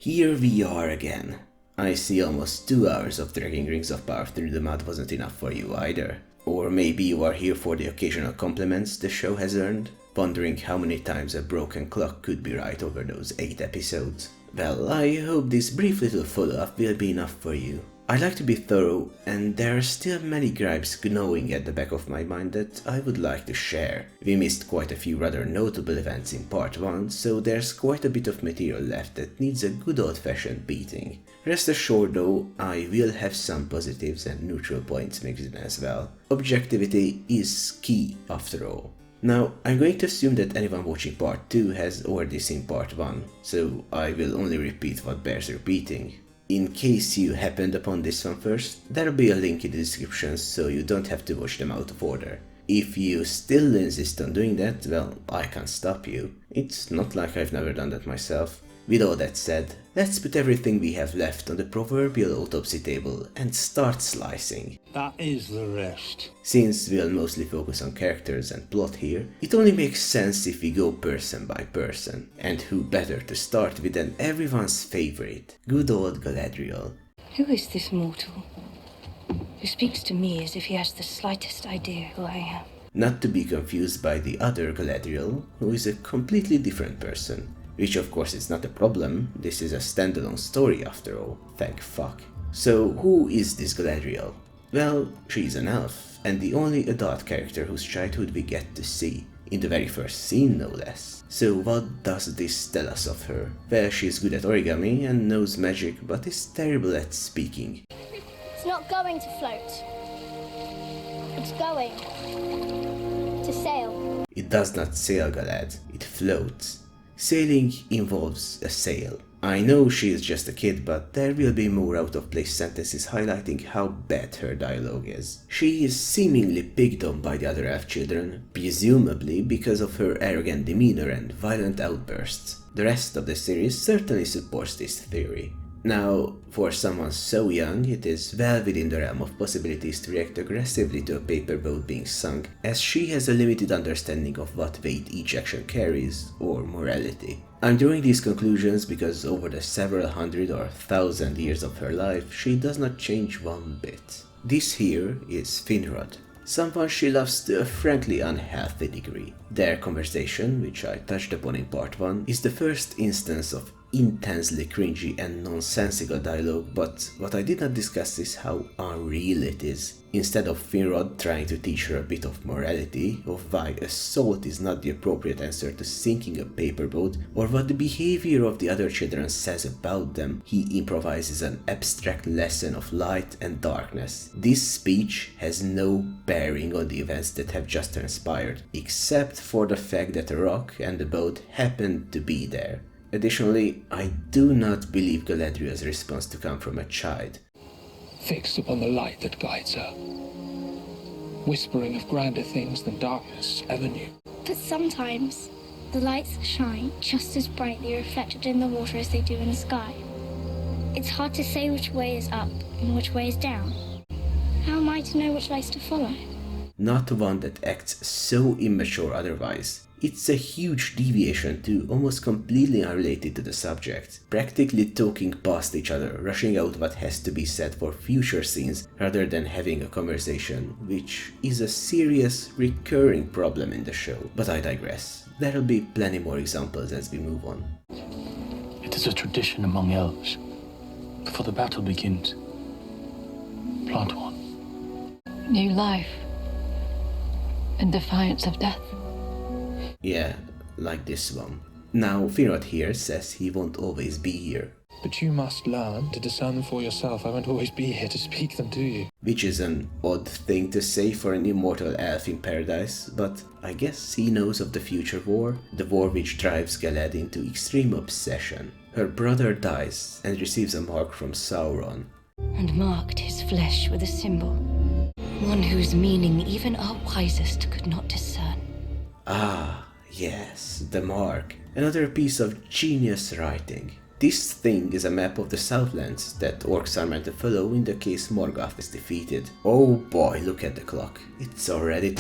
Here we are again. I see almost 2 hours of dragging Rings of Power through the mud wasn't enough for you either. Or maybe you are here for the occasional compliments the show has earned, wondering how many times a broken clock could be right over those 8 episodes. Well, I hope this brief little follow-up will be enough for you. I like to be thorough, and there are still many gripes gnawing at the back of my mind that I would like to share. We missed quite a few rather notable events in part 1, so there's quite a bit of material left that needs a good old-fashioned beating. Rest assured though, I will have some positives and neutral points mixed in as well. Objectivity is key after all. Now, I'm going to assume that anyone watching part 2 has already seen part 1, so I will only repeat what bears repeating. In case you happened upon this one first, there'll be a link in the description so you don't have to watch them out of order. If you still insist on doing that, well, I can't stop you. It's not like I've never done that myself. With all that said, let's put everything we have left on the proverbial autopsy table and start slicing. That is the rest. Since we'll mostly focus on characters and plot here, it only makes sense if we go person by person. And who better to start with than everyone's favorite, good old Galadriel. Who is this mortal who speaks to me as if he has the slightest idea who I am? Not to be confused by the other Galadriel, who is a completely different person. Which of course is not a problem, this is a standalone story after all, thank fuck. So who is this Galadriel? Well, she's an elf, and the only adult character whose childhood we get to see, in the very first scene no less. So what does this tell us of her? Well, she's good at origami and knows magic, but is terrible at speaking. It's not going to float. It's going to sail. It does not sail, Galad, it floats. Sailing involves a sail. I know she is just a kid, but there will be more out-of-place sentences highlighting how bad her dialogue is. She is seemingly picked on by the other elf children, presumably because of her arrogant demeanor and violent outbursts. The rest of the series certainly supports this theory. Now, for someone so young, it is well within the realm of possibilities to react aggressively to a paper boat being sunk, as she has a limited understanding of what weight each action carries, or morality. I'm drawing these conclusions because over the several hundred or thousand years of her life, she does not change one bit. This here is Finrod, someone she loves to a frankly unhealthy degree. Their conversation, which I touched upon in part 1, is the first instance of intensely cringy and nonsensical dialogue, but what I did not discuss is how unreal it is. Instead of Finrod trying to teach her a bit of morality, of why assault is not the appropriate answer to sinking a paper boat, or what the behavior of the other children says about them, he improvises an abstract lesson of light and darkness. This speech has no bearing on the events that have just transpired, except for the fact that a rock and the boat happened to be there. Additionally, I do not believe Galadriel's response to come from a child. Fixed upon the light that guides her, whispering of grander things than darkness ever knew. But sometimes the lights shine just as brightly reflected in the water as they do in the sky. It's hard to say which way is up and which way is down. How am I to know which lights to follow? Not one that acts so immature otherwise. It's a huge deviation to almost completely unrelated to the subject, practically talking past each other, rushing out what has to be said for future scenes rather than having a conversation, which is a serious, recurring problem in the show. But I digress. There'll be plenty more examples as we move on. It is a tradition among elves. Before the battle begins, plant one. New life. In defiance of death. Yeah, like this one. Now, Finrod here says he won't always be here. But you must learn to discern them for yourself. I won't always be here to speak them to you. Which is an odd thing to say for an immortal elf in paradise, but I guess he knows of the future war, the war which drives Galad into extreme obsession. Her brother dies and receives a mark from Sauron. And marked his flesh with a symbol, one whose meaning even our wisest could not discern. Ah, yes, the mark. Another piece of genius writing. This thing is a map of the Southlands that orcs are meant to follow in the case Morgoth is defeated. Oh boy, look at the clock. It's already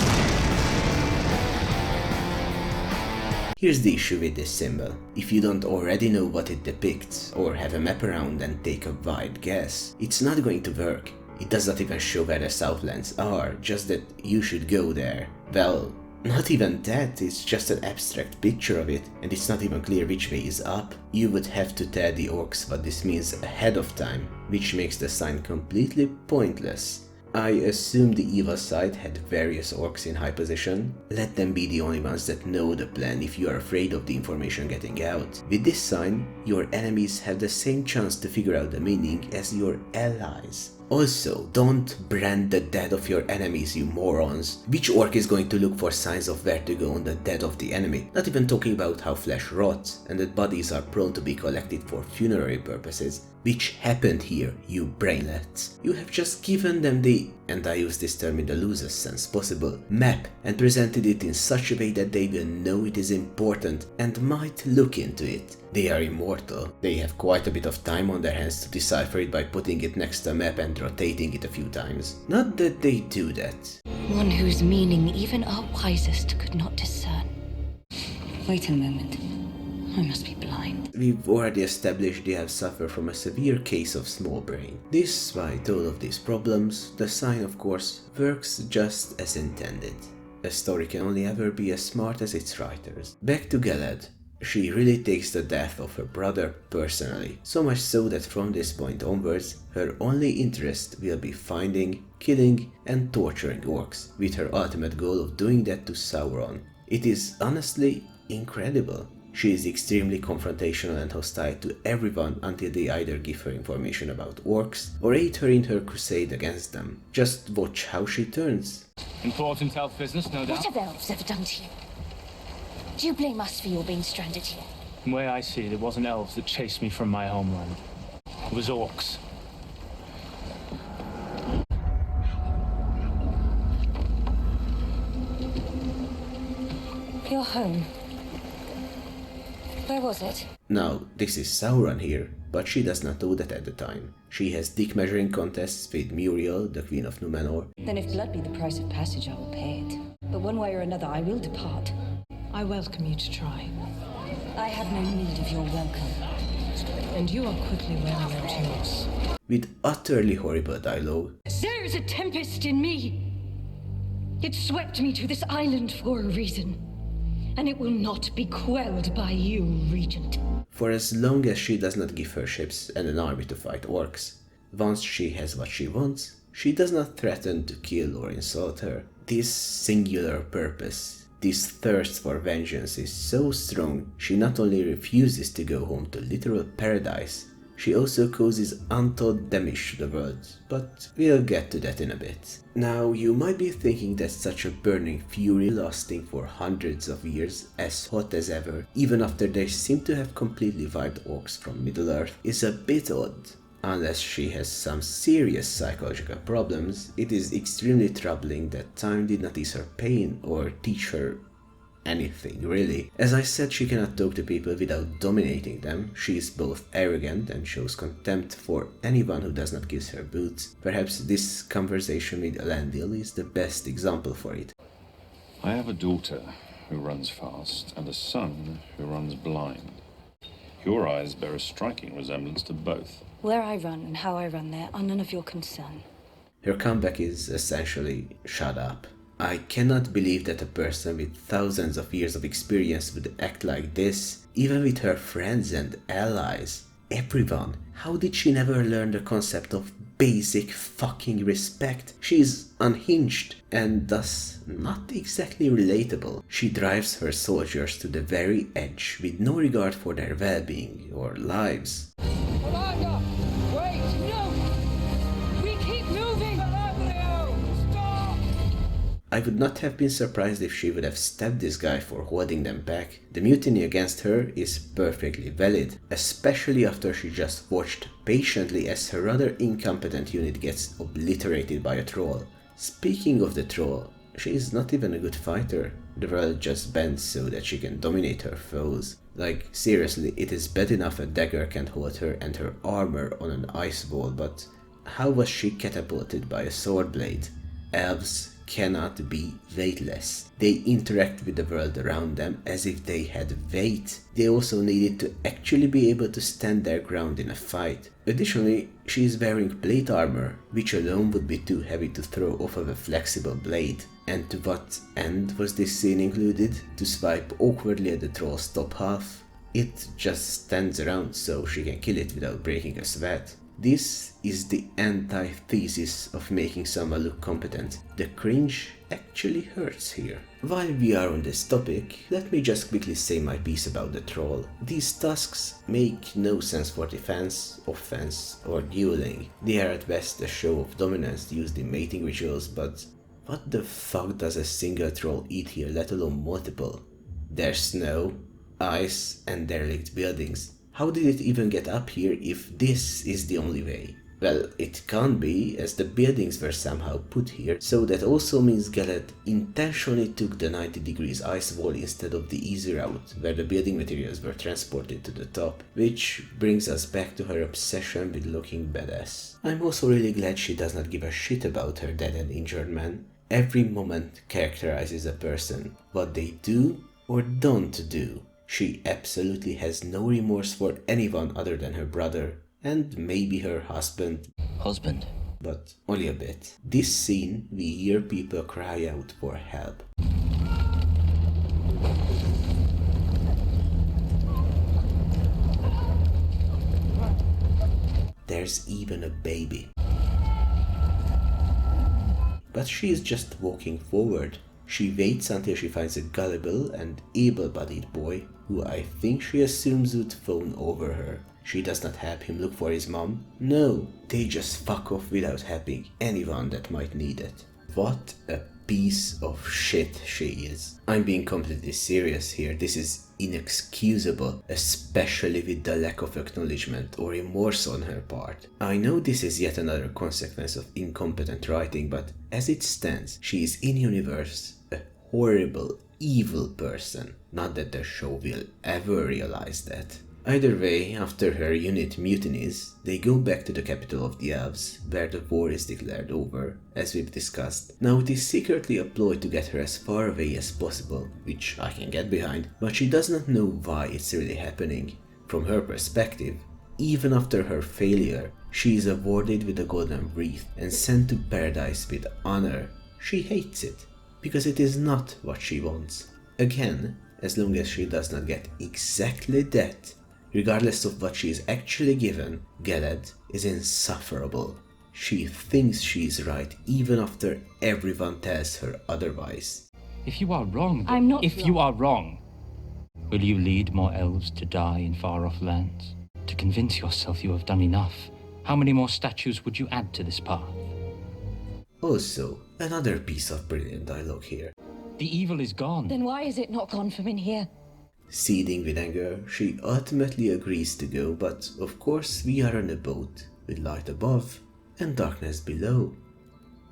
Here's the issue with this symbol. If you don't already know what it depicts, or have a map around and take a wild guess, it's not going to work. It does not even show where the Southlands are, just that you should go there. Well, not even that, it's just an abstract picture of it, and it's not even clear which way is up. You would have to tell the orcs what this means ahead of time, which makes the sign completely pointless. I assume the evil side had various orcs in high position. Let them be the only ones that know the plan if you are afraid of the information getting out. With this sign, your enemies have the same chance to figure out the meaning as your allies. Also, don't brand the dead of your enemies, you morons. Which orc is going to look for signs of where to go on the dead of the enemy? Not even talking about how flesh rots and that bodies are prone to be collected for funerary purposes. Which happened here, you brainlets. You have just given them the, and I use this term in the loosest sense possible, map, and presented it in such a way that they will know it is important and might look into it. They are immortal. They have quite a bit of time on their hands to decipher it by putting it next to a map and rotating it a few times. Not that they do that. One whose meaning even our wisest could not discern. Wait a moment. I must be blind. We've already established they have suffered from a severe case of small brain. Despite all of these problems, the sign of course works just as intended. A story can only ever be as smart as its writers. Back to Galad. She really takes the death of her brother personally, so much so that from this point onwards, her only interest will be finding, killing and torturing orcs, with her ultimate goal of doing that to Sauron. It is honestly incredible. She is extremely confrontational and hostile to everyone until they either give her information about orcs or aid her in her crusade against them. Just watch how she turns. Important elf business, no doubt. What have elves ever done to you? Do you blame us for your being stranded here? The way I see it, it wasn't elves that chased me from my homeland. It was orcs. Your home. Where was it? Now, this is Sauron here, but she does not know that at the time. She has dick measuring contests with Muriel, the Queen of Numenor. Then if blood be the price of passage, I will pay it. But one way or another, I will depart. I welcome you to try. I have no need of your welcome. And you are quickly wearing out yours. With utterly horrible dialogue. There is a tempest in me. It swept me to this island for a reason. And it will not be quelled by you, Regent. For as long as she does not give her ships and an army to fight orcs, once she has what she wants, she does not threaten to kill or insult her. This singular purpose, this thirst for vengeance is so strong, she not only refuses to go home to literal paradise, she also causes untold damage to the world, but we'll get to that in a bit. Now, you might be thinking that such a burning fury lasting for hundreds of years, as hot as ever, even after they seem to have completely wiped orcs from Middle-earth, is a bit odd. Unless she has some serious psychological problems, it is extremely troubling that time did not ease her pain or teach her anything, really. As I said, she cannot talk to people without dominating them. She is both arrogant and shows contempt for anyone who does not kiss her boots. Perhaps this conversation with Elendil is the best example for it. I have a daughter who runs fast and a son who runs blind. Your eyes bear a striking resemblance to both. Where I run and how I run there are none of your concern. Her comeback is essentially, shut up. I cannot believe that a person with thousands of years of experience would act like this, even with her friends and allies. Everyone. How did she never learn the concept of basic fucking respect? She is unhinged and thus not exactly relatable. She drives her soldiers to the very edge with no regard for their well-being or lives. Amanda! Wait! No! We keep moving! Stop! I would not have been surprised if she would have stabbed this guy for holding them back. The mutiny against her is perfectly valid, especially after she just watched patiently as her rather incompetent unit gets obliterated by a troll. Speaking of the troll, she is not even a good fighter. The world just bends so that she can dominate her foes. Like, seriously, it is bad enough a dagger can hold her and her armor on an ice wall, but how was she catapulted by a sword blade? Elves cannot be weightless. They interact with the world around them as if they had weight. They also needed to actually be able to stand their ground in a fight. Additionally, she is wearing plate armor, which alone would be too heavy to throw off of a flexible blade. And to what end was this scene included? To swipe awkwardly at the troll's top half? It just stands around so she can kill it without breaking a sweat. This is the antithesis of making someone look competent. The cringe actually hurts here. While we are on this topic, let me just quickly say my piece about the troll. These tasks make no sense for defense, offense, or dueling. They are at best a show of dominance used in mating rituals, but what the fuck does a single troll eat here, let alone multiple? There's snow, ice, and derelict buildings. How did it even get up here if this is the only way? Well, it can't be, as the buildings were somehow put here, so that also means Galad intentionally took the 90 degrees ice wall instead of the easy route, where the building materials were transported to the top, which brings us back to her obsession with looking badass. I'm also really glad she does not give a shit about her dead and injured man. Every moment characterizes a person, what they do or don't do. She absolutely has no remorse for anyone other than her brother, and maybe her husband. But only a bit. This scene, we hear people cry out for help. There's even a baby. But she is just walking forward. She waits until she finds a gullible and able-bodied boy, who I think she assumes would fawn over her. She does not help him look for his mom. No, they just fuck off without helping anyone that might need it. What a piece of shit she is. I'm being completely serious here. This is inexcusable, especially with the lack of acknowledgement or remorse on her part. I know this is yet another consequence of incompetent writing, but as it stands, she is in universe a horrible, evil person. Not that the show will ever realize that. Either way, after her unit mutinies, they go back to the capital of the elves, where the war is declared over, as we've discussed. Now it is secretly a ploy to get her as far away as possible, which I can get behind, but she does not know why it's really happening. From her perspective, even after her failure, she is awarded with a golden wreath and sent to paradise with honor. She hates it, because it is not what she wants. Again, as long as she does not get exactly that, regardless of what she is actually given, Galad is insufferable. She thinks she is right even after everyone tells her otherwise. If you are wrong, I'm not If wrong. you are wrong, will you lead more elves to die in far-off lands? To convince yourself you have done enough, how many more statues would you add to this path? Also, another piece of brilliant dialogue here. The evil is gone. Then why is it not gone from in here? Seething with anger, she ultimately agrees to go, but of course we are on a boat, with light above and darkness below.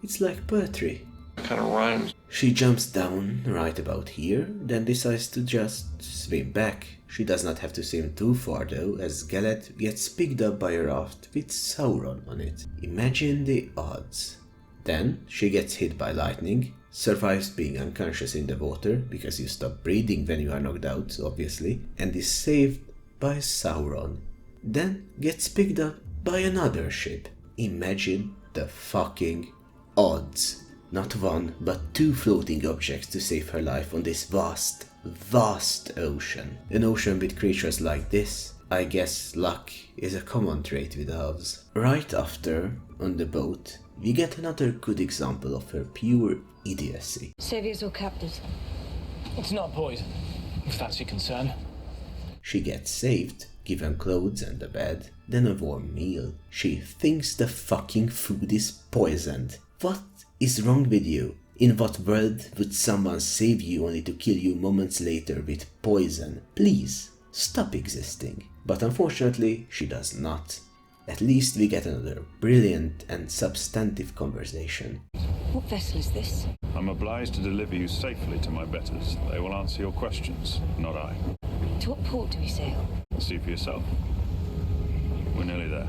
It's like poetry. Kind of rhymes. She jumps down right about here, then decides to just swim back. She does not have to swim too far though, as Galad gets picked up by a raft with Sauron on it. Imagine the odds. Then she gets hit by lightning, survives being unconscious in the water, because you stop breathing when you are knocked out, obviously, and is saved by Sauron. Then gets picked up by another ship. Imagine the fucking odds. Not one, but two floating objects to save her life on this vast, vast ocean. An ocean with creatures like this. I guess luck is a common trait with elves. Right after, on the boat, we get another good example of her pure idiocy. Saviors or captives? It's not poison, if that's your concern. She gets saved, given clothes and a bed, then a warm meal. She thinks the fucking food is poisoned. What is wrong with you? In what world would someone save you only to kill you moments later with poison? Please, stop existing. But unfortunately, she does not. At least we get another brilliant and substantive conversation. What vessel is this? I'm obliged to deliver you safely to my betters. They will answer your questions, not I. To what port do we sail? See for yourself. We're nearly there.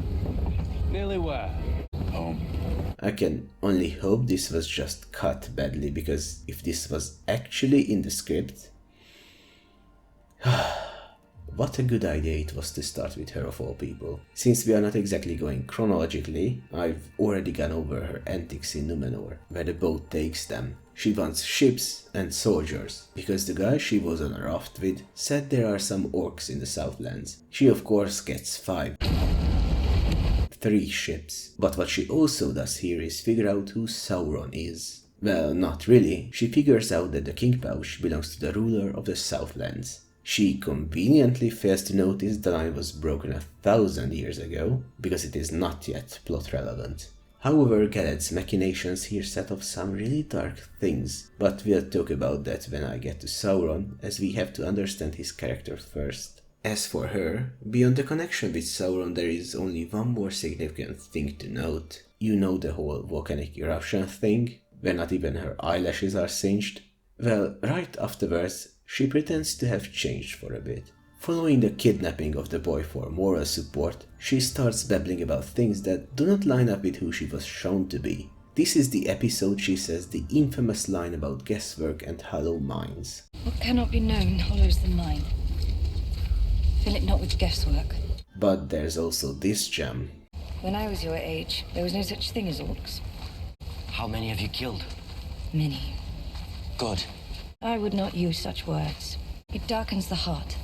Nearly where? Home. I can only hope this was just cut badly, because if this was actually in the script... What a good idea it was to start with her of all people. Since we are not exactly going chronologically, I've already gone over her antics in Numenor, where the boat takes them. She wants ships and soldiers, because the guy she was on a raft with said there are some orcs in the Southlands. She of course gets 3 ships. But what she also does here is figure out who Sauron is. Well, not really. She figures out that the King Pouch belongs to the ruler of the Southlands. She conveniently fails to notice the line was broken 1,000 years ago, because it is not yet plot relevant. However, Galed's machinations here set off some really dark things, but we'll talk about that when I get to Sauron, as we have to understand his character first. As for her, beyond the connection with Sauron, there is only one more significant thing to note. You know the whole volcanic eruption thing, where not even her eyelashes are singed? Well, right afterwards, she pretends to have changed for a bit. Following the kidnapping of the boy for moral support, she starts babbling about things that do not line up with who she was shown to be. This is the episode she says the infamous line about guesswork and hollow minds. What cannot be known hollows the mind. Fill it not with guesswork. But there's also this gem. When I was your age, there was no such thing as orcs. How many have you killed? Many. Good. I would not use such words. It darkens the heart.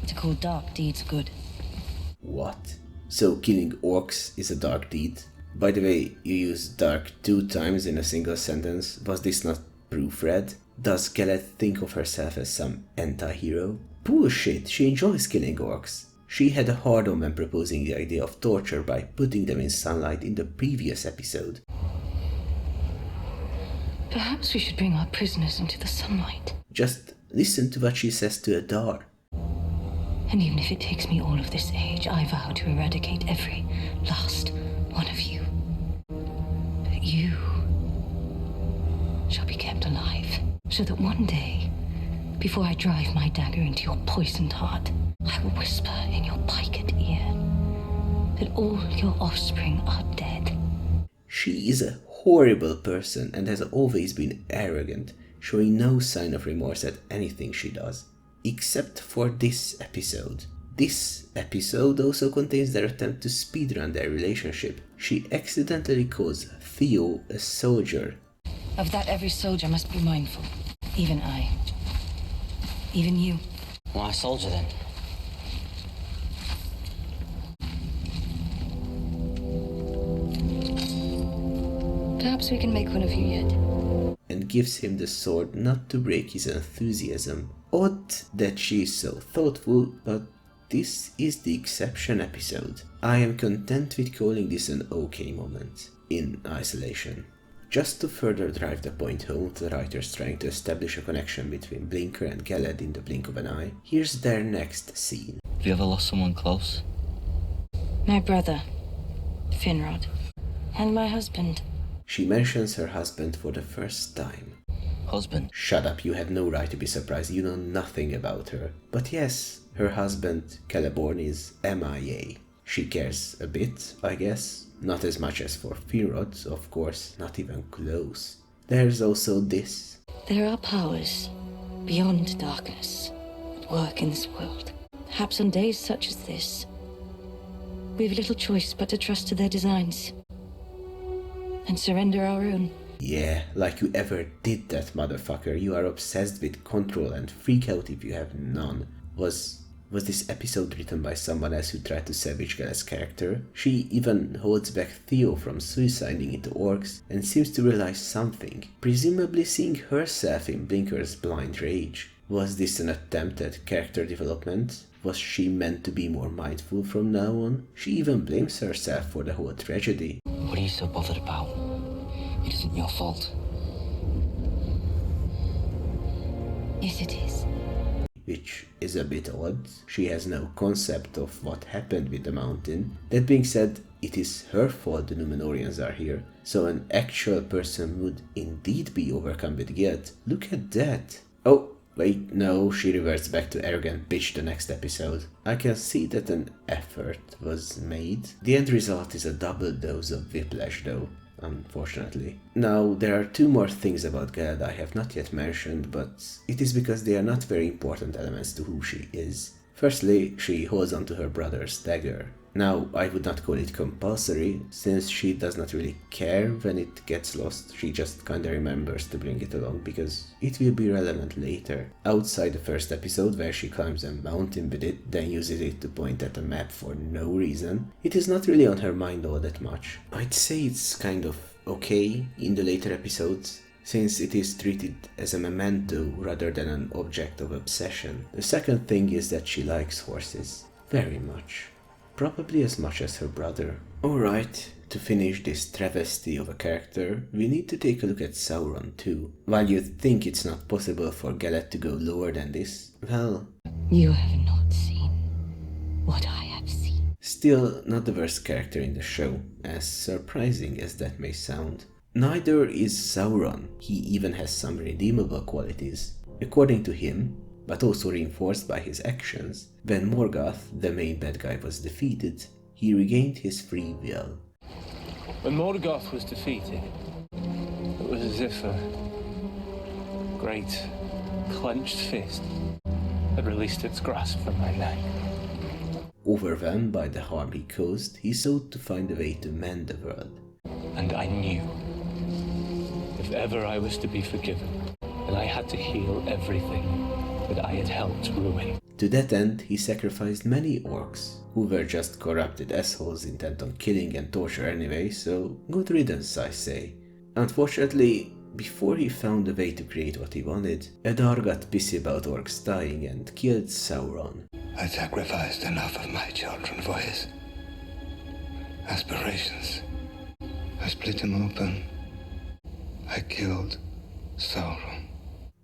To call dark deeds good. What? So killing orcs is a dark deed? By the way, you used dark 2 times in a single sentence. Was this not proofread? Does Galed think of herself as some anti-hero? Bullshit, she enjoys killing orcs. She had a hard-on when proposing the idea of torture by putting them in sunlight in the previous episode. Perhaps we should bring our prisoners into the sunlight. Just listen to what she says to Adar. And even if it takes me all of this age, I vow to eradicate every last one of you. But you shall be kept alive, so that one day, before I drive my dagger into your poisoned heart, I will whisper in your piked ear that all your offspring are dead. She is a horrible person and has always been arrogant, showing no sign of remorse at anything she does. Except for this episode. This episode also contains their attempt to speedrun their relationship. She accidentally calls Theo a soldier. Of that every soldier must be mindful. Even I. Even you. Why soldier then? Perhaps we can make one of you yet. And gives him the sword not to break his enthusiasm. Odd that she is so thoughtful, but this is the exception episode. I am content with calling this an okay moment, in isolation. Just to further drive the point home, the writers trying to establish a connection between Blinker and Galed in the blink of an eye, here's their next scene. Have you ever lost someone close? My brother, Finrod, and my husband. She mentions her husband for the first time. Husband? Shut up, you have no right to be surprised, you know nothing about her. But yes, her husband, Celeborn, is MIA. She cares a bit, I guess. Not as much as for Finrod, of course, not even close. There's also this. There are powers beyond darkness that work in this world. Perhaps on days such as this, we've little choice but to trust to their designs and surrender our own. Yeah, like you ever did that, motherfucker. You are obsessed with control and freak out if you have none. Was this episode written by someone else who tried to savage Galed's character? She even holds back Theo from suiciding into orcs and seems to realize something, presumably seeing herself in Blinker's blind rage. Was this an attempt at character development? Was she meant to be more mindful from now on? She even blames herself for the whole tragedy. What are you so bothered about? It isn't your fault. Yes, it is. Which is a bit odd. She has no concept of what happened with the mountain. That being said, it is her fault the Númenóreans are here, so an actual person would indeed be overcome with guilt. Look at that. Oh, wait, no, she reverts back to arrogant bitch the next episode. I can see that an effort was made. The end result is a double dose of whiplash though. unfortunately. Now, there are two more things about Galed I have not yet mentioned, but it is because they are not very important elements to who she is. Firstly, she holds onto her brother's dagger. Now, I would not call it compulsory, since she does not really care when it gets lost. She just kinda remembers to bring it along because it will be relevant later. Outside the first episode, where she climbs a mountain with it, then uses it to point at a map for no reason, it is not really on her mind all that much. I'd say it's kind of okay in the later episodes, since it is treated as a memento rather than an object of obsession. The second thing is that she likes horses. Very much. Probably as much as her brother. Alright, to finish this travesty of a character, we need to take a look at Sauron too. While you think it's not possible for Galed to go lower than this, well... You have not seen what I have seen. Still not the worst character in the show, as surprising as that may sound. Neither is Sauron. He even has some redeemable qualities. According to him, but also reinforced by his actions, when Morgoth, the main bad guy, was defeated, he regained his free will. When Morgoth was defeated, it was as if a great clenched fist had released its grasp from my neck. Overwhelmed by the harm he caused, he sought to find a way to mend the world. And I knew, if ever I was to be forgiven, that I had to heal everything that I had helped ruin. To that end, he sacrificed many orcs, who were just corrupted assholes intent on killing and torture anyway, so good riddance, I say. Unfortunately, before he found a way to create what he wanted, Adar got pissy about orcs dying and killed Sauron. I sacrificed enough of my children for his aspirations. I split him open. I killed Sauron.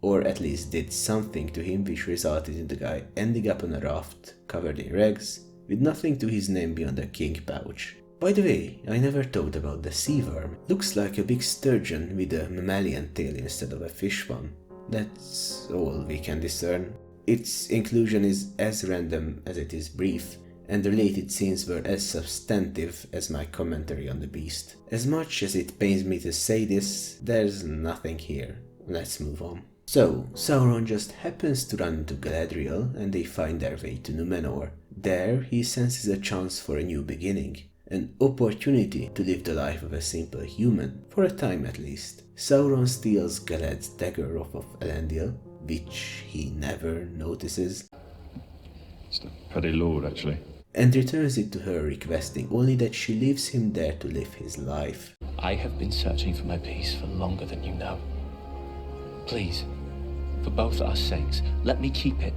Or at least did something to him which resulted in the guy ending up on a raft, covered in rags, with nothing to his name beyond a king pouch. By the way, I never thought about the sea worm. Looks like a big sturgeon with a mammalian tail instead of a fish one. That's all we can discern. Its inclusion is as random as it is brief, and the related scenes were as substantive as my commentary on the beast. As much as it pains me to say this, there's nothing here. Let's move on. So, Sauron just happens to run into Galadriel and they find their way to Númenor. There, he senses a chance for a new beginning, an opportunity to live the life of a simple human, for a time at least. Sauron steals Galad's dagger off of Elendil, which he never notices. It's a petty lord, actually. And returns it to her, requesting only that she leaves him there to live his life. I have been searching for my peace for longer than you know. Please, for both our sakes, let me keep it.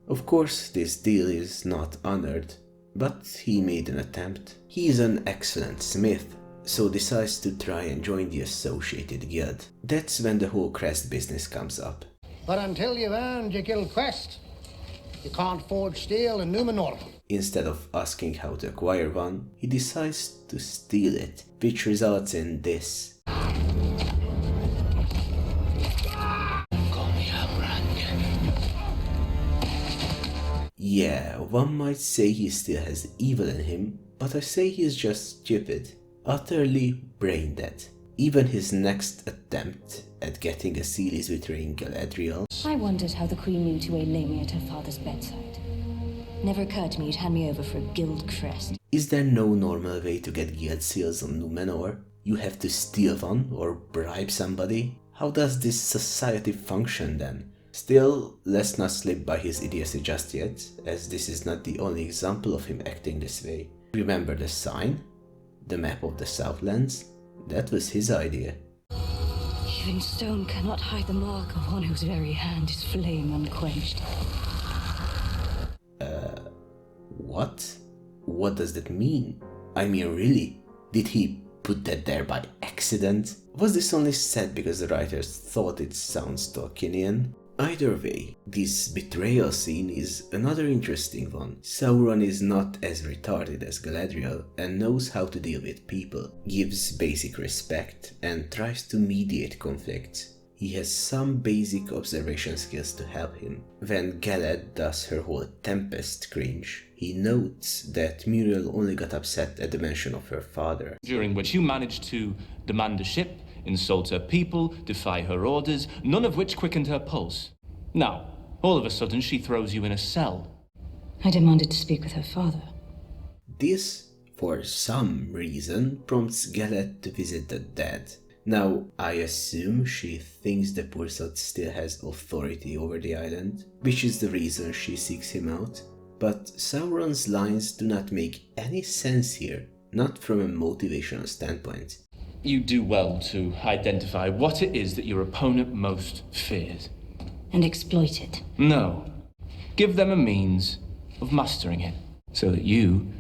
Of course, this deal is not honored, but he made an attempt. He is an excellent smith, so decides to try and join the associated guild. That's when the whole crest business comes up. But until you've earned your guild crest, you can't forge steel in Númenor. Instead of asking how to acquire one, he decides to steal it, which results in this. Yeah, one might say he still has evil in him, but I say he is just stupid, utterly brain dead. Even his next attempt at getting a seal is betraying Galadriel. I wondered how the Queen knew to lay me at her father's bedside. Never occurred to me you'd hand me over for a guild crest. Is there no normal way to get guild seals on Númenor? You have to steal one or bribe somebody? How does this society function then? Still, let's not slip by his idiocy just yet, as this is not the only example of him acting this way. Remember the sign? The map of the Southlands? That was his idea. Even stone cannot hide the mark of one whose very hand is flame unquenched. What? What does that mean? I mean, really? Did he put that there by accident? Was this only said because the writers thought it sounds Tolkienian? Either way, this betrayal scene is another interesting one. Sauron is not as retarded as Galadriel and knows how to deal with people, gives basic respect, and tries to mediate conflicts. He has some basic observation skills to help him. When Galad does her whole Tempest cringe, he He notes that Muriel only got upset at the mention of her father. During which you managed to demand a ship, insult her people, defy her orders, none of which quickened her pulse. Now, all of a sudden she throws you in a cell. I demanded to speak with her father. This, for some reason, prompts Galette to visit the dead. Now, I assume she thinks the poor sod still has authority over the island, which is the reason she seeks him out. But Sauron's lines do not make any sense here, not from a motivational standpoint. You do well to identify what it is that your opponent most fears. And exploit it. No. Give them a means of mastering it, so that you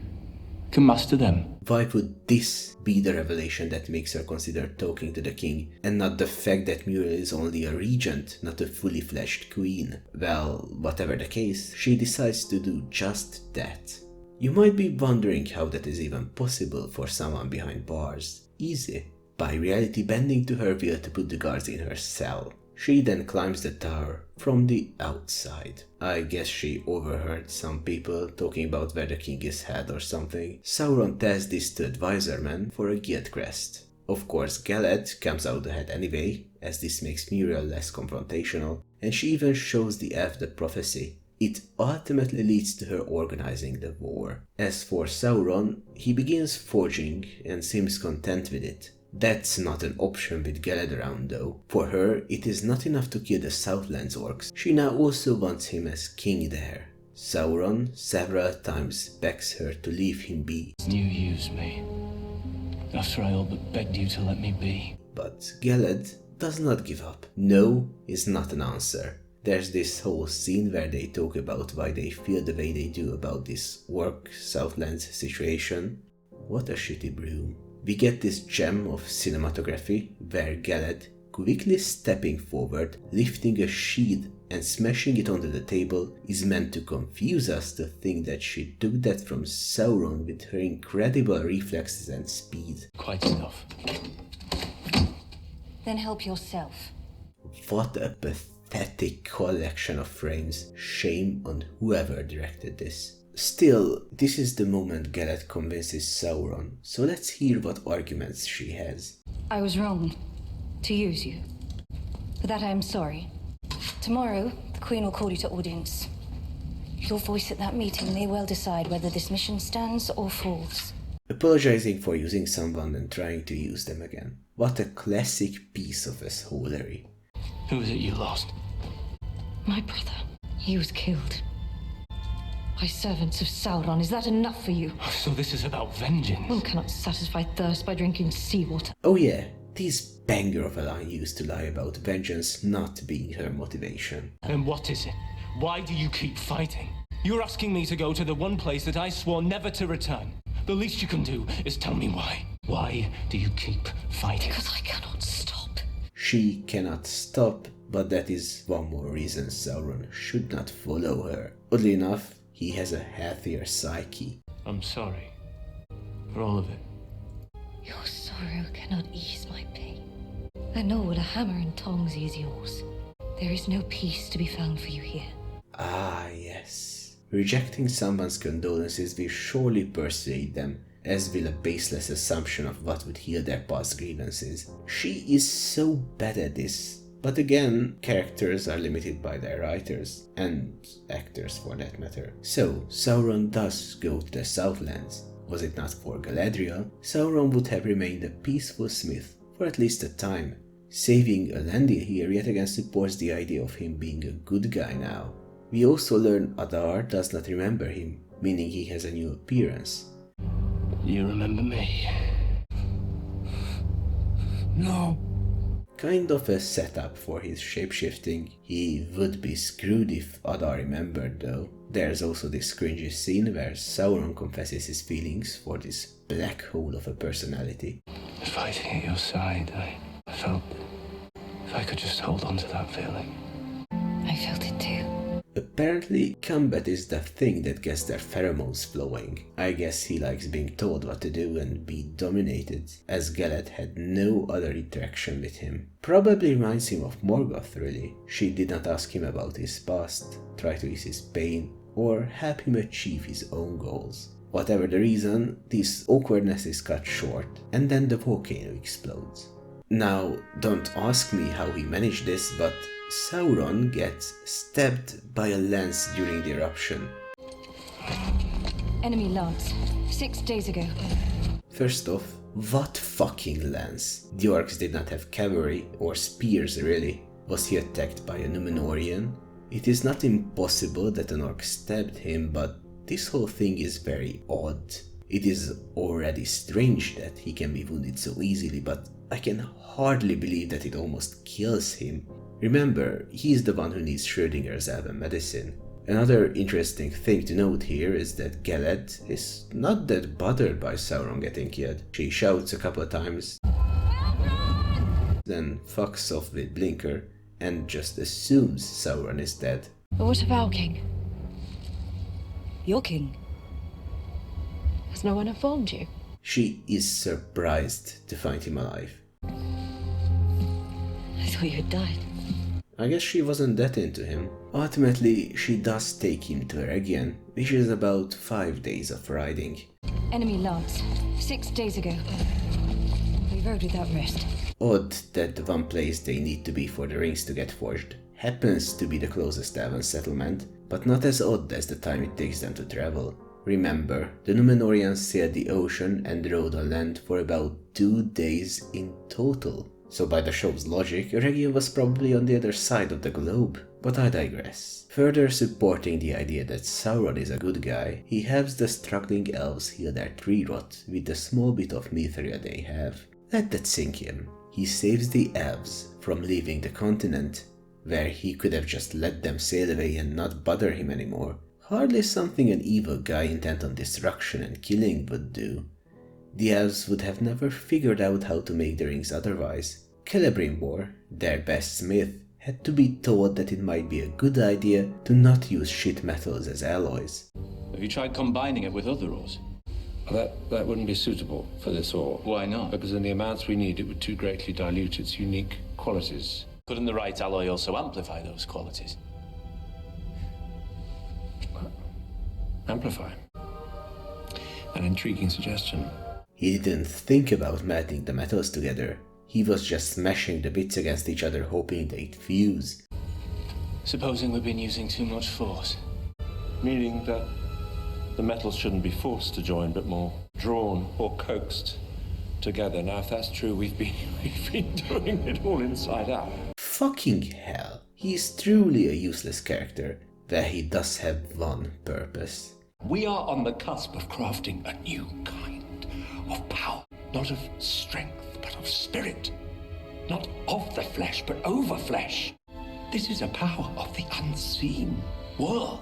can master them. Why would this be the revelation that makes her consider talking to the king, and not the fact that Muriel is only a regent, not a fully fledged queen? Well, whatever the case, she decides to do just that. You might be wondering how that is even possible for someone behind bars. Easy. By reality bending to her will to put the guards in her cell. She then climbs the tower from the outside. I guess she overheard some people talking about where the king is held or something. Sauron tells this to advisorman for a guild crest. Of course, Galette comes out ahead anyway, as this makes Muriel less confrontational, and she even shows the elf the prophecy. It ultimately leads to her organizing the war. As for Sauron, he begins forging and seems content with it. That's not an option with Galette around though. For her, it is not enough to kill the Southlands orcs. She now also wants him as king there. Sauron several times begs her to leave him be. You use me, after I all but begged you to let me be. But Galette does not give up. No is not an answer. There's this whole scene where they talk about why they feel the way they do about this orc Southlands situation. What a shitty broom. We get this gem of cinematography where Galette, quickly stepping forward, lifting a shield and smashing it onto the table, is meant to confuse us to think that she took that from Sauron with her incredible reflexes and speed. Quite enough. Then help yourself. What a pathetic collection of frames. Shame on whoever directed this. Still, this is the moment Galette convinces Sauron, so let's hear what arguments she has. I was wrong to use you. For that I am sorry. Tomorrow, the Queen will call you to audience. Your voice at that meeting may well decide whether this mission stands or falls. Apologizing for using someone and trying to use them again. What a classic piece of assholery. Who is it you lost? My brother. He was killed. By servants of Sauron. Is that enough for you? So this is about vengeance. One cannot satisfy thirst by drinking seawater. Oh yeah, this banger of a line used to lie about vengeance not being her motivation. And what is it? Why do you keep fighting? You're asking me to go to the one place that I swore never to return. The least you can do is tell me why. Why do you keep fighting? Because I cannot stop. She cannot stop, but that is one more reason Sauron should not follow her. Oddly enough, he has a healthier psyche. I'm sorry. For all of it. Your sorrow cannot ease my pain. I know what a hammer and tongs is yours. There is no peace to be found for you here. Ah, yes. Rejecting someone's condolences will surely persuade them, as will a baseless assumption of what would heal their past grievances. She is so bad at this. But again, characters are limited by their writers, and actors for that matter. So, Sauron does go to the Southlands. Was it not for Galadriel, Sauron would have remained a peaceful smith for at least a time. Saving Elendil here yet again supports the idea of him being a good guy now. We also learn Adar does not remember him, meaning he has a new appearance. You remember me? No. Kind of a setup for his shapeshifting. He would be screwed if Adar remembered though. There's also this cringy scene where Sauron confesses his feelings for this black hole of a personality. Fighting at your side, I felt if I could just hold on to that feeling. I felt it too. Apparently, combat is the thing that gets their pheromones flowing. I guess he likes being told what to do and be dominated, as Galette had no other interaction with him. Probably reminds him of Morgoth really. She did not ask him about his past, try to ease his pain, or help him achieve his own goals. Whatever the reason, this awkwardness is cut short, and then the volcano explodes. Now, don't ask me how he managed this, but Sauron gets stabbed by a lance during the eruption. Enemy lance. 6 days ago. First off, what fucking lance? The orcs did not have cavalry, or spears really. Was he attacked by a Númenórean? It is not impossible that an orc stabbed him, but this whole thing is very odd. It is already strange that he can be wounded so easily, but I can hardly believe that it almost kills him. Remember, he is the one who needs Schrödinger's elven medicine. Another interesting thing to note here is that Galad is not that bothered by Sauron getting killed. She shouts a couple of times, then fucks off with Blinker, and just assumes Sauron is dead. But what of our king? Your king? Has no one informed you? She is surprised to find him alive. I thought you had died. I guess she wasn't that into him. Ultimately, she does take him to Eregion, which is about 5 days of riding. Enemy lance. 6 days ago. We rode without rest. Odd that the one place they need to be for the rings to get forged happens to be the closest elven settlement, but not as odd as the time it takes them to travel. Remember, the Númenóreans sailed the ocean and rode on land for about 2 days in total. So by the show's logic, Eregion was probably on the other side of the globe. But I digress. Further supporting the idea that Sauron is a good guy, he helps the struggling elves heal their tree rot with the small bit of mithril they have. Let that sink in. He saves the elves from leaving the continent, where he could have just let them sail away and not bother him anymore. Hardly something an evil guy intent on destruction and killing would do. The elves would have never figured out how to make the rings otherwise. Celebrimbor, their best smith, had to be told that it might be a good idea to not use shit metals as alloys. Have you tried combining it with other ores? That wouldn't be suitable for this ore. Why not? Because in the amounts we need, it would too greatly dilute its unique qualities. Couldn't the right alloy also amplify those qualities? Amplify. An intriguing suggestion. He didn't think about melting the metals together. He was just smashing the bits against each other hoping they'd fuse. Supposing we've been using too much force. Meaning that the metals shouldn't be forced to join, but more drawn or coaxed together. Now, if that's true, we've been doing it all inside out. Fucking hell. He's truly a useless character, where he does have one purpose. We are on the cusp of crafting a new kind of power. Not of strength, but of spirit. Not of the flesh, but over flesh. This is a power of the unseen world.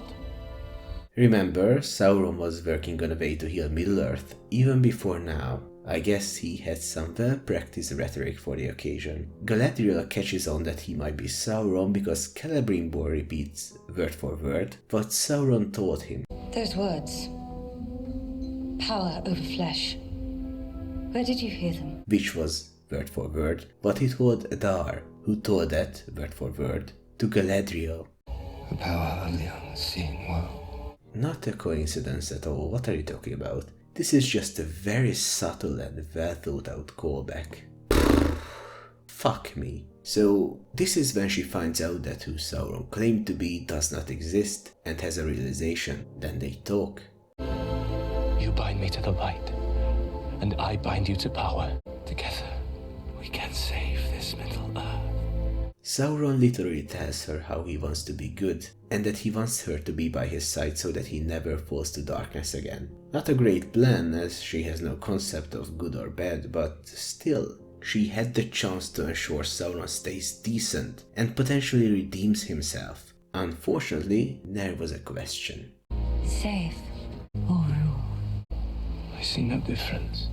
Remember, Sauron was working on a way to heal Middle-earth even before now. I guess he had some well-practiced rhetoric for the occasion. Galadriel catches on that he might be Sauron because Celebrimbor repeats, word for word, what Sauron told him. Those words. Power over flesh. Where did you hear them? Which was, word for word, what he told Adar, who told that, word for word, to Galadriel. The power of the unseen world. Not a coincidence at all. What are you talking about? This is just a very subtle and well thought out callback. Fuck me. So, this is when she finds out that who Sauron claimed to be does not exist and has a realization. Then they talk. You bind me to the light, and I bind you to power. Together, we can save this Middle Earth. Sauron literally tells her how he wants to be good, and that he wants her to be by his side so that he never falls to darkness again. Not a great plan, as she has no concept of good or bad, but still, she had the chance to ensure Sauron stays decent and potentially redeems himself. Unfortunately, there was a question. Save or rule? I see no difference.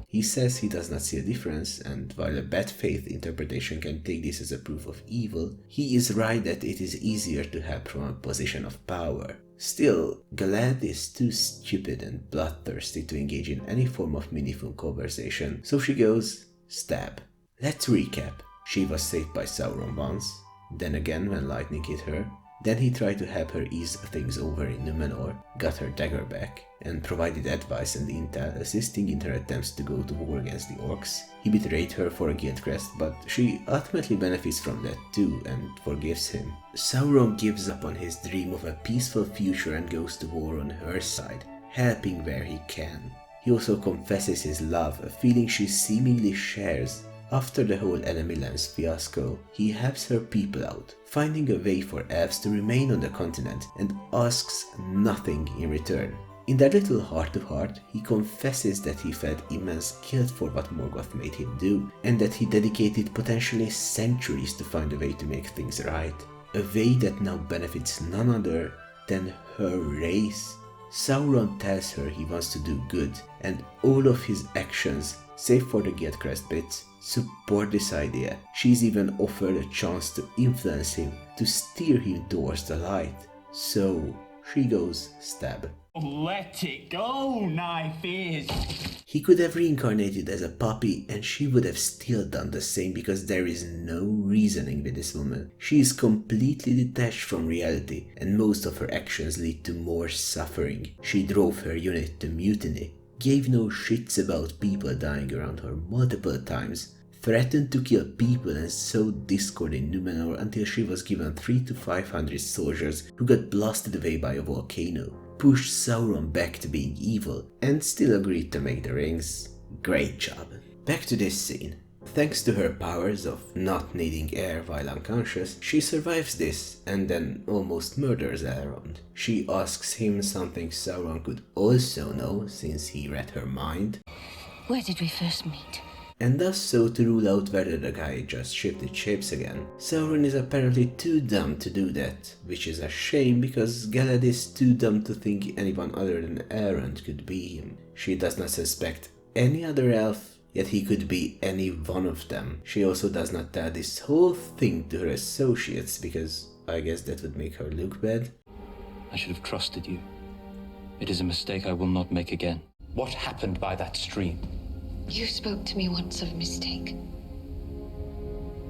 He says he does not see a difference, and while a bad faith interpretation can take this as a proof of evil, he is right that it is easier to help from a position of power. Still, Galad is too stupid and bloodthirsty to engage in any form of meaningful conversation, so she goes, stab. Let's recap. She was saved by Sauron once, then again when lightning hit her, Then he tried to help her ease things over in Numenor, got her dagger back, and provided advice and intel, assisting in her attempts to go to war against the orcs. He betrayed her for a guild crest, but she ultimately benefits from that too and forgives him. Sauron gives up on his dream of a peaceful future and goes to war on her side, helping where he can. He also confesses his love, a feeling she seemingly shares. After the whole enemy lens fiasco, he helps her people out, finding a way for elves to remain on the continent and asks nothing in return. In that little heart-to-heart, he confesses that he felt immense guilt for what Morgoth made him do, and that he dedicated potentially centuries to find a way to make things right. A way that now benefits none other than her race. Sauron tells her he wants to do good, and all of his actions, save for the Guildcrest bits, support this idea. She's even offered a chance to influence him, to steer him towards the light. So she goes stab. Let it go, knife is. He could have reincarnated as a puppy and she would have still done the same because there is no reasoning with this woman. She is completely detached from reality and most of her actions lead to more suffering. She drove her unit to mutiny, gave no shits about people dying around her multiple times, threatened to kill people and sowed discord in Numenor until she was given 300 to 500 soldiers who got blasted away by a volcano, pushed Sauron back to being evil, and still agreed to make the rings. Great job. Back to this scene. Thanks to her powers of not needing air while unconscious, she survives this and then almost murders Elrond. She asks him something Sauron could also know since he read her mind. Where did we first meet? And does so to rule out whether the guy just shifted shapes again. Sauron is apparently too dumb to do that, which is a shame because Galad is too dumb to think anyone other than Elrond could be him. She does not suspect any other elf, yet he could be any one of them. She also does not tell this whole thing to her associates because I guess that would make her look bad. I should have trusted you. It is a mistake I will not make again. What happened by that stream? You spoke to me once of a mistake.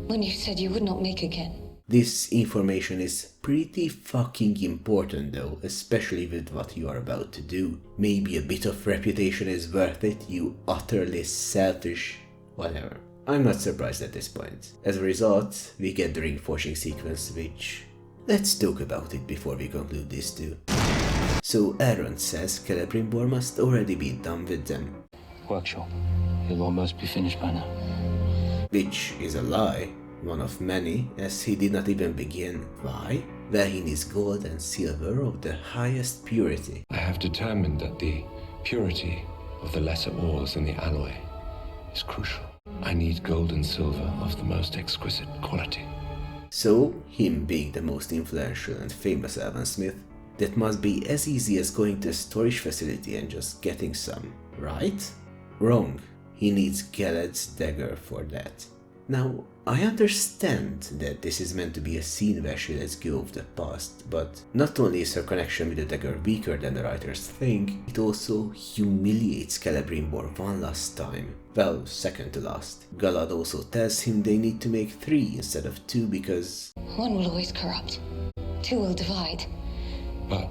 When you said you would not make again. This information is pretty fucking important though, especially with what you are about to do. Maybe a bit of reputation is worth it, you utterly selfish... whatever. I'm not surprised at this point. As a result, we get the ring forging sequence which... let's talk about it before we conclude this too. So Elrond says Celebrimbor must already be done with them. Workshop. He'll almost be finished by now. Which is a lie, one of many, as he did not even begin. Why? Well, he needs gold and silver of the highest purity. I have determined that the purity of the lesser ores in the alloy is crucial. I need gold and silver of the most exquisite quality. So, him being the most influential and famous elvensmith, that must be as easy as going to a storage facility and just getting some, right? Wrong. He needs Galad's dagger for that. Now, I understand that this is meant to be a scene where she lets go of the past, but not only is her connection with the dagger weaker than the writers think, it also humiliates Celebrimbor one last time. Well, second to last. Galad also tells him they need to make 3 instead of 2 because... one will always corrupt. 2 will divide. But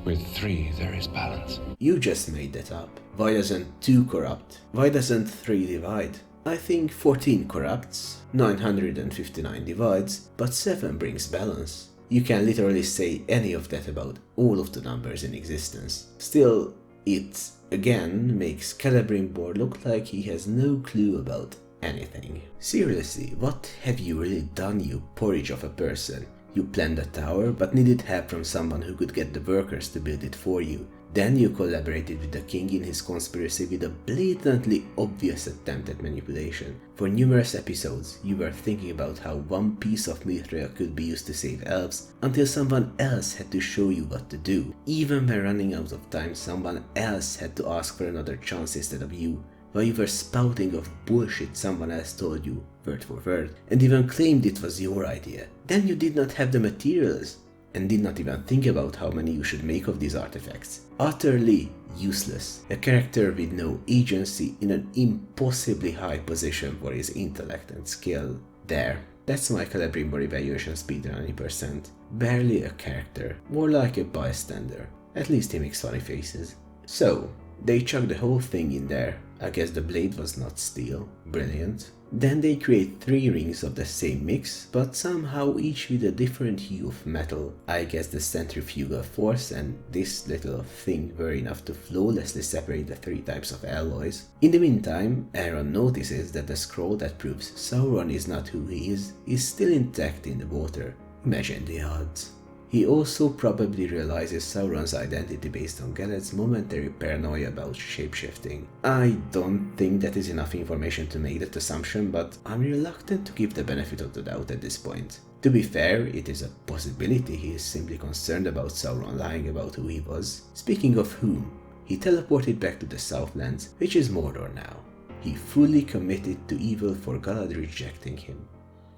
with 3 there is balance. You just made that up. Why doesn't 2 corrupt? Why doesn't 3 divide? I think 14 corrupts, 959 divides, but 7 brings balance. You can literally say any of that about all of the numbers in existence. Still, it, again, makes Celebrimbor look like he has no clue about anything. Seriously, what have you really done, you porridge of a person? You planned a tower, but needed help from someone who could get the workers to build it for you. Then you collaborated with the king in his conspiracy with a blatantly obvious attempt at manipulation. For numerous episodes, you were thinking about how one piece of mithril could be used to save elves, until someone else had to show you what to do. Even when running out of time, someone else had to ask for another chance instead of you. While you were spouting of bullshit someone else told you, word for word, and even claimed it was your idea. Then you did not have the materials, and did not even think about how many you should make of these artifacts. Utterly useless. A character with no agency in an impossibly high position for his intellect and skill. There. That's my Celebrimbor evaluation speed at 90%. barely a character, more like a bystander. At least he makes funny faces. So, they chuck the whole thing in there. I guess the blade was not steel. Brilliant. Then they create 3 rings of the same mix, but somehow each with a different hue of metal. I guess the centrifugal force and this little thing were enough to flawlessly separate the 3 types of alloys. In the meantime, Aaron notices that the scroll that proves Sauron is not who he is still intact in the water. Imagine the odds. He also probably realizes Sauron's identity based on Galad's momentary paranoia about shapeshifting. I don't think that is enough information to make that assumption, but I'm reluctant to give the benefit of the doubt at this point. To be fair, it is a possibility he is simply concerned about Sauron lying about who he was. Speaking of whom, he teleported back to the Southlands, which is Mordor now. He fully committed to evil for Galad rejecting him.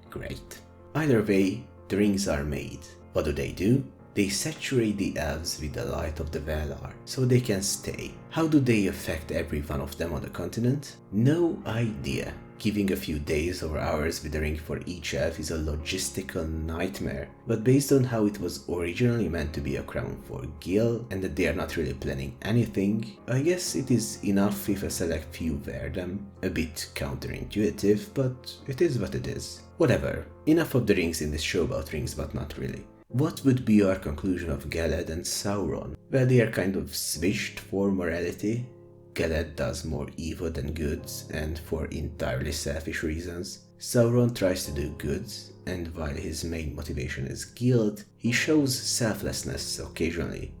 Great. Either way, the rings are made. What do? They saturate the elves with the light of the Valar, so they can stay. How do they affect every one of them on the continent? No idea. Giving a few days or hours with a ring for each elf is a logistical nightmare, but based on how it was originally meant to be a crown for Gil, and that they are not really planning anything, I guess it is enough if a select few wear them. A bit counterintuitive, but it is what it is. Whatever, enough of the rings in this show about rings, but not really. What would be our conclusion of Galad and Sauron? Well, they are kind of switched for morality. Galad does more evil than good, and for entirely selfish reasons. Sauron tries to do good, and while his main motivation is guilt, he shows selflessness occasionally.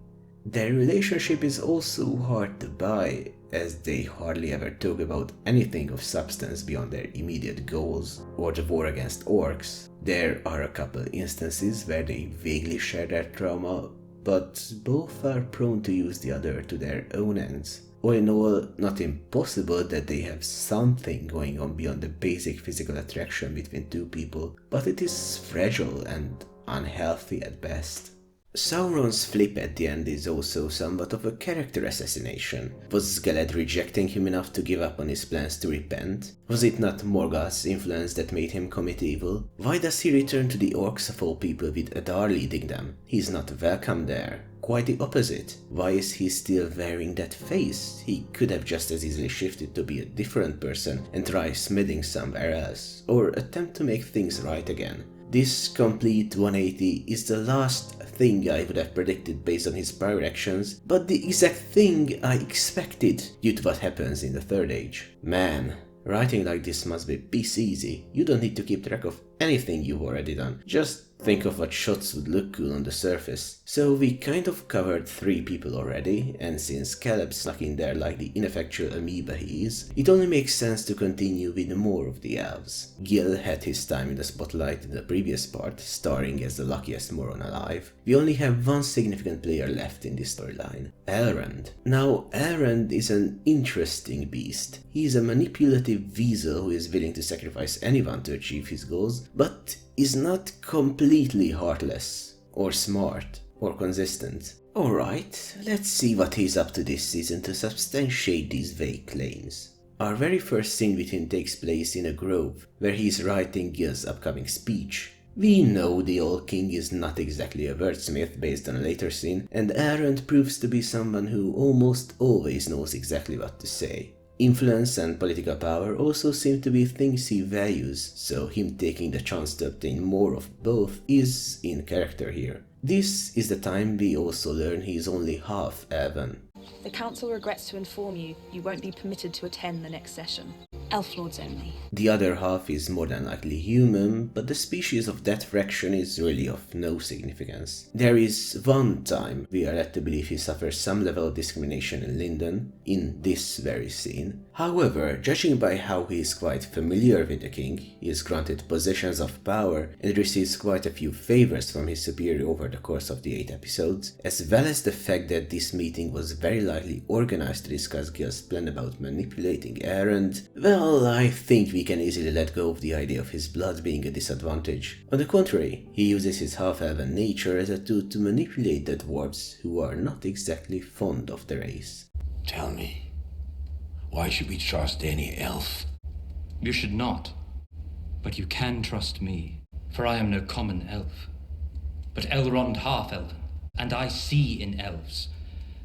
Their relationship is also hard to buy, as they hardly ever talk about anything of substance beyond their immediate goals or the war against orcs. There are a couple instances where they vaguely share their trauma, but both are prone to use the other to their own ends. All in all, not impossible that they have something going on beyond the basic physical attraction between two people, but it is fragile and unhealthy at best. Sauron's flip at the end is also somewhat of a character assassination. Was Galad rejecting him enough to give up on his plans to repent? Was it not Morgoth's influence that made him commit evil? Why does he return to the orcs of all people with Adar leading them? He's not welcome there. Quite the opposite. Why is he still wearing that face? He could have just as easily shifted to be a different person and try smithing somewhere else, or attempt to make things right again. This complete 180 is the last thing I would have predicted based on his prior actions, but the exact thing I expected due to what happens in the Third Age. Man, writing like this must be piss easy. You don't need to keep track of anything you've already done. Just think of what shots would look cool on the surface. So we kind of covered 3 people already, and since Caleb snuck in there like the ineffectual amoeba he is, it only makes sense to continue with more of the elves. Gil had his time in the spotlight in the previous part, starring as the luckiest moron alive. We only have one significant player left in this storyline, Elrond. Now, Elrond is an interesting beast. He is a manipulative weasel who is willing to sacrifice anyone to achieve his goals, but is not completely heartless, or smart, or consistent. Alright, let's see what he's up to this season to substantiate these vague claims. Our very first scene with him takes place in a grove, where he's writing Gil's upcoming speech. We know the old king is not exactly a wordsmith based on a later scene, and Elrond proves to be someone who almost always knows exactly what to say. Influence and political power also seem to be things he values, so him taking the chance to obtain more of both is in character here. This is the time we also learn he is only half elven. The council regrets to inform you, you won't be permitted to attend the next session. Elf lords only. The other half is more than likely human, but the species of that fraction is really of no significance. There is one time we are led to believe he suffers some level of discrimination in Lindon, in this very scene. However, judging by how he is quite familiar with the king, he is granted positions of power and receives quite a few favors from his superior over the course of the 8 episodes, as well as the fact that this meeting was very likely organized to discuss Gil's plan about manipulating Elrond, well, I think we can easily let go of the idea of his blood being a disadvantage. On the contrary, he uses his half-elven nature as a tool to manipulate the dwarves who are not exactly fond of the race. Tell me, why should we trust any elf? You should not, but you can trust me, for I am no common elf. but Elrond half-elven, and I see in elves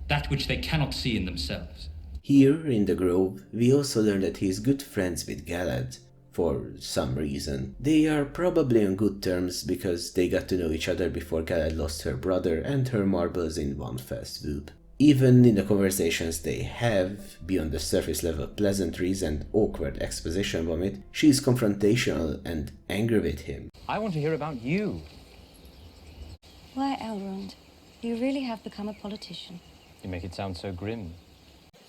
that which they cannot see in themselves. Here in the Grove, we also learn that he is good friends with Galad, for some reason. They are probably on good terms because they got to know each other before Galad lost her brother and her marbles in one fell swoop. Even in the conversations they have, beyond the surface level pleasantries and awkward exposition vomit, she is confrontational and angry with him. I want to hear about you. Why, Elrond, you really have become a politician. You make it sound so grim.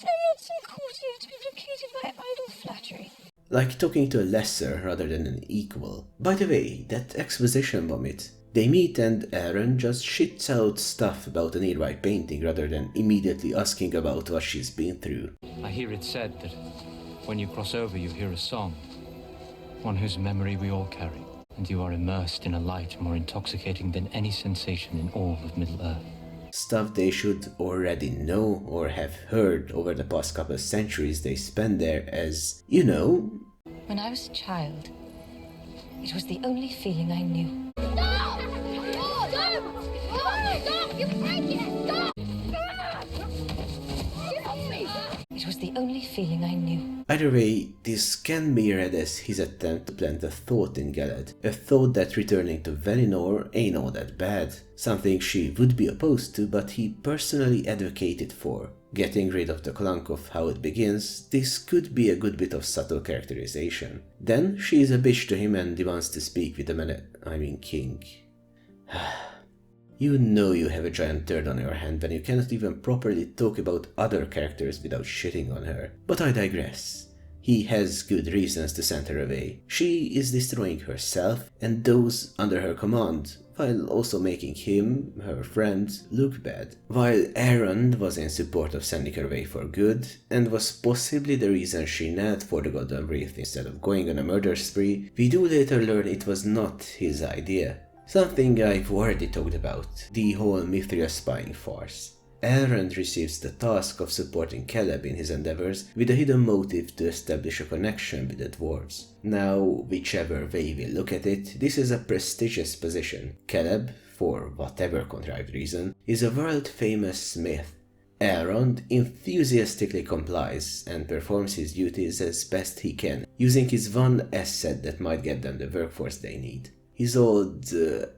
I'm not so courteous to be placated by idle flattery. Like talking to a lesser rather than an equal. By the way, that exposition vomit. They meet and Aaron just shits out stuff about a nearby painting rather than immediately asking about what she's been through. I hear it said that when you cross over you hear a song, one whose memory we all carry, and you are immersed in a light more intoxicating than any sensation in all of Middle-earth. Stuff they should already know or have heard over the past couple of centuries they spent there as, you know... When I was a child, it was the only feeling I knew. Stop! Stop! Stop! You're breaking it! Stop! Get off me! It was the only feeling I knew. Either way, this can be read as his attempt to plant a thought in Galad. A thought that returning to Valinor ain't all that bad. Something she would be opposed to, but he personally advocated for. Getting rid of the clunk of how it begins, this could be a good bit of subtle characterization. Then she is a bitch to him and demands to speak with the king. You know you have a giant turd on your hand when you cannot even properly talk about other characters without shitting on her. But I digress. He has good reasons to send her away. She is destroying herself and those under her command, while also making him, her friend, look bad. While Aaron was in support of sending her away for good, and was possibly the reason she knelt for the Golden Wreath instead of going on a murder spree, we do later learn it was not his idea. Something I've already talked about, the whole Mithria spying farce. Elrond receives the task of supporting Caleb in his endeavors with a hidden motive to establish a connection with the dwarves. Now, whichever way we look at it, this is a prestigious position. Caleb, for whatever contrived reason, is a world-famous smith. Elrond enthusiastically complies and performs his duties as best he can, using his one asset that might get them the workforce they need. His old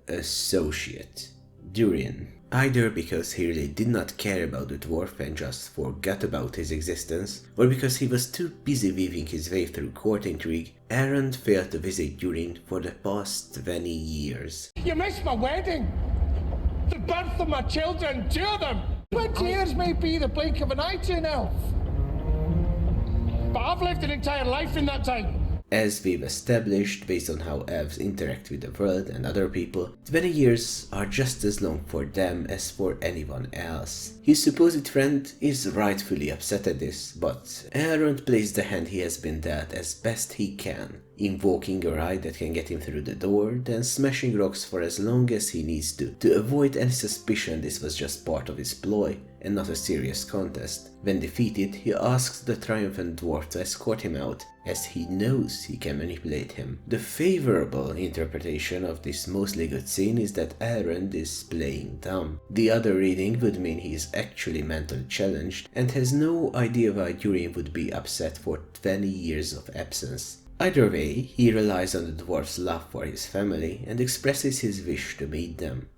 associate, Durin. Either because he really did not care about the dwarf and just forgot about his existence, or because he was too busy weaving his way through court intrigue, Elrond failed to visit Durin for the past 20 years. You missed my wedding! The birth of my children, 2 of them! 20 years may be the blink of an eye to an elf. But I've lived an entire life in that time. As we've established, based on how elves interact with the world and other people, 20 years are just as long for them as for anyone else. His supposed friend is rightfully upset at this, but Elrond plays the hand he has been dealt as best he can, invoking a ride that can get him through the door, then smashing rocks for as long as he needs to avoid any suspicion this was just part of his ploy and not a serious contest. When defeated, he asks the triumphant dwarf to escort him out, as he knows he can manipulate him. The favorable interpretation of this mostly good scene is that Elrond is playing dumb. The other reading would mean he is actually mentally challenged and has no idea why Durin would be upset for 20 years of absence. Either way, he relies on the dwarf's love for his family and expresses his wish to meet them.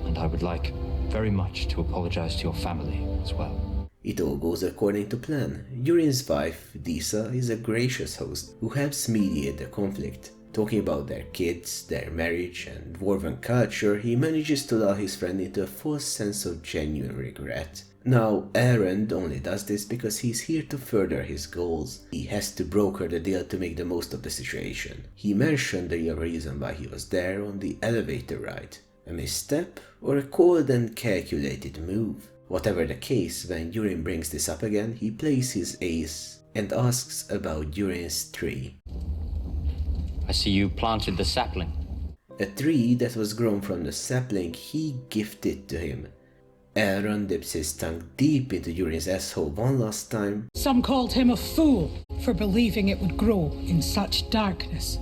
And I would like very much to apologize to your family as well. It all goes according to plan. Durin's wife, Disa, is a gracious host who helps mediate the conflict. Talking about their kids, their marriage, and dwarven culture, he manages to lull his friend into a false sense of genuine regret. Now, Elrond only does this because he's here to further his goals. He has to broker the deal to make the most of the situation. He mentioned the real reason why he was there on the elevator ride. A misstep or a cold and calculated move? Whatever the case, when Durin brings this up again, he plays his ace and asks about Durin's tree. I see you planted the sapling. A tree that was grown from the sapling he gifted to him. Elrond dips his tongue deep into Durin's asshole one last time. Some called him a fool for believing it would grow in such darkness.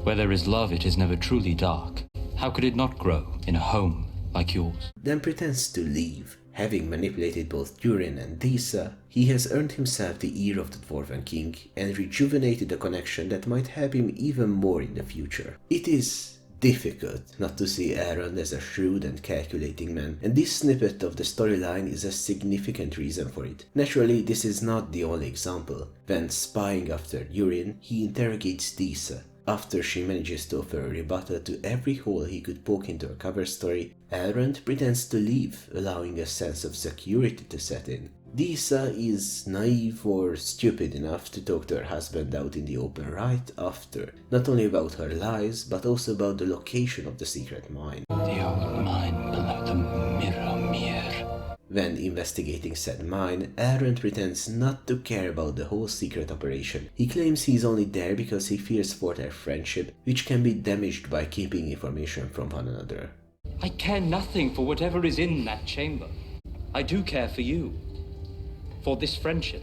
Where there is love, it is never truly dark. How could it not grow in a home like yours. Then pretends to leave. Having manipulated both Durin and Disa, he has earned himself the ear of the Dwarven King and rejuvenated a connection that might help him even more in the future. It is difficult not to see Aaron as a shrewd and calculating man, and this snippet of the storyline is a significant reason for it. Naturally, this is not the only example. When spying after Durin, he interrogates Disa. After she manages to offer a rebuttal to every hole he could poke into her cover story, Elrond pretends to leave, allowing a sense of security to set in. Disa is naive or stupid enough to talk to her husband out in the open right after, not only about her lies, but also about the location of the secret mine. The old mine below the Mirror. When investigating said mine, Elrond pretends not to care about the whole secret operation. He claims he's only there because he fears for their friendship, which can be damaged by keeping information from one another. I care nothing for whatever is in that chamber. I do care for you, for this friendship,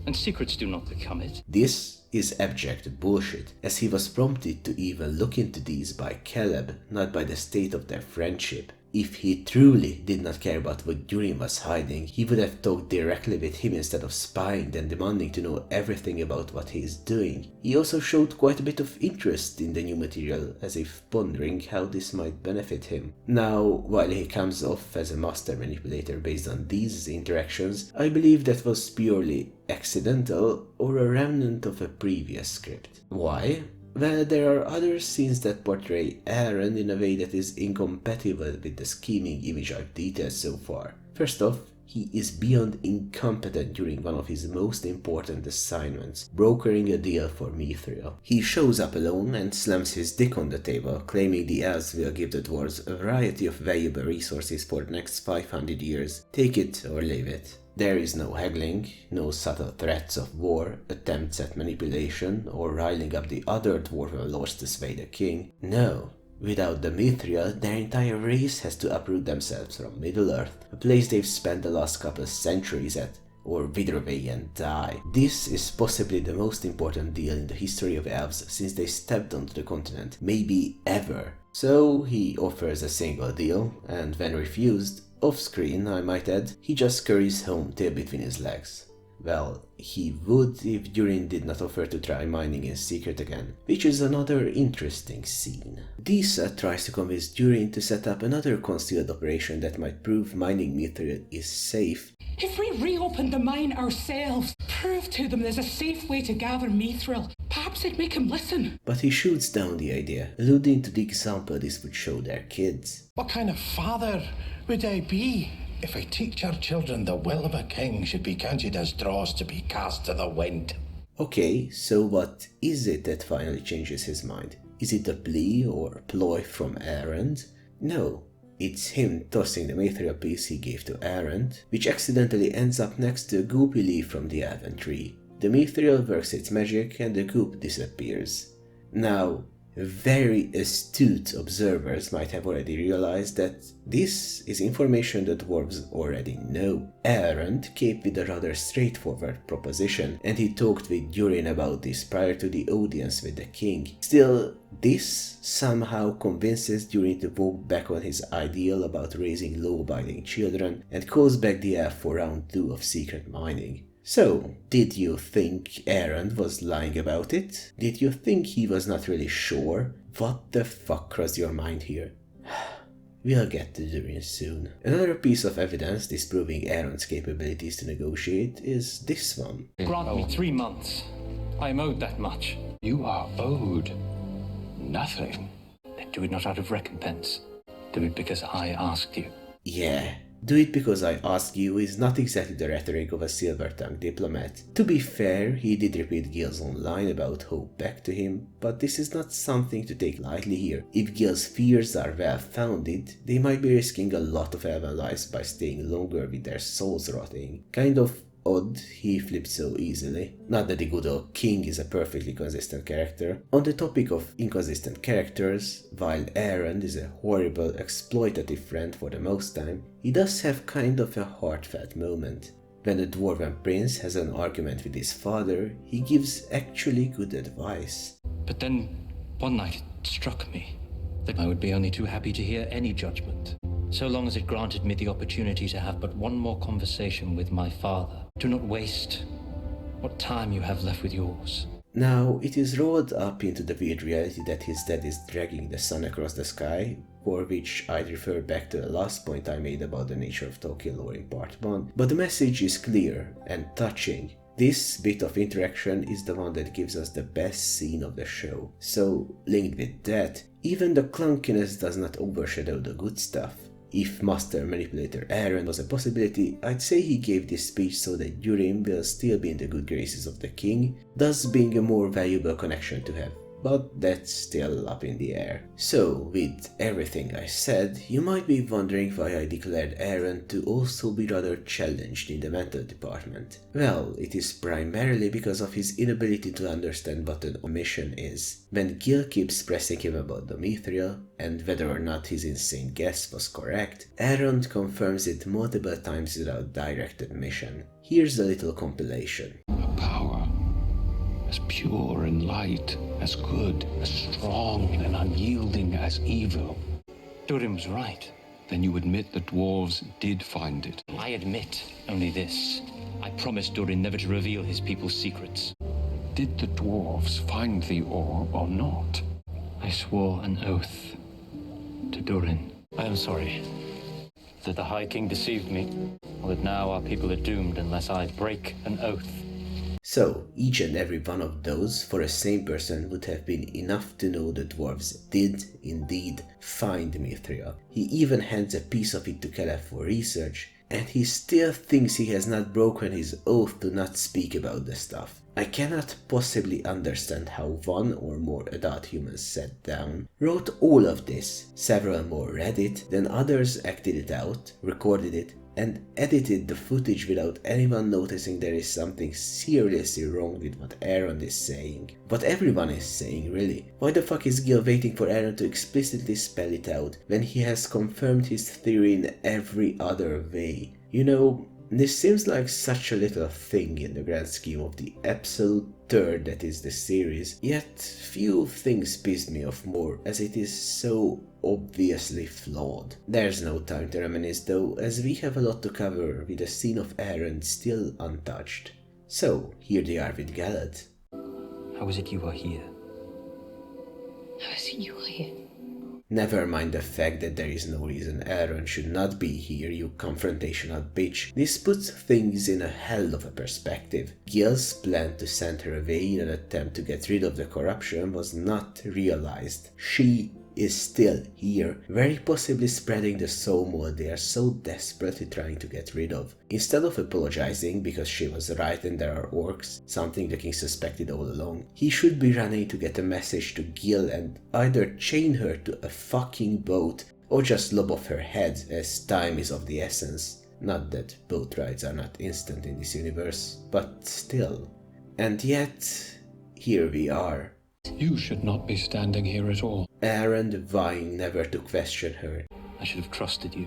and secrets do not become it. This is abject bullshit, as he was prompted to even look into these by Caleb, not by the state of their friendship. If he truly did not care about what Durin was hiding, he would have talked directly with him instead of spying and demanding to know everything about what he is doing. He also showed quite a bit of interest in the new material, as if pondering how this might benefit him. Now, while he comes off as a master manipulator based on these interactions, I believe that was purely accidental or a remnant of a previous script. Why? Well, there are other scenes that portray Aaron in a way that is incompatible with the scheming image I've detailed so far. First off, he is beyond incompetent during one of his most important assignments, brokering a deal for Mithril. He shows up alone and slams his dick on the table, claiming the elves will give the dwarves a variety of valuable resources for the next 500 years. Take it or leave it. There is no haggling, no subtle threats of war, attempts at manipulation, or riling up the other dwarven lords to sway the king. No. Without the Mithril, their entire race has to uproot themselves from Middle-earth, a place they've spent the last couple of centuries at, or wither away and die. This is possibly the most important deal in the history of elves since they stepped onto the continent, maybe ever. So he offers a single deal, and when refused, off-screen, I might add, he just scurries home, tail between his legs. Well, he would if Durin did not offer to try mining in secret again, which is another interesting scene. Disa tries to convince Durin to set up another concealed operation that might prove mining Mithril is safe. If we reopened the mine ourselves, prove to them there's a safe way to gather Mithril, perhaps they'd make him listen. But he shoots down the idea, alluding to the example this would show their kids. What kind of father would I be if I teach our children the will of a king should be counted as dross to be cast to the wind? Okay, so what is it that finally changes his mind? Is it a plea or ploy from Elrond? No, it's him tossing the Mithril piece he gave to Elrond, which accidentally ends up next to a goopy leaf from the elven tree. The Mithril works its magic and the goop disappears. Now, very astute observers might have already realized that this is information the dwarves already know. Elrond came with a rather straightforward proposition, and he talked with Durin about this prior to the audience with the king. Still, this somehow convinces Durin to walk back on his ideal about raising law-abiding children and calls back the elf for round 2 of secret mining. So, did you think Elrond was lying about it? Did you think he was not really sure? What the fuck crossed your mind here? We'll get to Durin soon. Another piece of evidence disproving Elrond's capabilities to negotiate is this one. Grant me 3 months. I am owed that much. You are owed nothing. Then do it not out of recompense. Do it because I asked you. Yeah. Do it because I ask you is not exactly the rhetoric of a silver-tongued diplomat. To be fair, he did repeat Gil's own line about hope back to him, but this is not something to take lightly here. If Gil's fears are well-founded, they might be risking a lot of elven lives by staying longer with their souls rotting. Kind of odd he flipped so easily. Not that the good old king is a perfectly consistent character. On the topic of inconsistent characters, while Elrond is a horrible, exploitative friend for the most time, he does have kind of a heartfelt moment. When the dwarven prince has an argument with his father, he gives actually good advice. But then, one night it struck me that I would be only too happy to hear any judgment. so long as it granted me the opportunity to have but one more conversation with my father. Do not waste what time you have left with yours. Now, it is rolled up into the weird reality that his dad is dragging the sun across the sky, for which I'd refer back to the last point I made about the nature of Tolkien lore in part 1, but the message is clear and touching. This bit of interaction is the one that gives us the best scene of the show, so linked with that, even the clunkiness does not overshadow the good stuff. If Master Manipulator Aaron was a possibility, I'd say he gave this speech so that Durin will still be in the good graces of the king, thus being a more valuable connection to have. But that's still up in the air. So, with everything I said, you might be wondering why I declared Aaron to also be rather challenged in the mental department. Well, it is primarily because of his inability to understand what an omission is. When Gil keeps pressing him about the mithril, and whether or not his insane guess was correct, Aaron confirms it multiple times without direct admission. Here's a little compilation. A power as pure and light, as good, as strong and unyielding as evil. Durin was right. Then you admit the dwarves did find it. I admit only this. I promised Durin never to reveal his people's secrets. Did the dwarves find the ore or not? I swore an oath to Durin. I am sorry that the High King deceived me, or that now our people are doomed unless I break an oath. So, each and every one of those for a sane person would have been enough to know the dwarves did indeed find mithril. He even hands a piece of it to Caleb for research, and he still thinks he has not broken his oath to not speak about the stuff. I cannot possibly understand how one or more adult humans sat down, wrote all of this, several more read it, then others acted it out, recorded it, and edited the footage without anyone noticing there is something seriously wrong with what Aaron is saying. What everyone is saying, really. Why the fuck is Gil waiting for Aaron to explicitly spell it out when he has confirmed his theory in every other way? You know, this seems like such a little thing in the grand scheme of the absolute turd that is the series, yet few things pissed me off more as it is so obviously flawed. There's no time to reminisce though, as we have a lot to cover with the scene of Aaron still untouched. So, here they are with Galad. How is it you are here? How is it you are here? Never mind the fact that there is no reason Aaron should not be here, you confrontational bitch. This puts things in a hell of a perspective. Gil's plan to send her away in an attempt to get rid of the corruption was not realized. She is still here, very possibly spreading the soul mold they are so desperately trying to get rid of. Instead of apologizing because she was right and there are orcs, something the king suspected all along, he should be running to get a message to Gil and either chain her to a fucking boat or just lob off her head, as time is of the essence. Not that boat rides are not instant in this universe, but still. And yet, here we are. You should not be standing here at all. Aaron vying never to question her. I should have trusted you.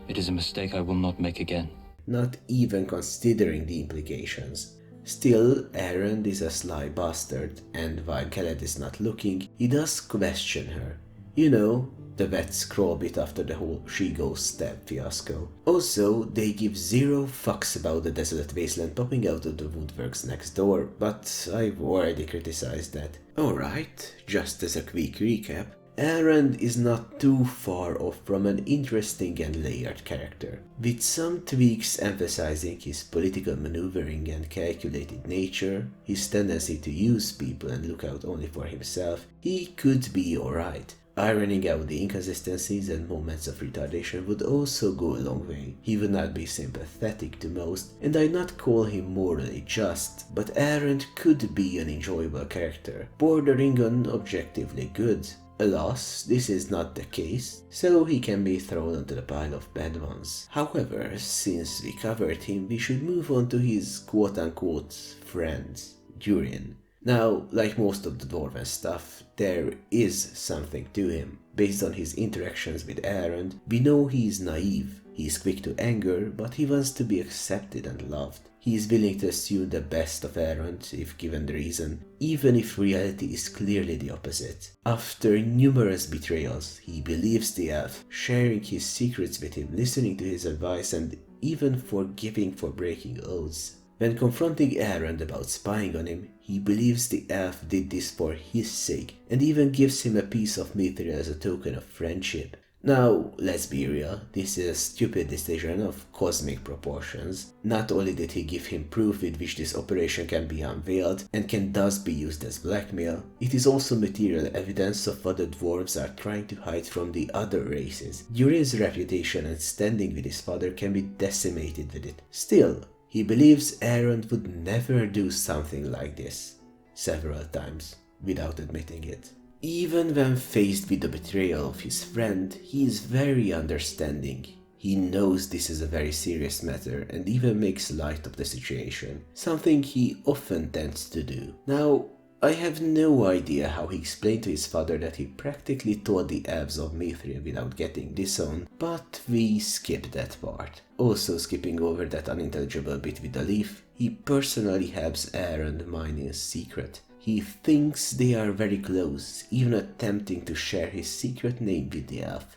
It is a mistake I will not make again. Not even considering the implications. Still, Aaron is a sly bastard, and while Khaled is not looking, he does question her. You know, the vet scroll bit after the whole she goes stab fiasco. Also, they give zero fucks about the desolate wasteland popping out of the woodworks next door, but I've already criticized that. Alright, just as a quick recap, Aaron is not too far off from an interesting and layered character, with some tweaks emphasizing his political maneuvering and calculated nature, his tendency to use people and look out only for himself. He could be alright. Ironing out the inconsistencies and moments of retardation would also go a long way. He would not be sympathetic to most, and I'd not call him morally just, but Aaron could be an enjoyable character, bordering on objectively good. Alas, this is not the case, so he can be thrown onto the pile of bad ones. However, since we covered him, we should move on to his quote-unquote friends, Durin. Now, like most of the dwarven stuff, there is something to him. Based on his interactions with Aaron, we know he is naive, he is quick to anger, but he wants to be accepted and loved. He is willing to assume the best of Erend if given the reason, even if reality is clearly the opposite. After numerous betrayals, he believes the elf, sharing his secrets with him, listening to his advice, and even forgiving for breaking oaths. When confronting Erend about spying on him, he believes the elf did this for his sake, and even gives him a piece of Mithril as a token of friendship. Now, let's be real, this is a stupid decision of cosmic proportions. Not only did he give him proof with which this operation can be unveiled, and can thus be used as blackmail, it is also material evidence of what the dwarves are trying to hide from the other races. Durin's reputation and standing with his father can be decimated with it. Still, he believes Erend would never do something like this, several times, without admitting it. Even when faced with the betrayal of his friend, he is very understanding. He knows this is a very serious matter and even makes light of the situation, something he often tends to do. Now, I have no idea how he explained to his father that he practically told the elves of Mithril without getting disowned, but we skip that part. Also skipping over that unintelligible bit with the leaf, he personally helps Erend mine in secret. He thinks they are very close, even attempting to share his secret name with the elf.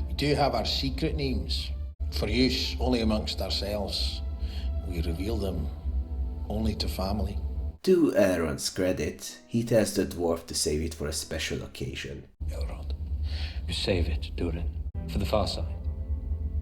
We do have our secret names, for use only amongst ourselves. We reveal them only to family. To Erend's credit, he tells the dwarf to save it for a special occasion. Elrond, you save it, Durin, for the far side.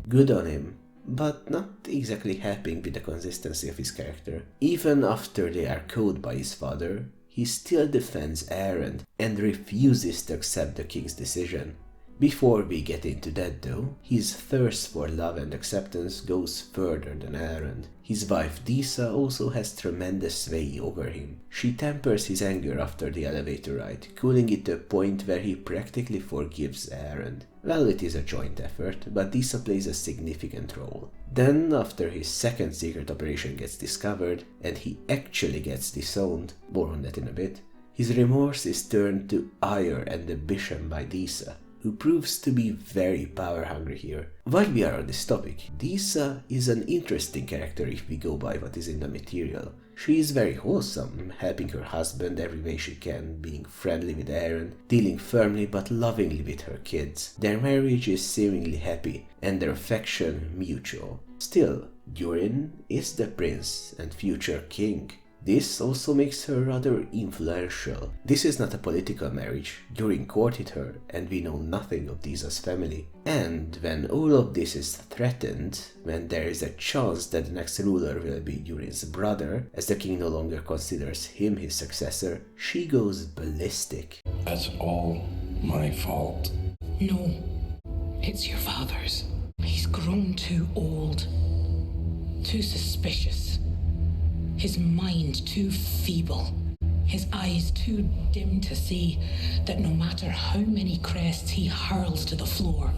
Good on him, but not exactly helping with the consistency of his character. Even after they are caught by his father, he still defends Erend and refuses to accept the king's decision. Before we get into that though, his thirst for love and acceptance goes further than Erend. His wife Disa also has tremendous sway over him. She tempers his anger after the elevator ride, cooling it to a point where he practically forgives Erend. Well, it is a joint effort, but Disa plays a significant role. Then, after his second secret operation gets discovered, and he actually gets disowned, more on that in a bit, his remorse is turned to ire and ambition by Disa, who proves to be very power-hungry here. While we are on this topic, Disa is an interesting character if we go by what is in the material. She is very wholesome, helping her husband every way she can, being friendly with Erend, dealing firmly but lovingly with her kids. Their marriage is seemingly happy, and their affection mutual. Still, Durin is the prince and future king. This also makes her rather influential. This is not a political marriage. Durin courted her, and we know nothing of Disa's family. And when all of this is threatened, when there is a chance that the next ruler will be Durin's brother, as the king no longer considers him his successor, she goes ballistic. It's all my fault. No, it's your father's. He's grown too old, too suspicious. His mind too feeble, his eyes too dim to see that no matter how many crests he hurls to the floor,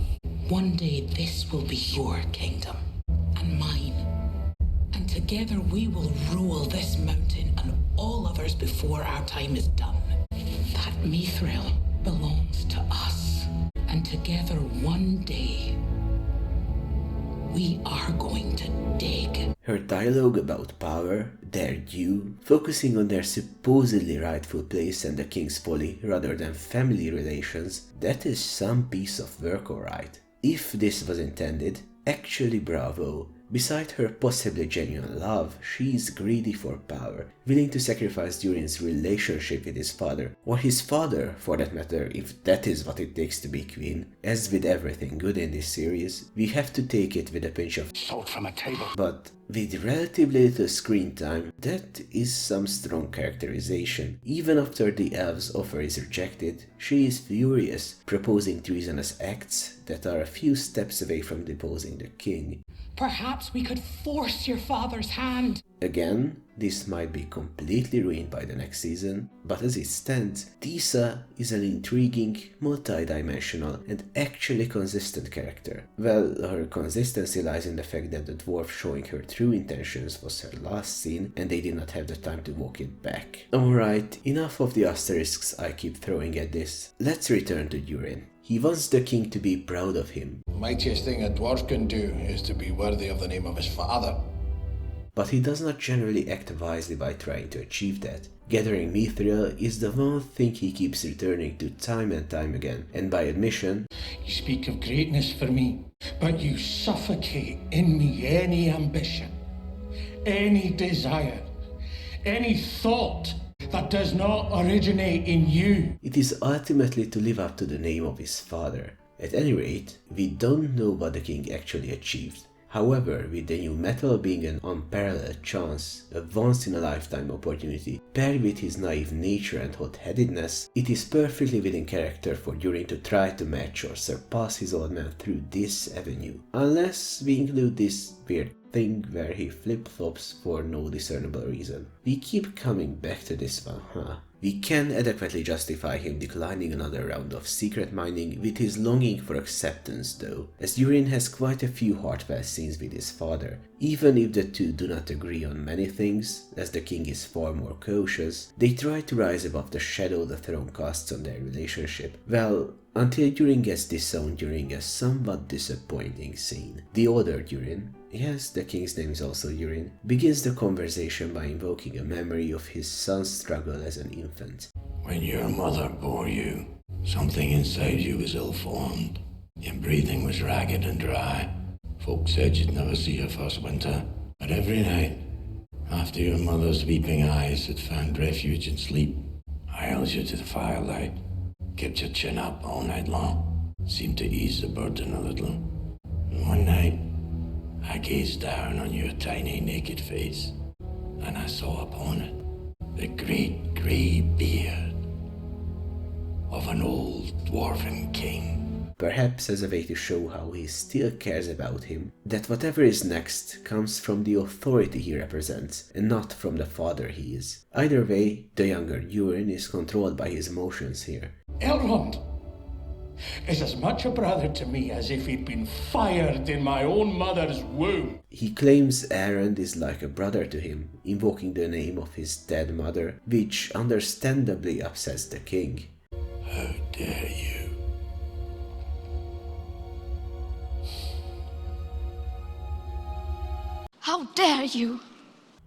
one day this will be your kingdom and mine. And together we will rule this mountain and all others before our time is done. That Mithril belongs to us, and together one day we are going to dig. Her dialogue about power, their due, focusing on their supposedly rightful place and the king's folly rather than family relations, that is some piece of work, alright. If this was intended, actually bravo. Beside her possibly genuine love, she is greedy for power, willing to sacrifice Durin's relationship with his father, or his father for that matter, if that is what it takes to be queen. As with everything good in this series, we have to take it with a pinch of salt from a table. But with relatively little screen time, that is some strong characterization. Even after the elf's offer is rejected, she is furious, proposing treasonous acts that are a few steps away from deposing the king. Perhaps we could force your father's hand. Again, this might be completely ruined by the next season, but as it stands, Disa is an intriguing, multi-dimensional, and actually consistent character. Well, her consistency lies in the fact that the dwarf showing her true intentions was her last scene, and they did not have the time to walk it back. Alright, enough of the asterisks I keep throwing at this. Let's return to Durin. He wants the king to be proud of him. The mightiest thing a dwarf can do is to be worthy of the name of his father. but he does not generally act wisely by trying to achieve that. Gathering mithril is the one thing he keeps returning to time and time again, and by admission, you speak of greatness for me, but you suffocate in me any ambition, any desire, any thought that does not originate in you. It is ultimately to live up to the name of his father. At any rate, we don't know what the king actually achieved. However, with the new metal being an unparalleled chance, a once-in-a-lifetime opportunity, paired with his naive nature and hot-headedness, it is perfectly within character for Durin to try to match or surpass his old man through this avenue. Unless we include this weird thing where he flip-flops for no discernible reason. We keep coming back to this one, huh? We can adequately justify him declining another round of secret mining with his longing for acceptance though, as Durin has quite a few heartfelt scenes with his father. Even if the two do not agree on many things, as the king is far more cautious, they try to rise above the shadow the throne casts on their relationship. Well, until Durin gets disowned during a somewhat disappointing scene. The older Durin, yes, the king's name is also Durin, begins the conversation by invoking a memory of his son's struggle as an infant. When your mother bore you, something inside you was ill-formed. Your breathing was ragged and dry. Folks said you'd never see your first winter. But every night, after your mother's weeping eyes had found refuge in sleep, I held you to the firelight, kept your chin up all night long, seemed to ease the burden a little. And one night, I gazed down on your tiny naked face, and I saw upon it the great grey beard of an old dwarven king. Perhaps as a way to show how he still cares about him, that whatever is next comes from the authority he represents, and not from the father he is. Either way, the younger Durin is controlled by his emotions here. Elrond is as much a brother to me as if he'd been fired in my own mother's womb. He claims Elrond is like a brother to him, invoking the name of his dead mother, which understandably upsets the king. How dare you? How dare you?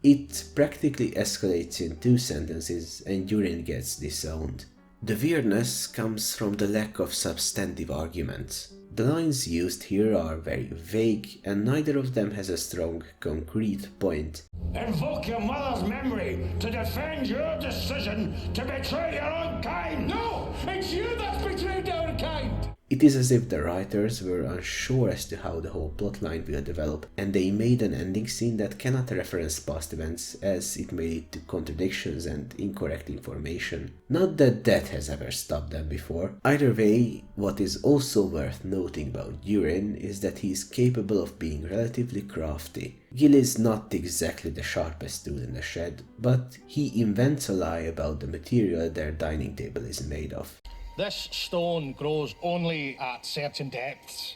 It practically escalates in 2 sentences and Durin gets disowned. The weirdness comes from the lack of substantive arguments. The lines used here are very vague and neither of them has a strong, concrete point. Invoke your mother's memory to defend your decision to betray your own kind! No! It's you that's betrayed our kind! It is as if the writers were unsure as to how the whole plotline will develop, and they made an ending scene that cannot reference past events as it may lead to contradictions and incorrect information. Not that that has ever stopped them before. Either way, what is also worth noting about Durin is that he is capable of being relatively crafty. Gil is not exactly the sharpest tool in the shed, but he invents a lie about the material their dining table is made of. This stone grows only at certain depths.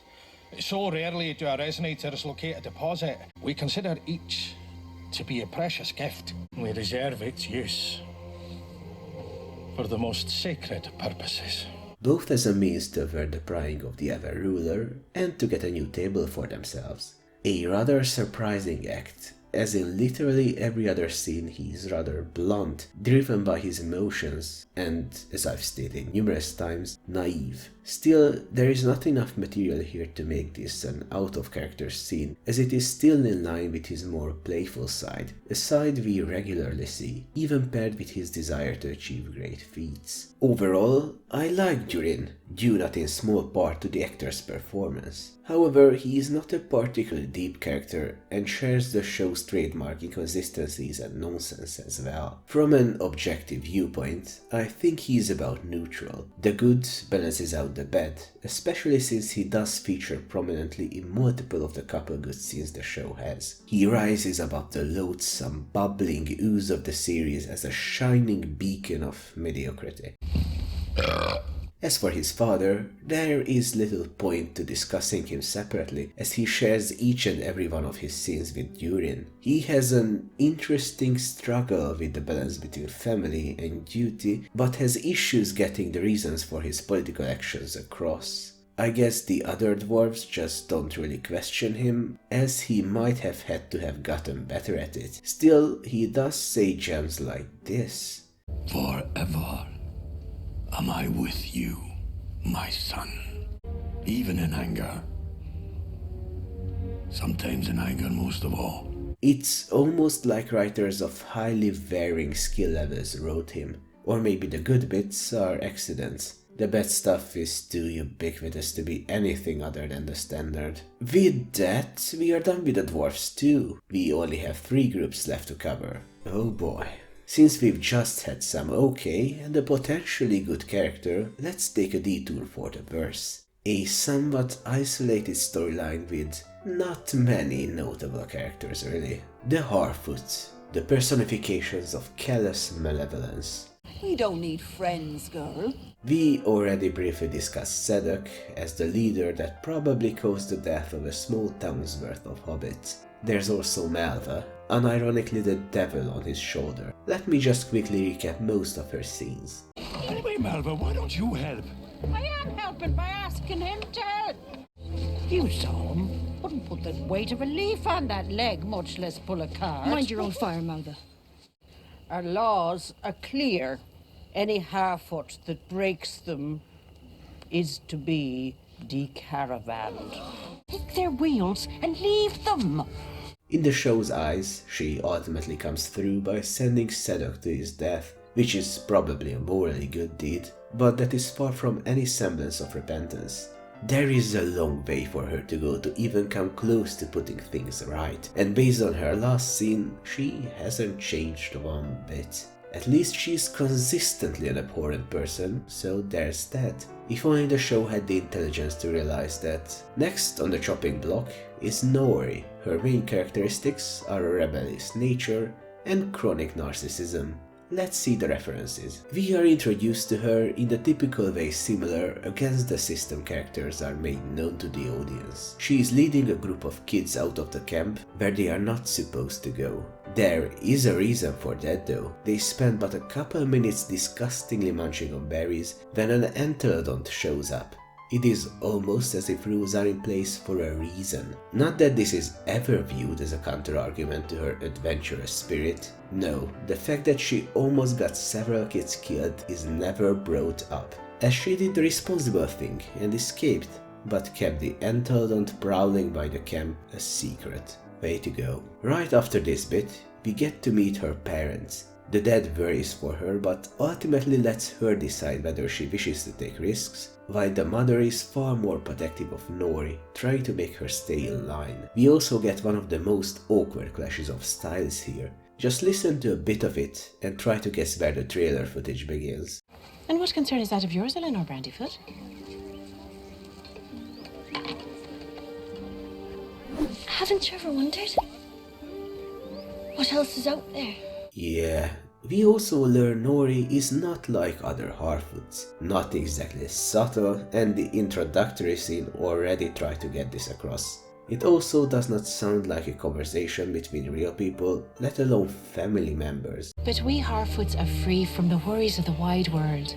So rarely do our resonators locate a deposit. We consider each to be a precious gift. We reserve its use for the most sacred purposes. Both as a means to avert the prying of the ever ruler and to get a new table for themselves. A rather surprising act, as in literally every other scene he is rather blunt, driven by his emotions, and, as I've stated numerous times, naive. Still, there is not enough material here to make this an out-of-character scene, as it is still in line with his more playful side, a side we regularly see, even paired with his desire to achieve great feats. Overall, I like Durin, due not in small part to the actor's performance. However, he is not a particularly deep character and shares the show's trademark inconsistencies and nonsense as well. From an objective viewpoint, I think he is about neutral. The good balances out the bad, especially since he does feature prominently in multiple of the couple good scenes the show has. He rises above the loathsome, bubbling ooze of the series as a shining beacon of mediocrity. As for his father, there is little point to discussing him separately, as he shares each and every one of his scenes with Durin. He has an interesting struggle with the balance between family and duty, but has issues getting the reasons for his political actions across. I guess the other dwarves just don't really question him, as he might have had to have gotten better at it. Still, he does say gems like this. Forever am I with you, my son. Even in anger. Sometimes in anger most of all. It's almost like writers of highly varying skill levels wrote him. Or maybe the good bits are accidents. The bad stuff is too ubiquitous to be anything other than the standard. With that, we are done with the dwarfs too. We only have 3 groups left to cover. Oh boy. Since we've just had some okay and a potentially good character, let's take a detour for the verse. A somewhat isolated storyline with not many notable characters really. The Harfoot, the personifications of callous malevolence. We don't need friends, girl. We already briefly discussed Zadok as the leader that probably caused the death of a small town's worth of hobbits. There's also Malva, unironically the devil on his shoulder. Let me just quickly recap most of her scenes. Anyway, Malva, why don't you help? I am helping by asking him to help. You saw him. Wouldn't put the weight of a leaf on that leg, much less pull a cart. Mind your own fire, Magda. Our laws are clear. Any Harfoot that breaks them is to be decaravanned. Take their wheels and leave them. In the show's eyes, she ultimately comes through by sending Zadok to his death, which is probably a morally good deed, but that is far from any semblance of repentance. There is a long way for her to go to even come close to putting things right, and based on her last scene, she hasn't changed one bit. At least she's consistently an abhorrent person, so there's that. If only the show had the intelligence to realize that. Next on the chopping block is Nori. Her main characteristics are a rebellious nature and chronic narcissism. Let's see the references. We are introduced to her in the typical way similar against the system characters are made known to the audience. She is leading a group of kids out of the camp where they are not supposed to go. There is a reason for that though. They spend but a couple minutes disgustingly munching on berries when an entelodont shows up. It is almost as if rules are in place for a reason. Not that this is ever viewed as a counter-argument to her adventurous spirit. No, the fact that she almost got several kids killed is never brought up, as she did the responsible thing and escaped, but kept the entelodont prowling by the camp a secret. Way to go. Right after this bit, we get to meet her parents. The dad worries for her but ultimately lets her decide whether she wishes to take risks, while the mother is far more protective of Nori, trying to make her stay in line. We also get one of the most awkward clashes of styles here. Just listen to a bit of it and try to guess where the trailer footage begins. And what concern is that of yours, Eleanor Brandyfoot? Haven't you ever wondered what else is out there? Yeah, we also learn Nori is not like other Harfoots, not exactly subtle, and the introductory scene already tried to get this across. It also does not sound like a conversation between real people, let alone family members. But we Harfoots are free from the worries of the wide world.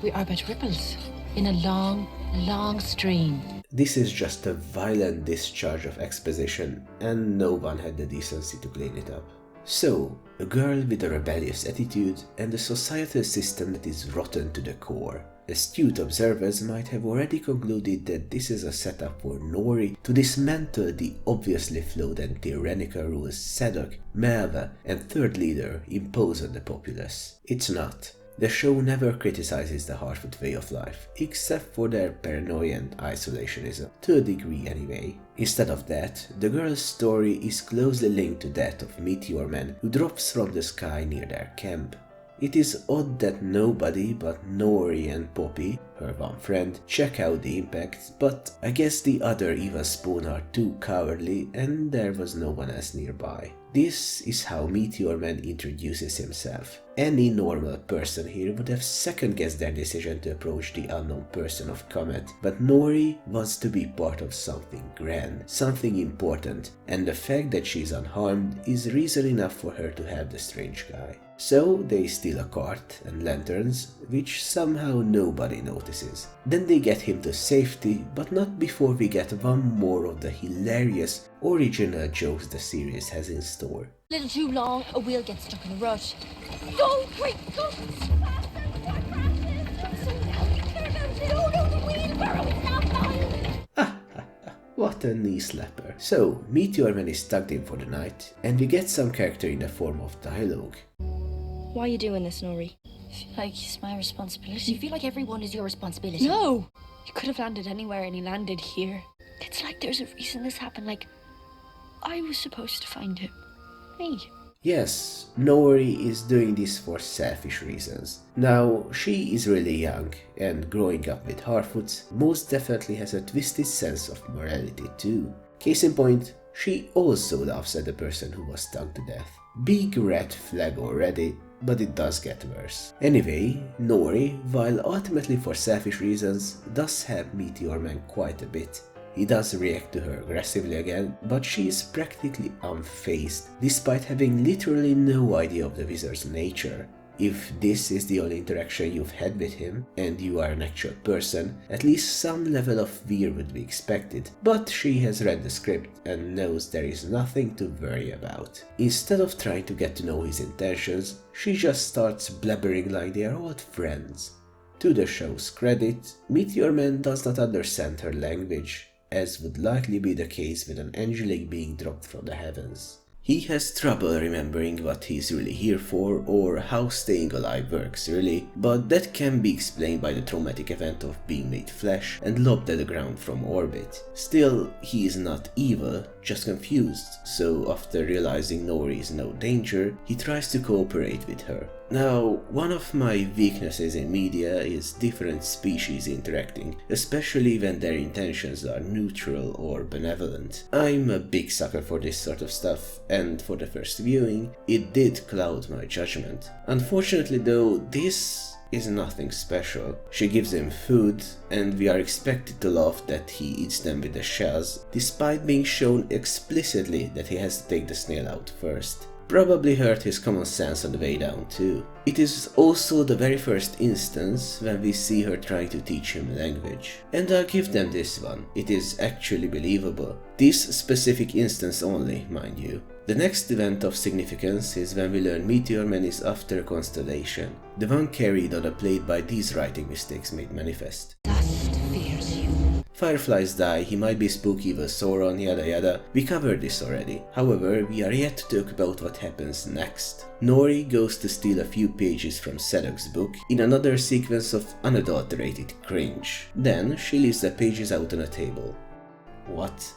We are but ripples in a long, long stream. This is just a violent discharge of exposition, and no one had the decency to clean it up. So, a girl with a rebellious attitude and a societal system that is rotten to the core. Astute observers might have already concluded that this is a setup for Nori to dismantle the obviously flawed and tyrannical rules Zadok, Malva, and third leader impose on the populace. It's not. The show never criticizes the Harfoot way of life, except for their paranoia and isolationism, to a degree anyway. Instead of that, the girl's story is closely linked to that of Meteor Man who drops from the sky near their camp. It is odd that nobody but Nori and Poppy, her one friend, check out the impact, but I guess the other evil spawn are too cowardly and there was no one else nearby. This is how Meteor Man introduces himself. Any normal person here would have second-guessed their decision to approach the unknown person of Comet, but Nori wants to be part of something grand, something important, and the fact that she's unharmed is reason enough for her to help the strange guy. So they steal a cart and lanterns, which somehow nobody notices. Then they get him to safety, but not before we get one more of the hilarious original jokes the series has in store. A little too long, a wheel gets stuck in a rut. Go, quick, go! Oh no, the wheelbarrow is now mine! What a knee slapper. So, Meteorman is tugged in for the night, and we get some character in the form of dialogue. Why are you doing this, Nori? I feel like it's my responsibility. You feel like everyone is your responsibility. No! He could have landed anywhere and he landed here. It's like there's a reason this happened, like I was supposed to find him. Me. Yes, Nori is doing this for selfish reasons. Now, she is really young, and growing up with Harfoots most definitely has a twisted sense of morality too. Case in point, she also laughs at the person who was stung to death. Big red flag already, but it does get worse. Anyway, Nori, while ultimately for selfish reasons, does help Meteorman quite a bit. He does react to her aggressively again, but she is practically unfazed, despite having literally no idea of the wizard's nature. If this is the only interaction you've had with him, and you are an actual person, at least some level of fear would be expected, but she has read the script and knows there is nothing to worry about. Instead of trying to get to know his intentions, she just starts blabbering like they are old friends. To the show's credit, Meteorman does not understand her language, as would likely be the case with an angelic being dropped from the heavens. He has trouble remembering what he's really here for or how staying alive works really, but that can be explained by the traumatic event of being made flesh and lobbed at the ground from orbit. Still, he is not evil, just confused, so after realizing Nori is no danger, he tries to cooperate with her. Now, one of my weaknesses in media is different species interacting, especially when their intentions are neutral or benevolent. I'm a big sucker for this sort of stuff, and for the first viewing, it did cloud my judgment. Unfortunately though, this is nothing special. She gives him food, and we are expected to laugh that he eats them with the shells, despite being shown explicitly that he has to take the snail out first. Probably hurt his common sense on the way down too. It is also the very first instance when we see her trying to teach him language. And I'll give them this one, it is actually believable. This specific instance only, mind you. The next event of significance is when we learn Meteorman is after a constellation, the one carried on a plate by these writing mistakes made manifest. Dust fears you. Fireflies die, he might be spooky evil Sauron, yada yada. We covered this already. However, we are yet to talk about what happens next. Nori goes to steal a few pages from Sedok's book in another sequence of unadulterated cringe. Then she leaves the pages out on a table. What?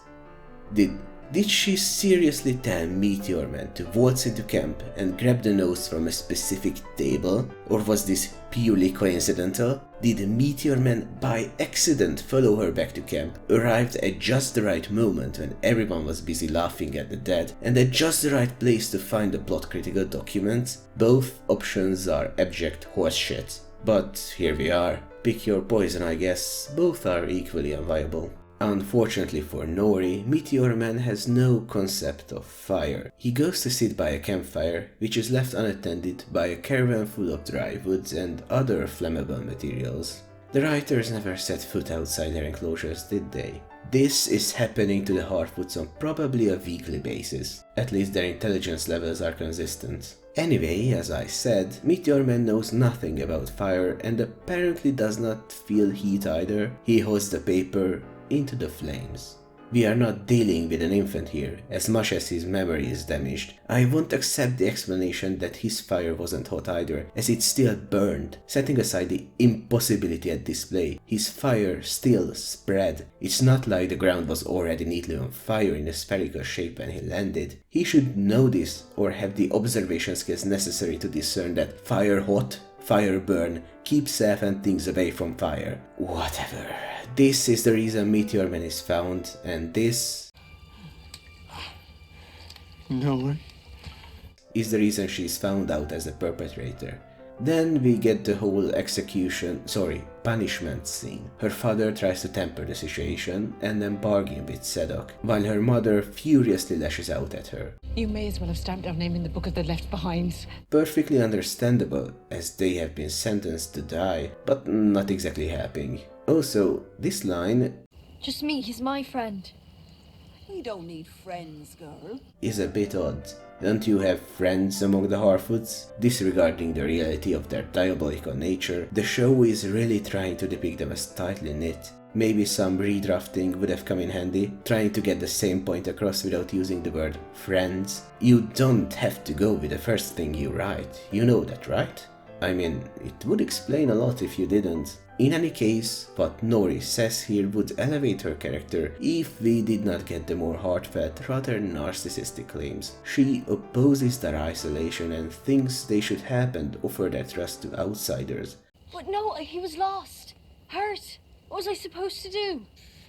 Did she seriously tell Meteorman to waltz into camp and grab the notes from a specific table? Or was this purely coincidental? Did Meteorman by accident follow her back to camp, arrived at just the right moment when everyone was busy laughing at the dead, and at just the right place to find the plot-critical documents? Both options are abject horseshit. But here we are. Pick your poison, I guess. Both are equally unviable. Unfortunately for Nori, Meteorman has no concept of fire. He goes to sit by a campfire, which is left unattended by a caravan full of dry woods and other flammable materials. The writers never set foot outside their enclosures, did they? This is happening to the Harfoots on probably a weekly basis. At least their intelligence levels are consistent. Anyway, as I said, Meteorman knows nothing about fire and apparently does not feel heat either. He holds the paper into the flames. We are not dealing with an infant here, as much as his memory is damaged. I won't accept the explanation that his fire wasn't hot either, as it still burned. Setting aside the impossibility at display, his fire still spread. It's not like the ground was already neatly on fire in a spherical shape when he landed. He should know this, or have the observation skills necessary to discern that fire hot, fire burn, keep self and things away from fire. Whatever. This is the reason Meteorman is found, and this No one is the reason she is found out as the perpetrator. Then we get the whole punishment scene. Her father tries to temper the situation and then bargain with Sedok, while her mother furiously lashes out at her. You may as well have stamped our name in the book of the left behinds. Perfectly understandable, as they have been sentenced to die, but not exactly helping. Also, this line, "Just me, he's my friend." We don't need friends, girl. is a bit odd. Don't you have friends among the Harfoots? Disregarding the reality of their diabolical nature, the show is really trying to depict them as tightly knit. Maybe some redrafting would have come in handy, trying to get the same point across without using the word friends. You don't have to go with the first thing you write, you know that, right? I mean, it would explain a lot if you didn't. In any case, what Nori says here would elevate her character if we did not get the more heartfelt, rather narcissistic claims. She opposes their isolation and thinks they should help and offer their trust to outsiders. But no, he was lost. Hurt. What was I supposed to do?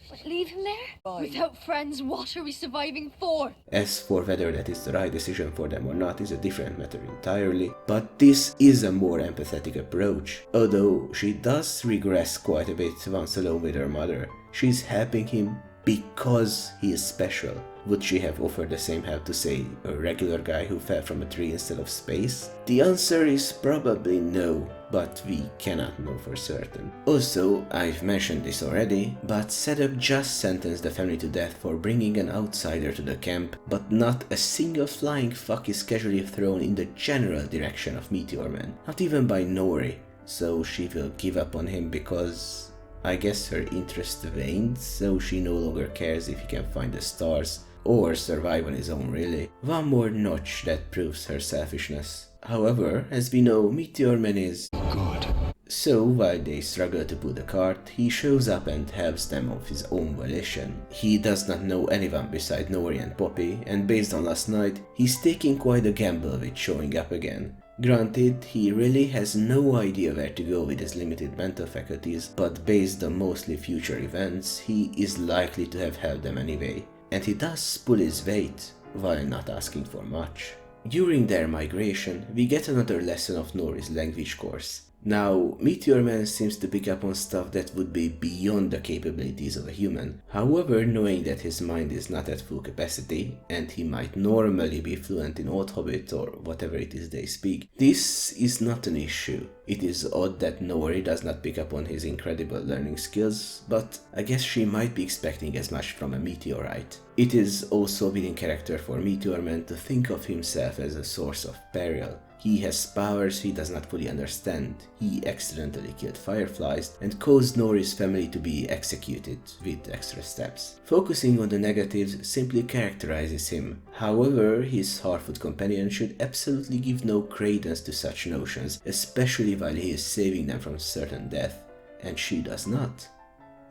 What, leave him there? Without friends, what are we surviving for? As for whether that is the right decision for them or not is a different matter entirely, but this is a more empathetic approach. Although she does regress quite a bit once alone with her mother. She's helping him because he is special. Would she have offered the same help to, say, a regular guy who fell from a tree instead of space? The answer is probably no, but we cannot know for certain. Also, I've mentioned this already, but Sedok just sentenced the family to death for bringing an outsider to the camp, but not a single flying fuck is casually thrown in the general direction of Meteor Man, not even by Nori. So she will give up on him because I guess her interest waned, so she no longer cares if he can find the stars or survive on his own, really. One more notch that proves her selfishness. However, as we know, Meteor Man is good. So, while they struggle to pull the cart, he shows up and helps them of his own volition. He does not know anyone beside Nori and Poppy, and based on last night, he's taking quite a gamble with showing up again. Granted, he really has no idea where to go with his limited mental faculties, but based on mostly future events, he is likely to have helped them anyway. And he does pull his weight, while not asking for much. During their migration, we get another lesson of Nori's language course. Now, Meteor Man seems to pick up on stuff that would be beyond the capabilities of a human. However, knowing that his mind is not at full capacity, and he might normally be fluent in Old Hobbit or whatever it is they speak, this is not an issue. It is odd that Nori does not pick up on his incredible learning skills, but I guess she might be expecting as much from a meteorite. It is also within character for Meteor Man to think of himself as a source of peril. He has powers he does not fully understand. He accidentally killed fireflies and caused Nori's family to be executed with extra steps. Focusing on the negatives simply characterizes him. However, his Harfoot companion should absolutely give no credence to such notions, especially while he is saving them from certain death, and she does not.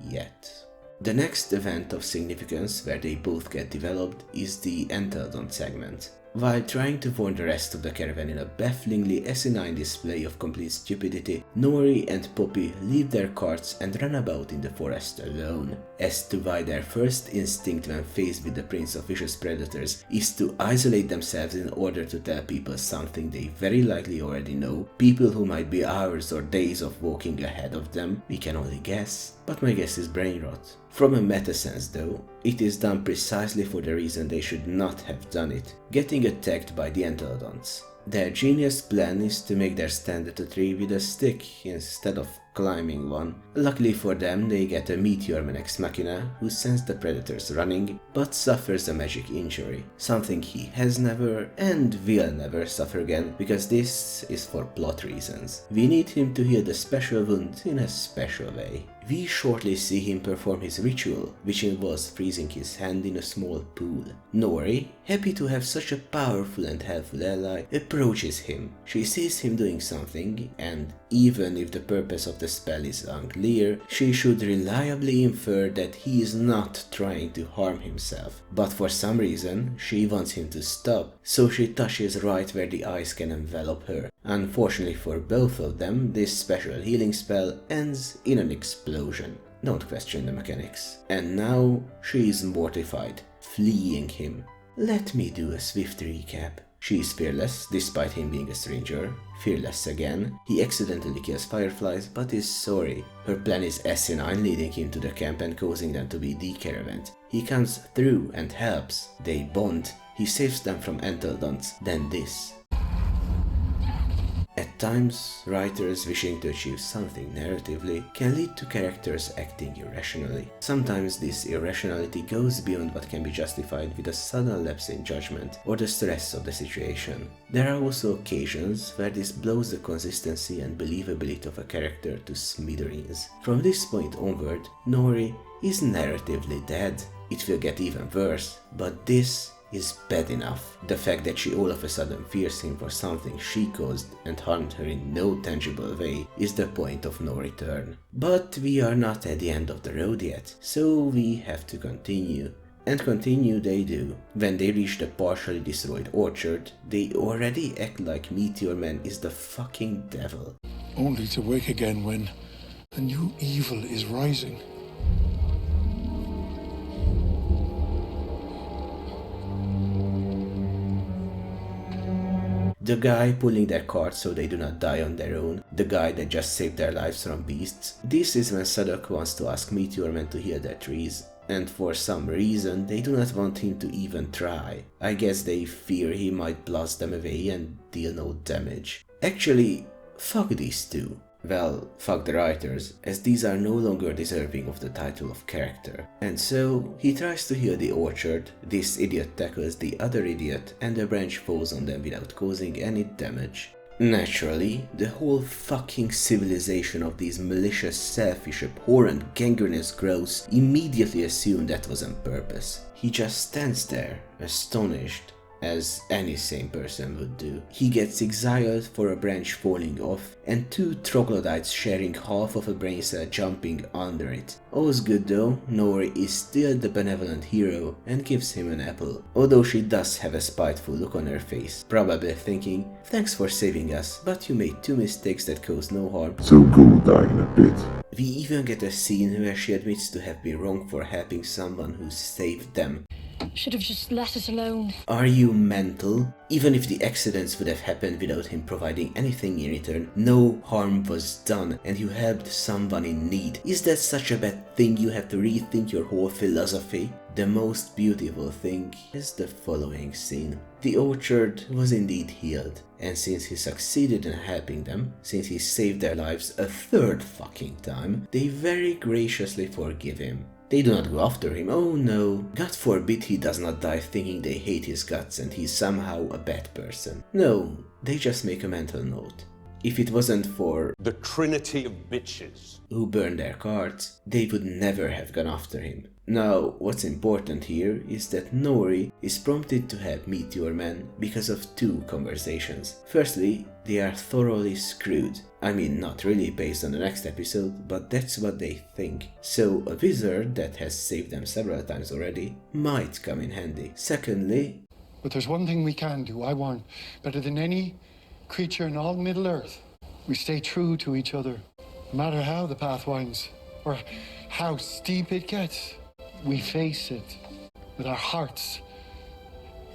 Yet. The next event of significance where they both get developed is the Enteldon segment. While trying to warn the rest of the caravan in a bafflingly asinine display of complete stupidity, Nori and Poppy leave their carts and run about in the forest alone. As to why their first instinct when faced with the prince of vicious predators is to isolate themselves in order to tell people something they very likely already know, people who might be hours or days of walking ahead of them, we can only guess, but my guess is brain rot. From a meta sense though, it is done precisely for the reason they should not have done it, getting attacked by the Enteldons. Their genius plan is to make their stand at a tree with a stick instead of climbing one. Luckily for them, they get a Meteor Man ex machina who sends the predators running, but suffers a magic injury, something he has never and will never suffer again, because this is for plot reasons. We need him to heal the special wound in a special way. We shortly see him perform his ritual, which involves freezing his hand in a small pool. Nori, happy to have such a powerful and helpful ally, approaches him. She sees him doing something, and even if the purpose of the spell is unclear, she should reliably infer that he is not trying to harm himself. But for some reason, she wants him to stop, so she touches right where the ice can envelop her. Unfortunately for both of them, this special healing spell ends in an explosion. Don't question the mechanics. And now she is mortified, fleeing him. Let me do a swift recap. She is fearless, despite him being a stranger. Fearless again. He accidentally kills fireflies, but is sorry. Her plan is asinine, leading him to the camp and causing them to be decaravanned. He comes through and helps. They bond. He saves them from entitlements. Then this. At times, writers wishing to achieve something narratively can lead to characters acting irrationally. Sometimes this irrationality goes beyond what can be justified with a sudden lapse in judgment or the stress of the situation. There are also occasions where this blows the consistency and believability of a character to smithereens. From this point onward, Nori is narratively dead. It will get even worse, but this is bad enough. The fact that she all of a sudden fears him for something she caused and harmed her in no tangible way is the point of no return. But we are not at the end of the road yet, so we have to continue. And continue they do. When they reach the partially destroyed orchard, they already act like Meteor Man is the fucking devil. Only to wake again when a new evil is rising. The guy pulling their carts so they do not die on their own, the guy that just saved their lives from beasts. This is when Sadok wants to ask Meteor Man to heal their trees, and for some reason they do not want him to even try. I guess they fear he might blast them away and deal no damage. Actually, fuck these two. Well, fuck the writers, as these are no longer deserving of the title of character. And so, he tries to heal the orchard, this idiot tackles the other idiot, and the branch falls on them without causing any damage. Naturally, the whole fucking civilization of these malicious, selfish, abhorrent, gangrenous growths immediately assume that was on purpose. He just stands there, astonished, as any sane person would do. He gets exiled for a branch falling off, and two troglodytes sharing half of a brain cell jumping under it. All's good though, Nori is still the benevolent hero and gives him an apple, although she does have a spiteful look on her face, probably thinking, thanks for saving us, but you made two mistakes that caused no harm, so go die in a pit. We even get a scene where she admits to have been wrong for helping someone who saved them. Should have just let us alone. Are you mental? Even if the accidents would have happened without him providing anything in return, no harm was done and you helped someone in need. Is that such a bad thing you have to rethink your whole philosophy? The most beautiful thing is the following scene. The orchard was indeed healed, and since he succeeded in helping them, since he saved their lives a third fucking time, they very graciously forgive him. They do not go after him, oh no, God forbid he does not die thinking they hate his guts and he's somehow a bad person. No, they just make a mental note. If it wasn't for the trinity of bitches who burned their carts, they would never have gone after him. Now, what's important here is that Nori is prompted to help Meteor Man because of two conversations. Firstly, they are thoroughly screwed. I mean, not really based on the next episode, but that's what they think. So a wizard that has saved them several times already might come in handy. Secondly, but there's one thing we can do, I warn, better than any creature in all Middle-earth. We stay true to each other, no matter how the path winds, or how steep it gets. We face it with our hearts,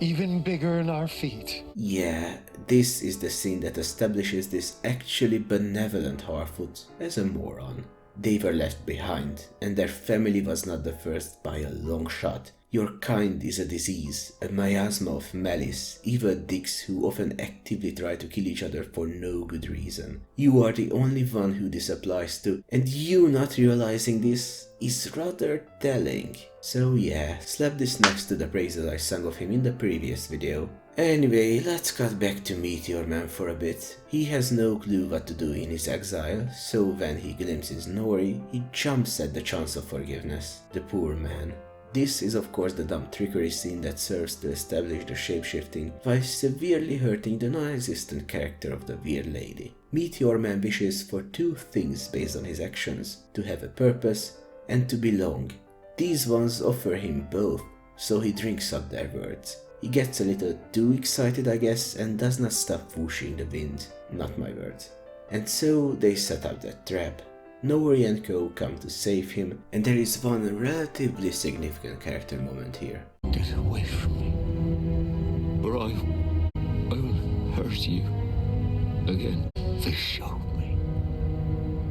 even bigger than our feet. Yeah, this is the scene that establishes this actually benevolent Harfoot as a moron. They were left behind, and their family was not the first by a long shot. Your kind is a disease, a miasma of malice, evil dicks who often actively try to kill each other for no good reason. You are the only one who this applies to, and you not realizing this is rather telling. So yeah, slap this next to the praises I sung of him in the previous video. Anyway, let's cut back to Meteor Man for a bit. He has no clue what to do in his exile, so when he glimpses Nori, he jumps at the chance of forgiveness. The poor man. This is of course the dumb trickery scene that serves to establish the shapeshifting while severely hurting the non-existent character of the weird lady. Meteor Man wishes for two things based on his actions: to have a purpose and to belong. These ones offer him both, so he drinks up their words. He gets a little too excited, I guess, and does not stop whooshing the wind. Not my words. And so they set up that trap. Nori and Co come to save him, and there is one relatively significant character moment here. Get away from me, or I hurt you again. They showed me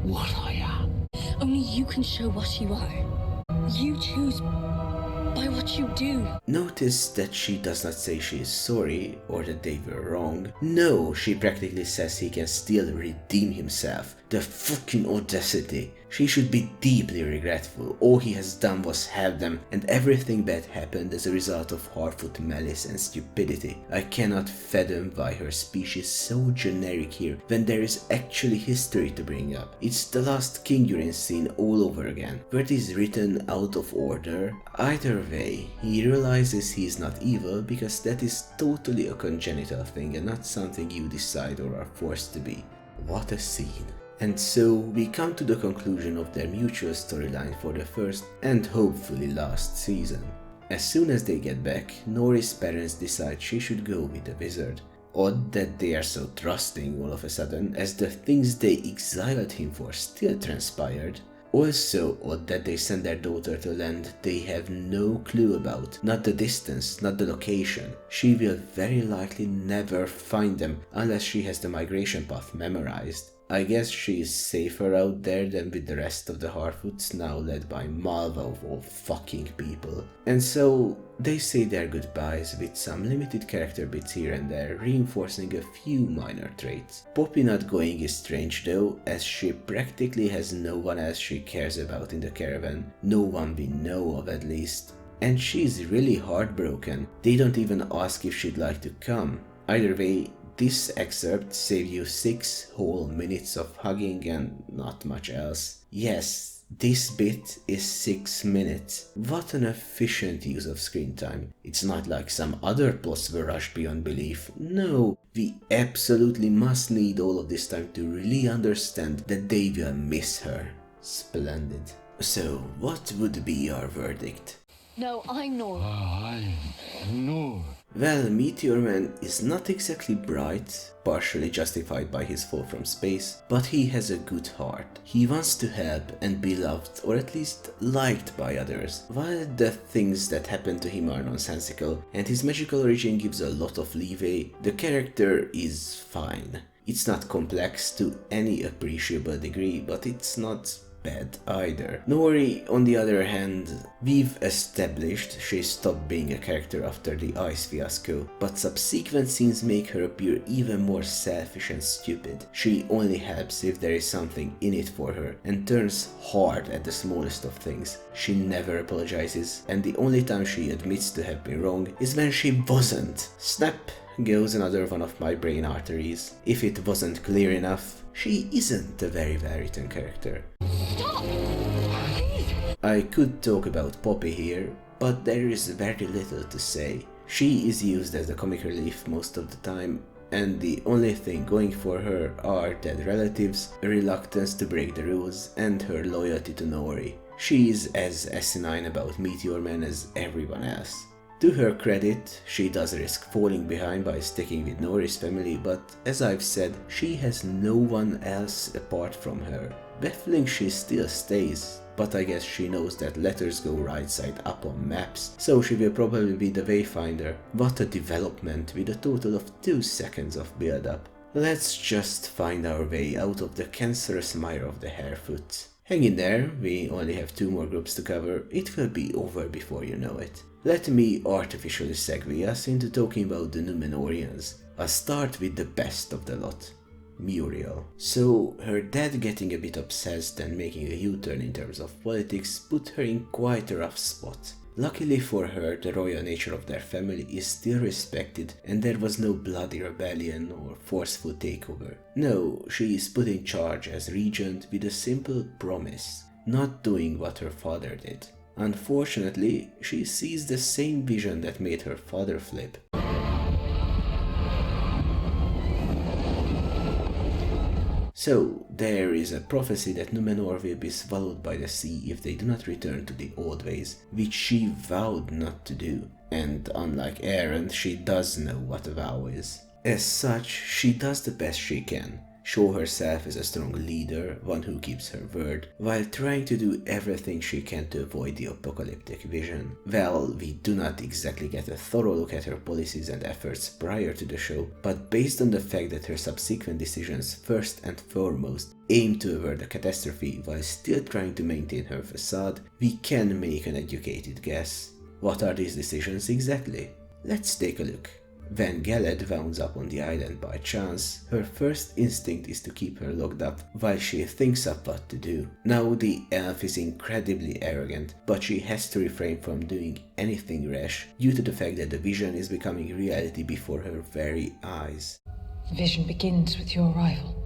what I am. Only you can show what you are. You choose by what you do. Notice that she does not say she is sorry or that they were wrong. No, she practically says he can still redeem himself. The fucking audacity. She should be deeply regretful. All he has done was have them, and everything bad happened as a result of Harfoot malice and stupidity. I cannot fathom why her speech is so generic here when there is actually history to bring up. It's the Last King you're scene all over again. Were these written out of order? Either way, he realizes he is not evil because that is totally a congenital thing and not something you decide or are forced to be. What a scene. And so we come to the conclusion of their mutual storyline for the first and hopefully last season. As soon as they get back, Nori's parents decide she should go with the wizard. Odd that they are so trusting all of a sudden, as the things they exiled him for still transpired. Also odd that they send their daughter to land they have no clue about, not the distance, not the location. She will very likely never find them unless she has the migration path memorized. I guess she is safer out there than with the rest of the Harfoots, now led by Malva of all fucking people. And so they say their goodbyes with some limited character bits here and there, reinforcing a few minor traits. Poppy not going is strange though, as she practically has no one else she cares about in the caravan, no one we know of at least. And she's really heartbroken. They don't even ask if she'd like to come. Either way, this excerpt saves you 6 whole minutes of hugging and not much else. Yes, this bit is 6 minutes. What an efficient use of screen time. It's not like some other plots were rushed beyond belief. No, we absolutely must need all of this time to really understand that they will miss her. Splendid. So, what would be our verdict? No, I'm Nor. I'm Nor. Well, Meteor Man is not exactly bright, partially justified by his fall from space, but he has a good heart. He wants to help and be loved, or at least liked by others. While the things that happen to him are nonsensical, and his magical origin gives a lot of leeway, the character is fine. It's not complex to any appreciable degree, but it's not bad either. Nori, on the other hand, we've established she stopped being a character after the ice fiasco, but subsequent scenes make her appear even more selfish and stupid. She only helps if there is something in it for her, and turns hard at the smallest of things. She never apologizes, and the only time she admits to have been wrong is when she wasn't. Snap goes another one of my brain arteries. If it wasn't clear enough, she isn't a very well written character. Stop! I could talk about Poppy here, but there is very little to say. She is used as the comic relief most of the time, and the only thing going for her are dead relatives, a reluctance to break the rules, and her loyalty to Nori. She is as asinine about Meteor Man as everyone else. To her credit, she does risk falling behind by sticking with Nori's family, but as I've said, she has no one else apart from her. Baffling she still stays, but I guess she knows that letters go right side up on maps, so she will probably be the wayfinder. What a development with a total of 2 seconds of build-up. Let's just find our way out of the cancerous mire of the Harfoot. Hang in there, we only have 2 more groups to cover, it will be over before you know it. Let me artificially segue us into talking about the Númenóreans. I'll start with the best of the lot, Muriel. So, her dad getting a bit obsessed and making a U-turn in terms of politics put her in quite a rough spot. Luckily for her, the royal nature of their family is still respected and there was no bloody rebellion or forceful takeover. No, she is put in charge as regent with a simple promise, not doing what her father did. Unfortunately, she sees the same vision that made her father flip. So, there is a prophecy that Númenor will be swallowed by the sea if they do not return to the old ways, which she vowed not to do. And unlike Aaron, she does know what a vow is. As such, she does the best she can. show herself as a strong leader, one who keeps her word, while trying to do everything she can to avoid the apocalyptic vision. Well, we do not exactly get a thorough look at her policies and efforts prior to the show, but based on the fact that her subsequent decisions first and foremost aim to avert the catastrophe while still trying to maintain her facade, we can make an educated guess. What are these decisions exactly? Let's take a look. When Galed wounds up on the island by chance, her first instinct is to keep her locked up while she thinks up what to do. Now the elf is incredibly arrogant, but she has to refrain from doing anything rash due to the fact that the vision is becoming reality before her very eyes. The vision begins with your arrival.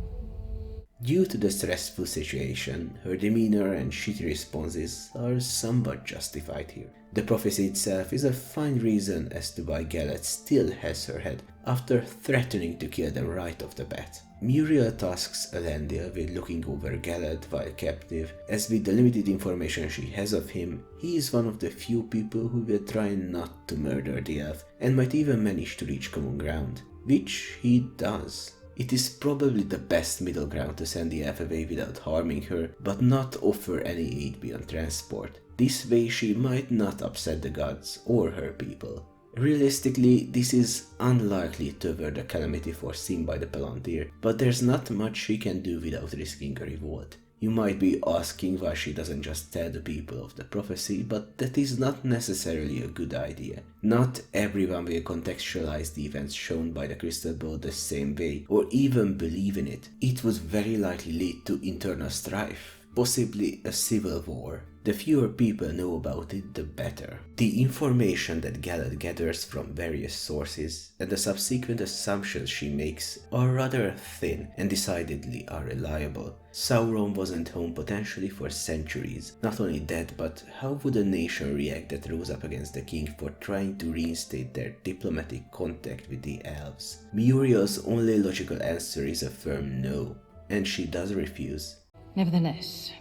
Due to the stressful situation, her demeanor and shitty responses are somewhat justified here. The prophecy itself is a fine reason as to why Galed still has her head after threatening to kill them right off the bat. Muriel tasks Elendil with looking over Galed while captive, as with the limited information she has of him, he is one of the few people who will try not to murder the elf and might even manage to reach common ground, which he does. It is probably the best middle ground to send the elf away without harming her, but not offer any aid beyond transport. This way she might not upset the gods or her people. Realistically, this is unlikely to avert the calamity foreseen by the Palantir, but there's not much she can do without risking a revolt. You might be asking why she doesn't just tell the people of the prophecy, but that is not necessarily a good idea. Not everyone will contextualize the events shown by the crystal ball the same way, or even believe in it. It would very likely lead to internal strife, possibly a civil war. The fewer people know about it, the better. The information that Galed gathers from various sources and the subsequent assumptions she makes are rather thin and decidedly unreliable. Sauron wasn't home potentially for centuries. Not only that, but how would a nation react that rose up against the king for trying to reinstate their diplomatic contact with the elves? Muriel's only logical answer is a firm no, and she does refuse. Nevertheless,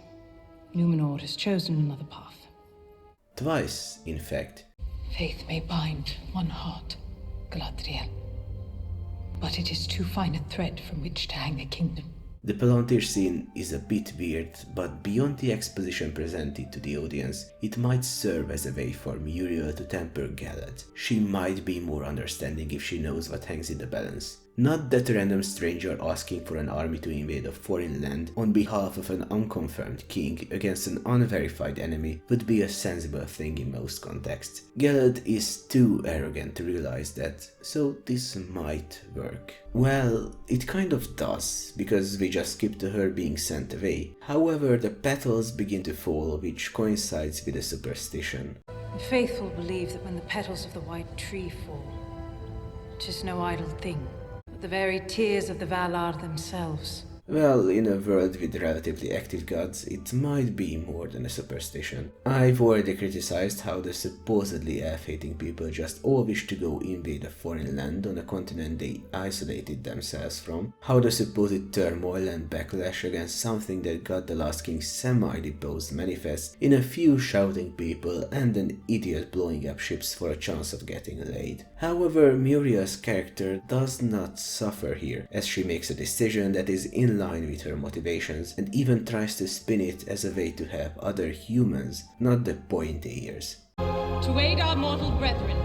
Numenor has chosen another path. Twice, in fact. Faith may bind one heart, Galadriel, but it is too fine a thread from which to hang a kingdom. The Palantir scene is a bit weird, but beyond the exposition presented to the audience, it might serve as a way for Muriel to temper Galad. She might be more understanding if she knows what hangs in the balance. Not that a random stranger asking for an army to invade a foreign land on behalf of an unconfirmed king against an unverified enemy would be a sensible thing in most contexts. Galad is too arrogant to realize that, so this might work. Well, it kind of does, because we just skip to her being sent away. However, the petals begin to fall, which coincides with a superstition. The faithful believe that when the petals of the white tree fall, 'tis no idle thing, but the very tears of the Valar themselves. Well, in a world with relatively active gods, it might be more than a superstition. I've already criticized how the supposedly elf-hating people just all wish to go invade a foreign land on a continent they isolated themselves from, how the supposed turmoil and backlash against something that got the last king semi-deposed manifests in a few shouting people and an idiot blowing up ships for a chance of getting laid. However, Muriel's character does not suffer here, as she makes a decision that is in line with her motivations and even tries to spin it as a way to help other humans, not the pointy ears. To aid our mortal brethren,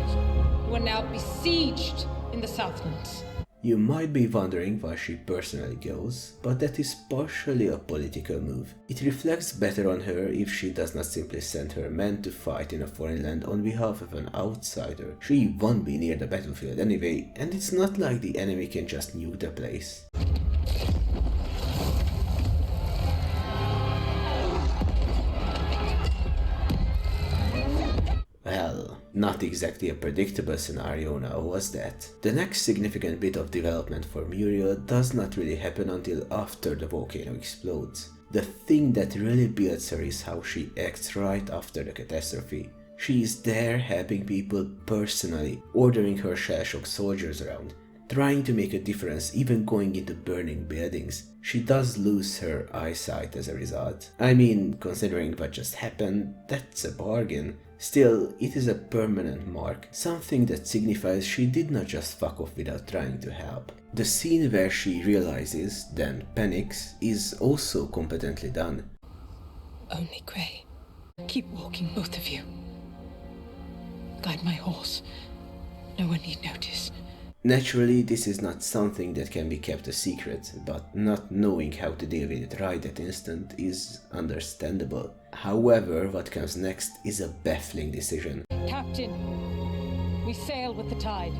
who are now besieged in the Southlands. You might be wondering why she personally goes, but that is partially a political move. It reflects better on her if she does not simply send her men to fight in a foreign land on behalf of an outsider. She won't be near the battlefield anyway, and it's not like the enemy can just nuke the place. Well, not exactly a predictable scenario now, was that? The next significant bit of development for Muriel does not really happen until after the volcano explodes. The thing that really builds her is how she acts right after the catastrophe. She is there helping people personally, ordering her shell-shocked soldiers around, trying to make a difference, even going into burning buildings. She does lose her eyesight as a result. I mean, considering what just happened, that's a bargain. Still, it is a permanent mark, something that signifies she did not just fuck off without trying to help. The scene where she realizes, then panics, is also competently done. Only Grey. Keep walking, both of you. Guide my horse. No one need notice. Naturally, this is not something that can be kept a secret, but not knowing how to deal with it right that instant is understandable. However, what comes next is a baffling decision. Captain, we sail with the tide.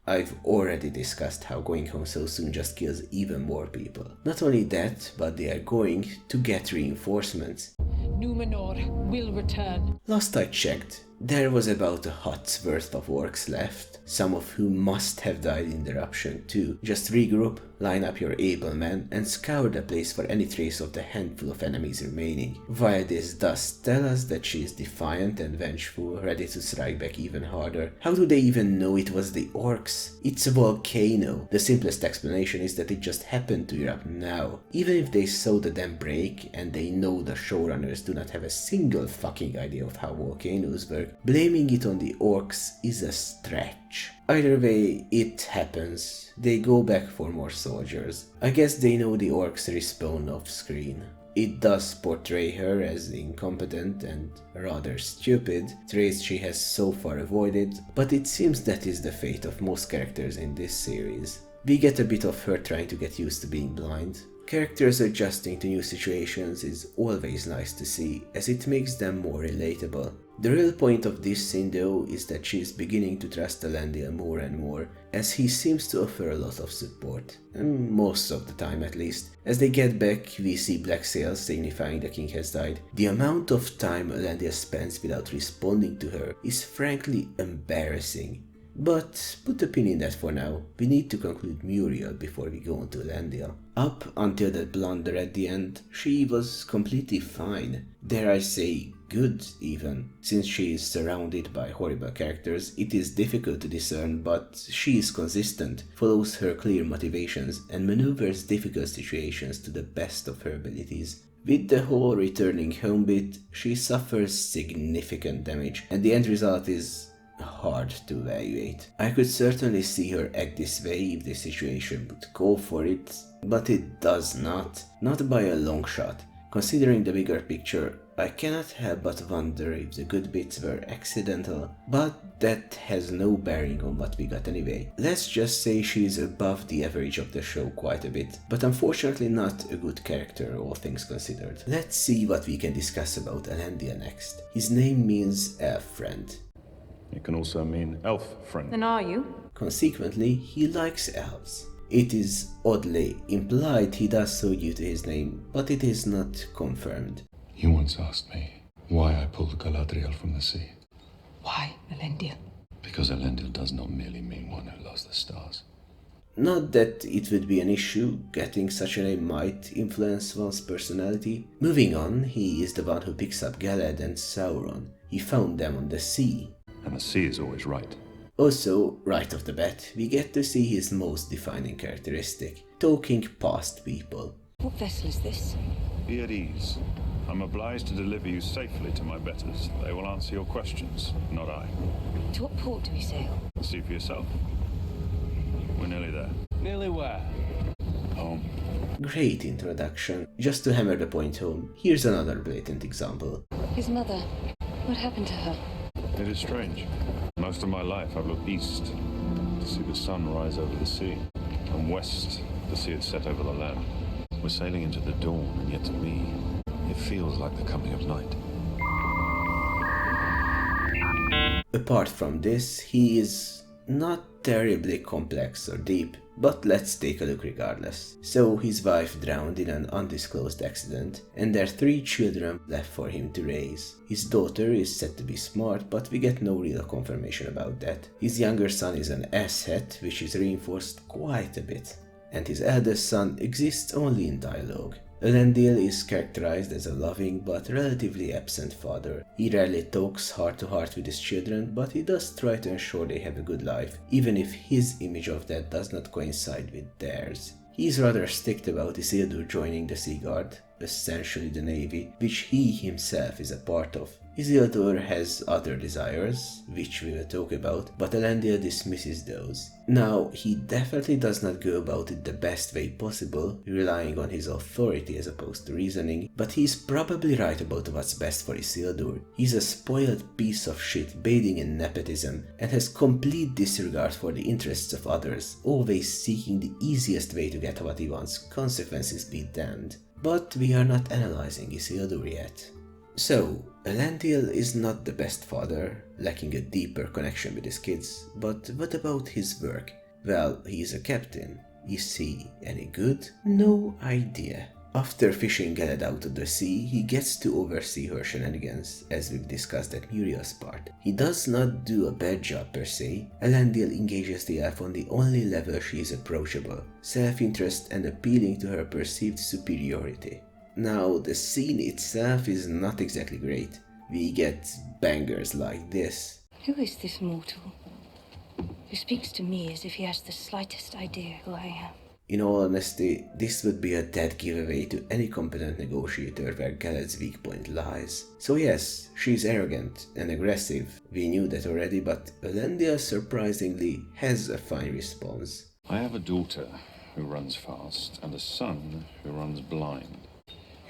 I've already discussed how going home so soon just kills even more people. Not only that, but they are going to get reinforcements. Numenor will return. Last I checked, there was about a hut's worth of orcs left, some of whom must have died in the eruption too. Just regroup, line up your able men, and scour the place for any trace of the handful of enemies remaining. While this does tell us that she is defiant and vengeful, ready to strike back even harder. How do they even know it was the orcs? It's a volcano. The simplest explanation is that it just happened to erupt now. Even if they saw the dam break, and they know the showrunners do not have a single fucking idea of how volcanoes work, blaming it on the orcs is a stretch. Either way, it happens. They go back for more soldiers. I guess they know the orcs respawn off screen. It does portray her as incompetent and rather stupid, traits she has so far avoided, but it seems that is the fate of most characters in this series. We get a bit of her trying to get used to being blind. Characters adjusting to new situations is always nice to see, as it makes them more relatable. The real point of this scene though is that she is beginning to trust Elendil more and more, as he seems to offer a lot of support, most of the time at least. As they get back, we see black sails signifying the king has died. The amount of time Elendil spends without responding to her is frankly embarrassing. But put a pin in that for now, we need to conclude Muriel before we go on to Elendil. Up until that blunder at the end, she was completely fine. Dare I say, good even. Since she is surrounded by horrible characters, it is difficult to discern, but she is consistent, follows her clear motivations, and maneuvers difficult situations to the best of her abilities. With the whole returning home bit, she suffers significant damage, and the end result is hard to evaluate. I could certainly see her act this way if the situation would call for it, but it does not by a long shot. Considering the bigger picture, I cannot help but wonder if the good bits were accidental, but that has no bearing on what we got anyway. Let's just say she is above the average of the show quite a bit, but unfortunately not a good character, all things considered. Let's see what we can discuss about Elendil next. His name means elf friend. It can also mean elf friend. Then are you? Consequently, he likes elves. It is oddly implied he does so due to his name, but it is not confirmed. You once asked me why I pulled Galadriel from the sea. Why, Elendil? Because Elendil does not merely mean one who loves the stars. Not that it would be an issue, getting such a name might influence one's personality. Moving on, he is the one who picks up Galad and Sauron. He found them on the sea. And the sea is always right. Also, right off the bat, we get to see his most defining characteristic, talking past people. What vessel is this? Be at ease. I'm obliged to deliver you safely to my betters. They will answer your questions, not I. To what port do we sail? See for yourself. We're nearly there. Nearly where? Home. Great introduction. Just to hammer the point home, here's another blatant example. His mother. What happened to her? It is strange. Most of my life I've looked east to see the sun rise over the sea, and west to see it set over the land. We're sailing into the dawn, and yet to me, it feels like the coming of night. Apart from this, he is not terribly complex or deep, but let's take a look regardless. So his wife drowned in an undisclosed accident, and there are 3 children left for him to raise. His daughter is said to be smart, but we get no real confirmation about that. His younger son is an asshat, which is reinforced quite a bit. And his eldest son exists only in dialogue. Elendil is characterized as a loving but relatively absent father. He rarely talks heart to heart with his children, but he does try to ensure they have a good life, even if his image of that does not coincide with theirs. He is rather strict about Isildur joining the Sea Guard. essentially the navy, which he himself is a part of. Isildur has other desires, which we will talk about, but Elendil dismisses those. Now, he definitely does not go about it the best way possible, relying on his authority as opposed to reasoning, but he's probably right about what's best for Isildur. He's a spoiled piece of shit bathing in nepotism, and has complete disregard for the interests of others, always seeking the easiest way to get what he wants, consequences be damned. But we are not analyzing Isildur yet. So, Elendil is not the best father, lacking a deeper connection with his kids, but what about his work? Well, he is a captain. Is he any good? No idea. After fishing Geled out of the sea, he gets to oversee her shenanigans, as we've discussed at Muriel's part. He does not do a bad job per se. Elendil engages the elf on the only level she is approachable, self-interest and appealing to her perceived superiority. Now, the scene itself is not exactly great. We get bangers like this. Who is this mortal who speaks to me as if he has the slightest idea who I am? In all honesty, this would be a dead giveaway to any competent negotiator where Geled's weak point lies. So yes, she's arrogant and aggressive. We knew that already, but Elendil surprisingly has a fine response. I have a daughter who runs fast and a son who runs blind.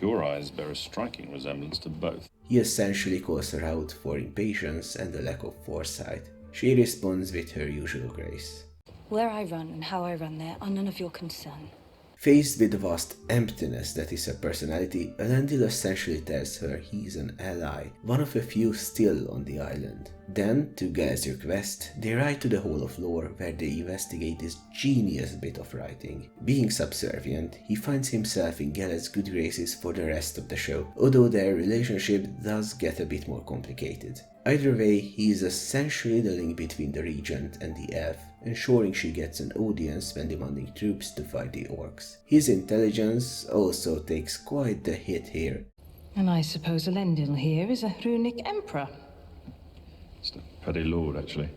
Your eyes bear a striking resemblance to both. He essentially calls her out for impatience and a lack of foresight. She responds with her usual grace. Where I run and how I run there are none of your concern. Faced with the vast emptiness that is her personality, Elendil essentially tells her he's an ally, one of a few still on the island. Then, to Geled's request, they ride to the Hall of Lore where they investigate this genius bit of writing. Being subservient, he finds himself in Geled's good graces for the rest of the show, although their relationship does get a bit more complicated. Either way, he is essentially the link between the regent and the elf, ensuring she gets an audience when demanding troops to fight the orcs. His intelligence also takes quite the hit here. And I suppose Elendil here is a runic emperor. It's a petty lord, actually.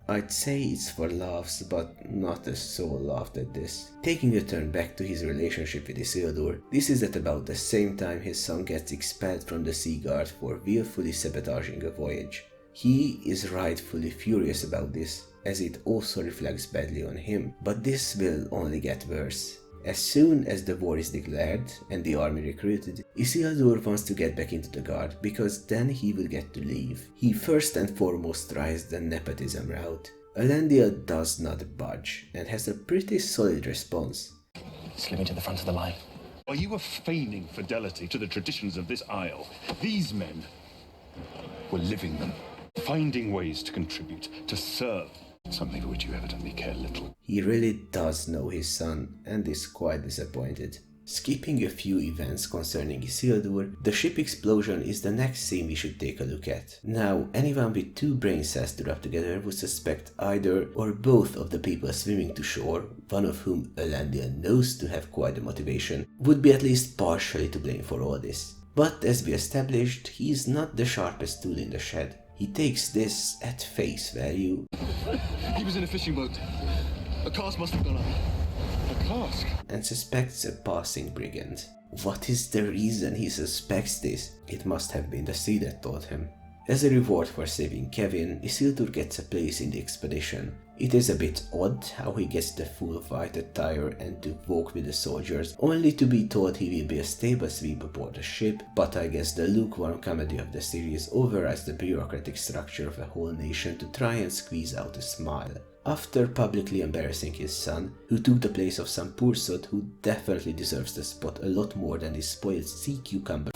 I'd say it's for laughs, but not a soul laughed at this. Taking a turn back to his relationship with Isildur, this is at about the same time his son gets expelled from the Sea Guard for willfully sabotaging a voyage. He is rightfully furious about this, as it also reflects badly on him, but this will only get worse. As soon as the war is declared and the army recruited, Isildur wants to get back into the guard because then he will get to leave. He first and foremost tries the nepotism route. Elendil does not budge and has a pretty solid response. Slip me to the front of the line. While you were feigning fidelity to the traditions of this isle, these men were living them, finding ways to contribute, to serve. Something for which you evidently care little. He really does know his son and is quite disappointed. Skipping a few events concerning Isildur, the ship explosion is the next scene we should take a look at. Now, anyone with two brain cells to rub together would suspect either or both of the people swimming to shore, one of whom Elendil knows to have quite the motivation, would be at least partially to blame for all this. But as we established, he is not the sharpest tool in the shed. He takes this at face value. He was in a fishing boat. A cask must have gone up. A cask? And suspects a passing brigand. What is the reason he suspects this? It must have been the sea that told him. As a reward for saving Kevin, Isildur gets a place in the expedition. It is a bit odd how he gets the full white attire and to walk with the soldiers, only to be told he will be a stable sweep aboard the ship, but I guess the lukewarm comedy of the series overrides the bureaucratic structure of a whole nation to try and squeeze out a smile. After publicly embarrassing his son, who took the place of some poor sod who definitely deserves the spot a lot more than his spoiled sea cucumber,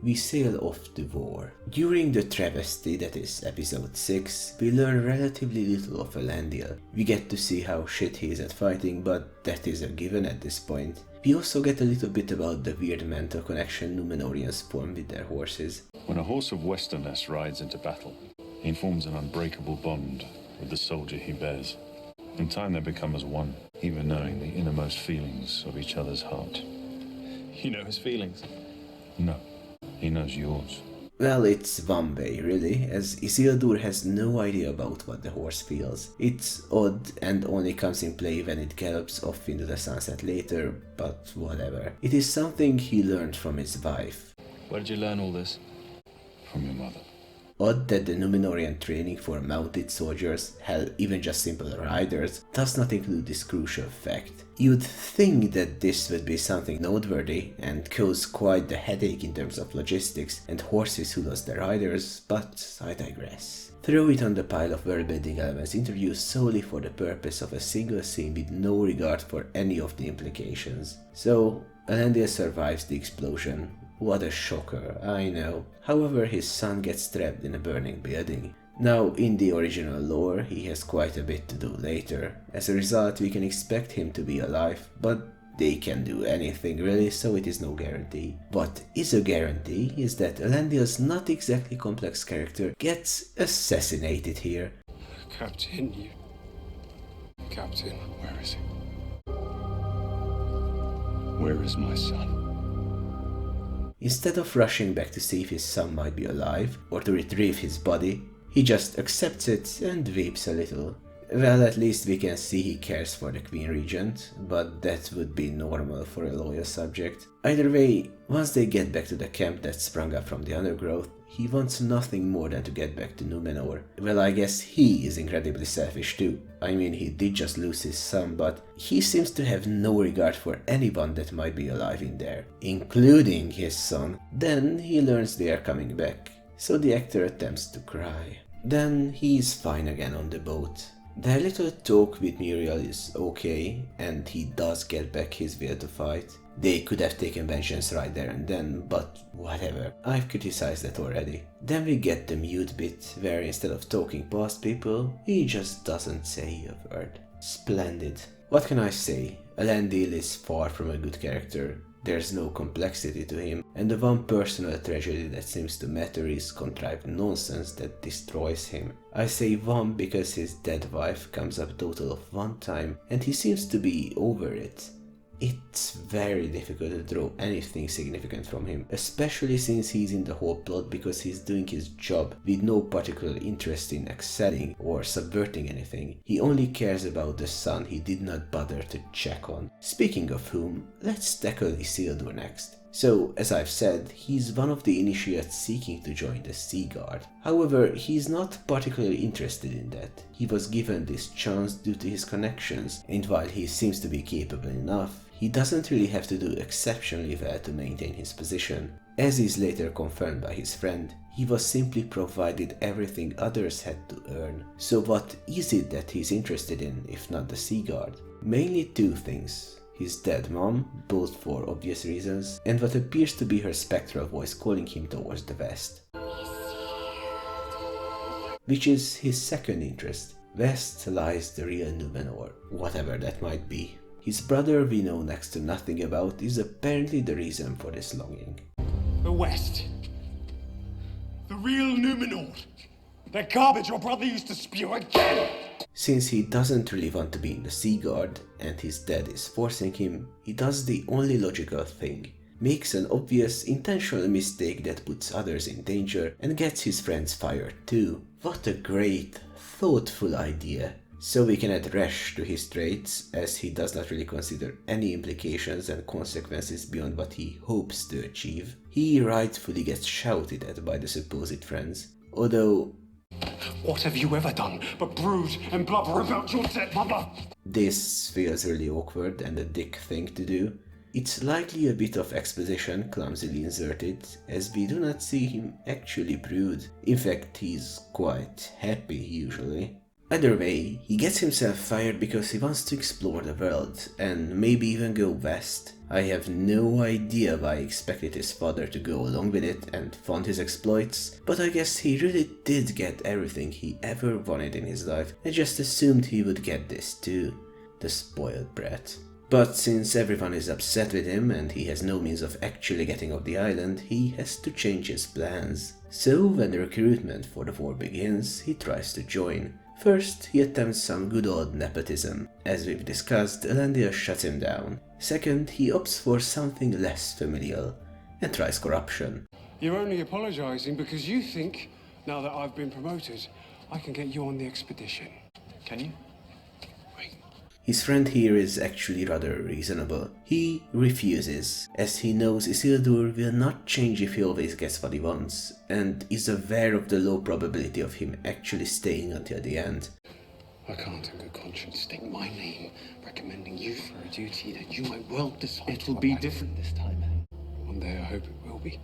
we sail off to war. During the travesty that is episode 6, we learn relatively little of Elendil. We get to see how shit he is at fighting, but that is a given at this point. We also get a little bit about the weird mental connection Númenóreans form with their horses. When a horse of Westerness rides into battle, he forms an unbreakable bond with the soldier he bears. In time they become as one, even knowing the innermost feelings of each other's heart. You know his feelings? No. He knows yours. Well, it's Bombay, really, as Isildur has no idea about what the horse feels. It's odd and only comes in play when it gallops off into the sunset later, but whatever. It is something he learned from his wife. Where did you learn all this? From your mother. Odd that the Númenórean training for mounted soldiers, hell, even just simple riders, does not include this crucial fact. You'd think that this would be something noteworthy and cause quite the headache in terms of logistics and horses who lost their riders, but I digress. Throw it on the pile of world-building elements introduced solely for the purpose of a single scene with no regard for any of the implications. So, Elendil survives the explosion. What a shocker, I know. However, his son gets trapped in a burning building. Now, in the original lore, he has quite a bit to do later. As a result, we can expect him to be alive, but they can do anything really, so it is no guarantee. What is a guarantee is that Elendil's not exactly complex character gets assassinated here. Captain, Captain, where is he? Where is my son? Instead of rushing back to see if his son might be alive, or to retrieve his body, he just accepts it and weeps a little. Well, at least we can see he cares for the Queen Regent, but that would be normal for a loyal subject. Either way, once they get back to the camp that sprung up from the undergrowth, he wants nothing more than to get back to Númenor. Well, I guess he is incredibly selfish too. I mean, he did just lose his son, but he seems to have no regard for anyone that might be alive in there, including his son. Then he learns they are coming back, so the actor attempts to cry. Then he is fine again on the boat. Their little talk with Muriel is okay, and he does get back his will to fight. They could have taken vengeance right there and then, but whatever, I've criticized that already. Then we get the mute bit, where instead of talking past people, he just doesn't say a word. Splendid. What can I say? Elendil is far from a good character. There's no complexity to him, and the one personal tragedy that seems to matter is contrived nonsense that destroys him. I say one because his dead wife comes up a total of one time, and he seems to be over it. It's very difficult to draw anything significant from him, especially since he's in the whole plot because he's doing his job with no particular interest in excelling or subverting anything. He only cares about the son he did not bother to check on. Speaking of whom, let's tackle Isildur next. So, as I've said, he's one of the initiates seeking to join the Sea Guard. However, he's not particularly interested in that. He was given this chance due to his connections, and while he seems to be capable enough, he doesn't really have to do exceptionally well to maintain his position. As is later confirmed by his friend, he was simply provided everything others had to earn. So what is it that he's interested in, if not the Sea Guard? Mainly two things. His dead mom, both for obvious reasons, and what appears to be her spectral voice calling him towards the west. Which is his second interest. West lies the real Númenor, whatever that might be. His brother we know next to nothing about is apparently the reason for this longing. The West. The real Númenor. The garbage your brother used to spew again! Since he doesn't really want to be in the Sea Guard, and his dad is forcing him, he does the only logical thing. Makes an obvious, intentional mistake that puts others in danger, and gets his friends fired too. What a great, thoughtful idea. So we can add Resh to his traits, as he does not really consider any implications and consequences beyond what he hopes to achieve. He rightfully gets shouted at by the supposed friends, although... What have you ever done but brood and blubber about your dead mother? This feels really awkward and a dick thing to do. It's likely a bit of exposition clumsily inserted, as we do not see him actually brood. In fact, he's quite happy usually. Either way, he gets himself fired because he wants to explore the world, and maybe even go west. I have no idea why he expected his father to go along with it and fund his exploits, but I guess he really did get everything he ever wanted in his life and just assumed he would get this too. The spoiled brat. But since everyone is upset with him and he has no means of actually getting off the island, he has to change his plans. So when the recruitment for the war begins, he tries to join. First, he attempts some good old nepotism. As we've discussed, Elendil shuts him down. Second, he opts for something less familial and tries corruption. You're only apologizing because you think, now that I've been promoted, I can get you on the expedition. Can you? His friend here is actually rather reasonable. He refuses, as he knows Isildur will not change if he always gets what he wants, and is aware of the low probability of him actually staying until the end. I can't in good conscience stake my name recommending you for a duty that you might well decide. It'll be different this time. One day I hope it will be.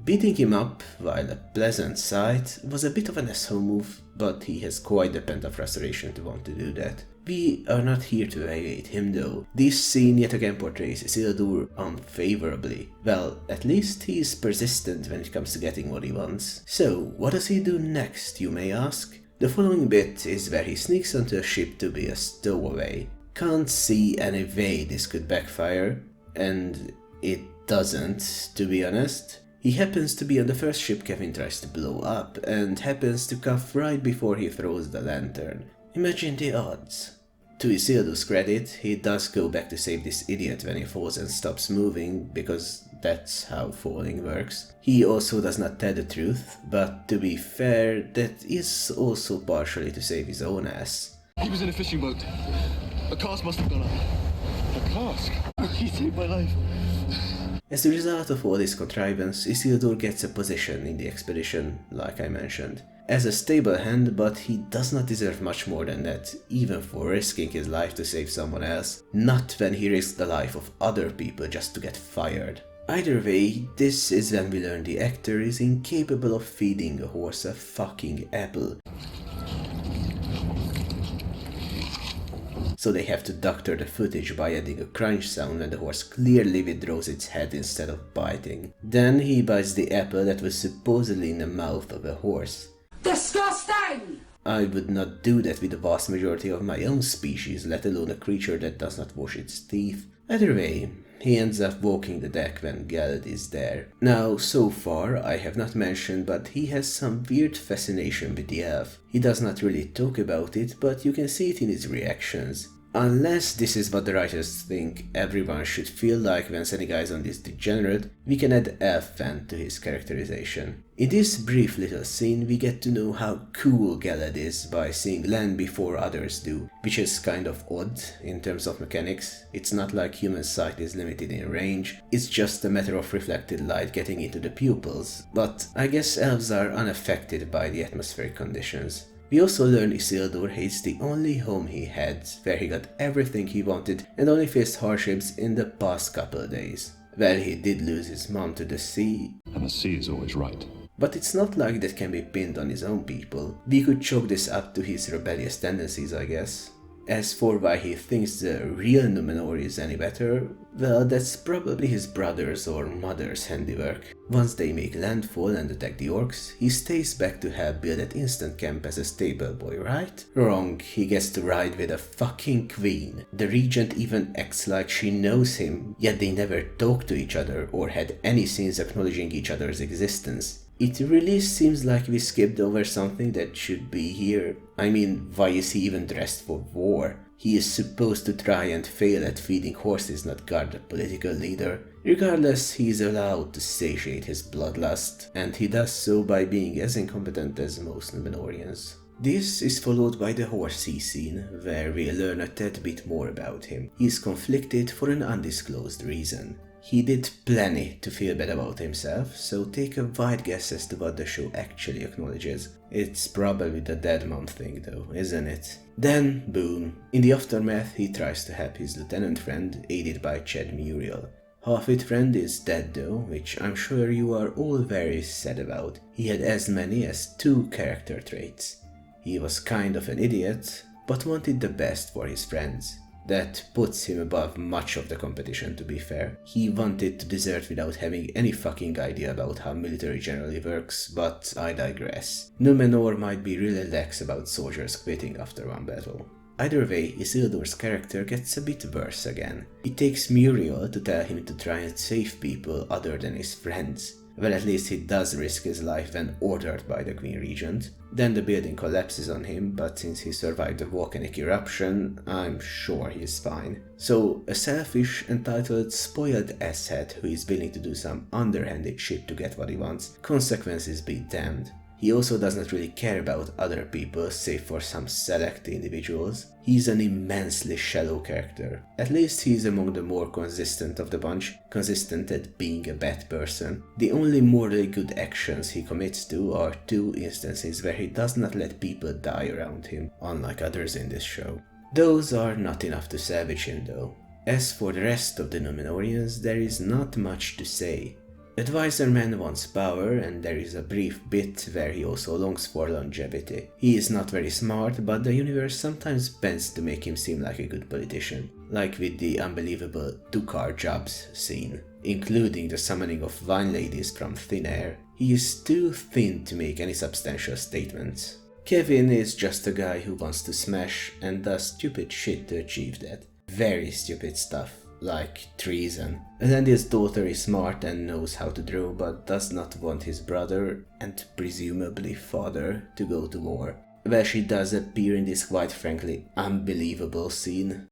Beating him up, while a pleasant sight, was a bit of an asshole move, but he has quite the pent-up frustration to want to do that. We are not here to evaluate him though. This scene yet again portrays Isildur unfavorably. Well, at least he is persistent when it comes to getting what he wants. So, what does he do next, you may ask? The following bit is where he sneaks onto a ship to be a stowaway. Can't see any way this could backfire, and it doesn't, to be honest. He happens to be on the first ship Kevin tries to blow up, and happens to cuff right before he throws the lantern. Imagine the odds. To Isildur's credit, he does go back to save this idiot when he falls and stops moving, because that's how falling works. He also does not tell the truth, but to be fair, that is also partially to save his own ass. He was in a fishing boat. A cask must have gone up. A cask? He saved my life. As a result of all this contrivance, Isildur gets a position in the expedition, like I mentioned. As a stable hand, but he does not deserve much more than that, even for risking his life to save someone else, not when he risks the life of other people just to get fired. Either way, this is when we learn the actor is incapable of feeding a horse a fucking apple. So they have to doctor the footage by adding a crunch sound when the horse clearly withdraws its head instead of biting. Then he bites the apple that was supposedly in the mouth of a horse. Disgusting! I would not do that with the vast majority of my own species, let alone a creature that does not wash its teeth. Either way, he ends up walking the deck when Galad is there. Now, so far, I have not mentioned, but he has some weird fascination with the elf. He does not really talk about it, but you can see it in his reactions. Unless this is what the writers think everyone should feel like when sending eyes on this degenerate, we can add elf fan to his characterization. In this brief little scene, we get to know how cool Galad is by seeing land before others do, which is kind of odd in terms of mechanics. It's not like human sight is limited in range, it's just a matter of reflected light getting into the pupils, but I guess elves are unaffected by the atmospheric conditions. We also learn Isildur hates the only home he had, where he got everything he wanted and only faced hardships in the past couple of days. Well, he did lose his mom to the sea. And the sea is always right. But it's not like that can be pinned on his own people. We could chalk this up to his rebellious tendencies, I guess. As for why he thinks the real Numenor is any better, well, that's probably his brother's or mother's handiwork. Once they make landfall and attack the orcs, he stays back to help build that instant camp as a stable boy, right? Wrong, he gets to ride with a fucking queen. The regent even acts like she knows him, yet they never talk to each other or had any scenes acknowledging each other's existence. It really seems like we skipped over something that should be here. I mean, why is he even dressed for war? He is supposed to try and fail at feeding horses, not guard a political leader. Regardless, he is allowed to satiate his bloodlust, and he does so by being as incompetent as most Numenorians. This is followed by the horsey scene, where we learn a tad bit more about him. He is conflicted for an undisclosed reason. He did plenty to feel bad about himself, so take a wide guess as to what the show actually acknowledges. It's probably the dead mom thing though, isn't it? Then, boom. In the aftermath, he tries to help his lieutenant friend, aided by Chad Muriel. Half-wit friend is dead though, which I'm sure you are all very sad about. He had as many as 2 character traits. He was kind of an idiot, but wanted the best for his friends. That puts him above much of the competition, to be fair. He wanted to desert without having any fucking idea about how military generally works, but I digress. Numenor might be really lax about soldiers quitting after one battle. Either way, Isildur's character gets a bit worse again. It takes Muriel to tell him to try and save people other than his friends. Well, at least he does risk his life when ordered by the Queen Regent. Then the building collapses on him, but since he survived the volcanic eruption, I'm sure he's fine. So, a selfish, entitled, spoiled asshat who is willing to do some underhanded shit to get what he wants, consequences be damned. He also does not really care about other people, save for some select individuals. He's an immensely shallow character. At least he's among the more consistent of the bunch, consistent at being a bad person. The only morally good actions he commits to are 2 instances where he does not let people die around him, unlike others in this show. Those are not enough to salvage him though. As for the rest of the Numenorians, there is not much to say. Advisor Man wants power, and there is a brief bit where he also longs for longevity. He is not very smart, but the universe sometimes bends to make him seem like a good politician, like with the unbelievable two-car jobs scene, including the summoning of wine ladies from thin air. He is too thin to make any substantial statements. Kevin is just a guy who wants to smash and does stupid shit to achieve that. Very stupid stuff. Like treason. Elendil's daughter is smart and knows how to draw, but does not want his brother, and presumably father, to go to war. Where she does appear in this quite frankly unbelievable scene.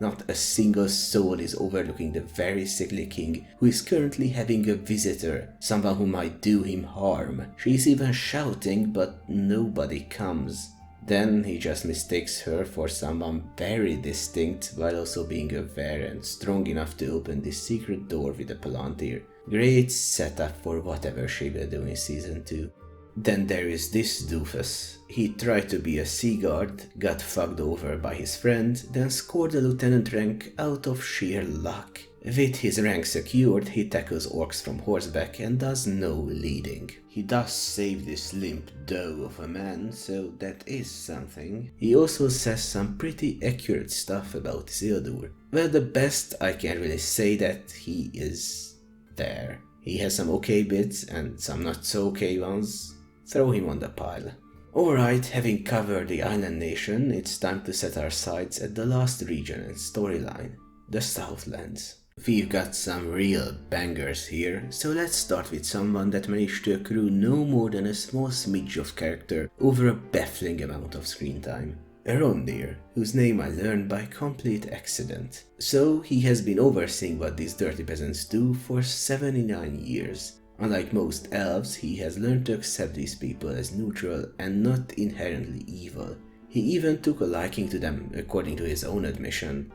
Not a single soul is overlooking the very sickly king, who is currently having a visitor, someone who might do him harm. She is even shouting, but nobody comes. Then he just mistakes her for someone very distinct, while also being aware and strong enough to open this secret door with a palantir. Great setup for whatever she will do in season 2. Then there is this doofus. He tried to be a sea guard, got fucked over by his friend, then scored a lieutenant rank out of sheer luck. With his rank secured, he tackles orcs from horseback and does no leading. He does save this limp doe of a man, so that is something. He also says some pretty accurate stuff about Isildur. Well, the best I can really say that he is there. He has some okay bits and some not so okay ones. Throw him on the pile. Alright, having covered the island nation, it's time to set our sights at the last region and storyline, the Southlands. We've got some real bangers here, so let's start with someone that managed to accrue no more than a small smidge of character over a baffling amount of screen time. Arondir, whose name I learned by complete accident. So he has been overseeing what these dirty peasants do for 79 years. Unlike most elves, he has learned to accept these people as neutral and not inherently evil. He even took a liking to them, according to his own admission.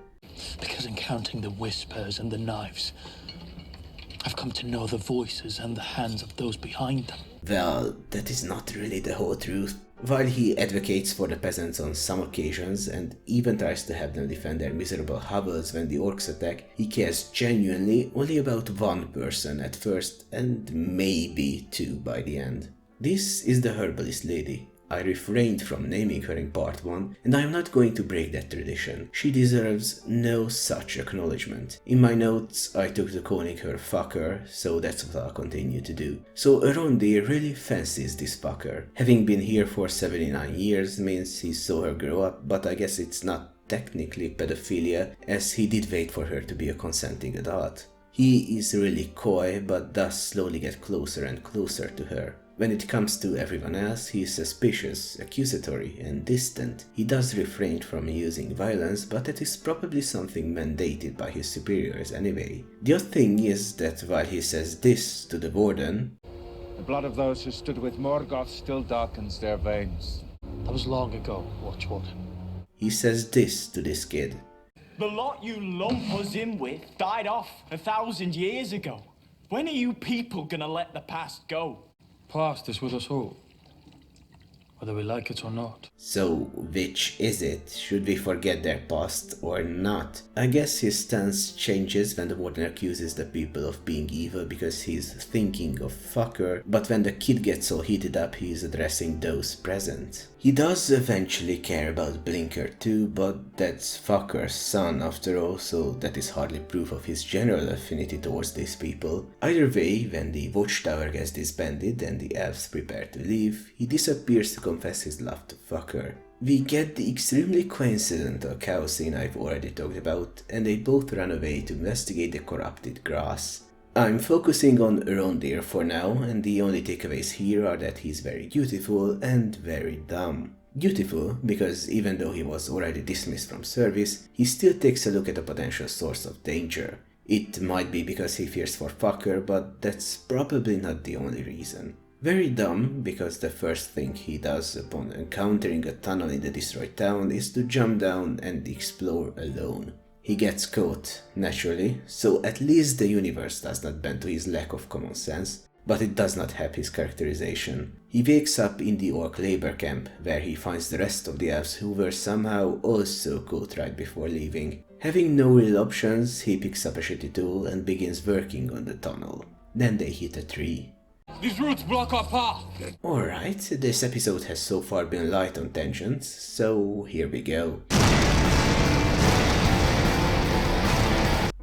Because in counting the whispers and the knives, I've come to know the voices and the hands of those behind them. Well, that is not really the whole truth. While he advocates for the peasants on some occasions and even tries to have them defend their miserable hovels when the orcs attack, he cares genuinely only about one person at first and maybe 2 by the end. This is the herbalist lady. I refrained from naming her in part 1, and I am not going to break that tradition. She deserves no such acknowledgement. In my notes, I took to calling her fucker, so that's what I'll continue to do. So Arondir really fancies this fucker. Having been here for 79 years means he saw her grow up, but I guess it's not technically pedophilia, as he did wait for her to be a consenting adult. He is really coy, but does slowly get closer and closer to her. When it comes to everyone else, he is suspicious, accusatory, and distant. He does refrain from using violence, but that is probably something mandated by his superiors anyway. The odd thing is that while he says this to the warden, the blood of those who stood with Morgoth still darkens their veins. That was long ago, Watchwarden. He says this to this kid. The lot you lump us in with died off 1,000 years ago. When are you people gonna let the past go? Past is with us all, whether we like it or not. So, which is it? Should we forget their past or not? I guess his stance changes when the warden accuses the people of being evil because he's thinking of fucker, but when the kid gets all heated up, he's addressing those present. He does eventually care about Blinker too, but that's fucker's son after all, so that is hardly proof of his general affinity towards these people. Either way, when the watchtower gets disbanded and the elves prepare to leave, he disappears to confess his love to fucker. We get the extremely coincidental cow scene I've already talked about, and they both run away to investigate the corrupted grass. I'm focusing on Rondir for now, and the only takeaways here are that he's very beautiful and very dumb. Beautiful because even though he was already dismissed from service, he still takes a look at a potential source of danger. It might be because he fears for fucker, but that's probably not the only reason. Very dumb because the first thing he does upon encountering a tunnel in the destroyed town is to jump down and explore alone. He gets caught, naturally, so at least the universe does not bend to his lack of common sense, but it does not help his characterization. He wakes up in the orc labor camp, where he finds the rest of the elves who were somehow also caught right before leaving. Having no real options, he picks up a shitty tool and begins working on the tunnel. Then they hit a tree. These roots block our path! Alright, this episode has so far been light on tangents, so here we go.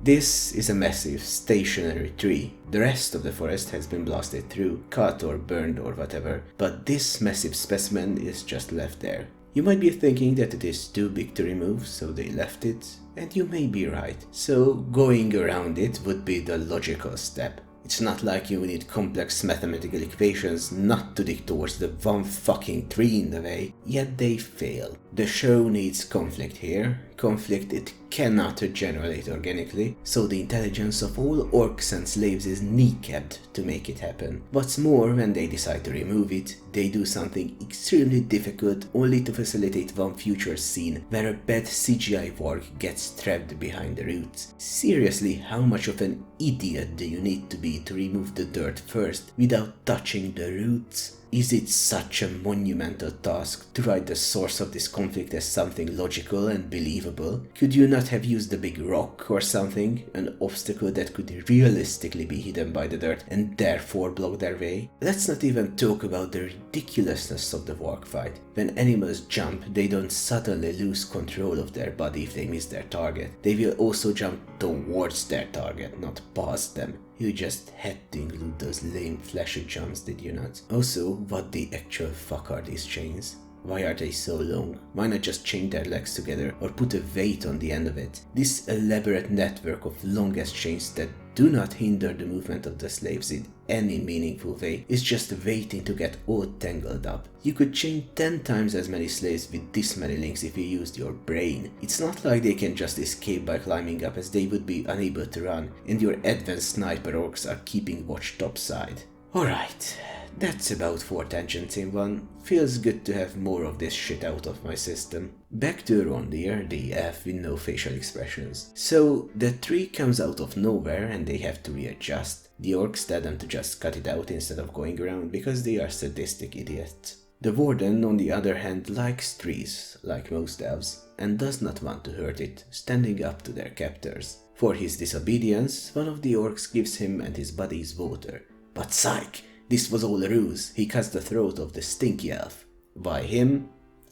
This is a massive, stationary tree. The rest of the forest has been blasted through, cut or burned or whatever, but this massive specimen is just left there. You might be thinking that it is too big to remove, so they left it, and you may be right. So going around it would be the logical step. It's not like you need complex mathematical equations not to dig towards the one fucking tree in the way, yet they fail. The show needs conflict here, conflict it cannot generate organically, so the intelligence of all orcs and slaves is kneecapped to make it happen. What's more, when they decide to remove it, they do something extremely difficult only to facilitate one future scene where a bad CGI warg gets trapped behind the roots. Seriously, how much of an idiot do you need to be to remove the dirt first without touching the roots? Is it such a monumental task to write the source of this conflict as something logical and believable? Could you not have used a big rock or something, an obstacle that could realistically be hidden by the dirt and therefore block their way? Let's not even talk about the ridiculousness of the warg fight. When animals jump, they don't suddenly lose control of their body if they miss their target. They will also jump towards their target, not past them. You just had to include those lame flashy jumps, did you not? Also, what the actual fuck are these chains? Why are they so long? Why not just chain their legs together or put a weight on the end of it? This elaborate network of longest chains that do not hinder the movement of the slaves in any meaningful way is just waiting to get all tangled up. You could chain 10 times as many slaves with this many links if you used your brain. It's not like they can just escape by climbing up, as they would be unable to run, and your advanced sniper orcs are keeping watch topside. Alright, that's about 4 tangents in one. Feels good to have more of this shit out of my system. Back to Rondir, the elf with no facial expressions. So, the tree comes out of nowhere and they have to readjust. The orcs tell them to just cut it out instead of going around because they are sadistic idiots. The warden, on the other hand, likes trees, like most elves, and does not want to hurt it, standing up to their captors. For his disobedience, one of the orcs gives him and his buddies water. But psych! This was all a ruse. He cuts the throat of the stinky elf. Why him?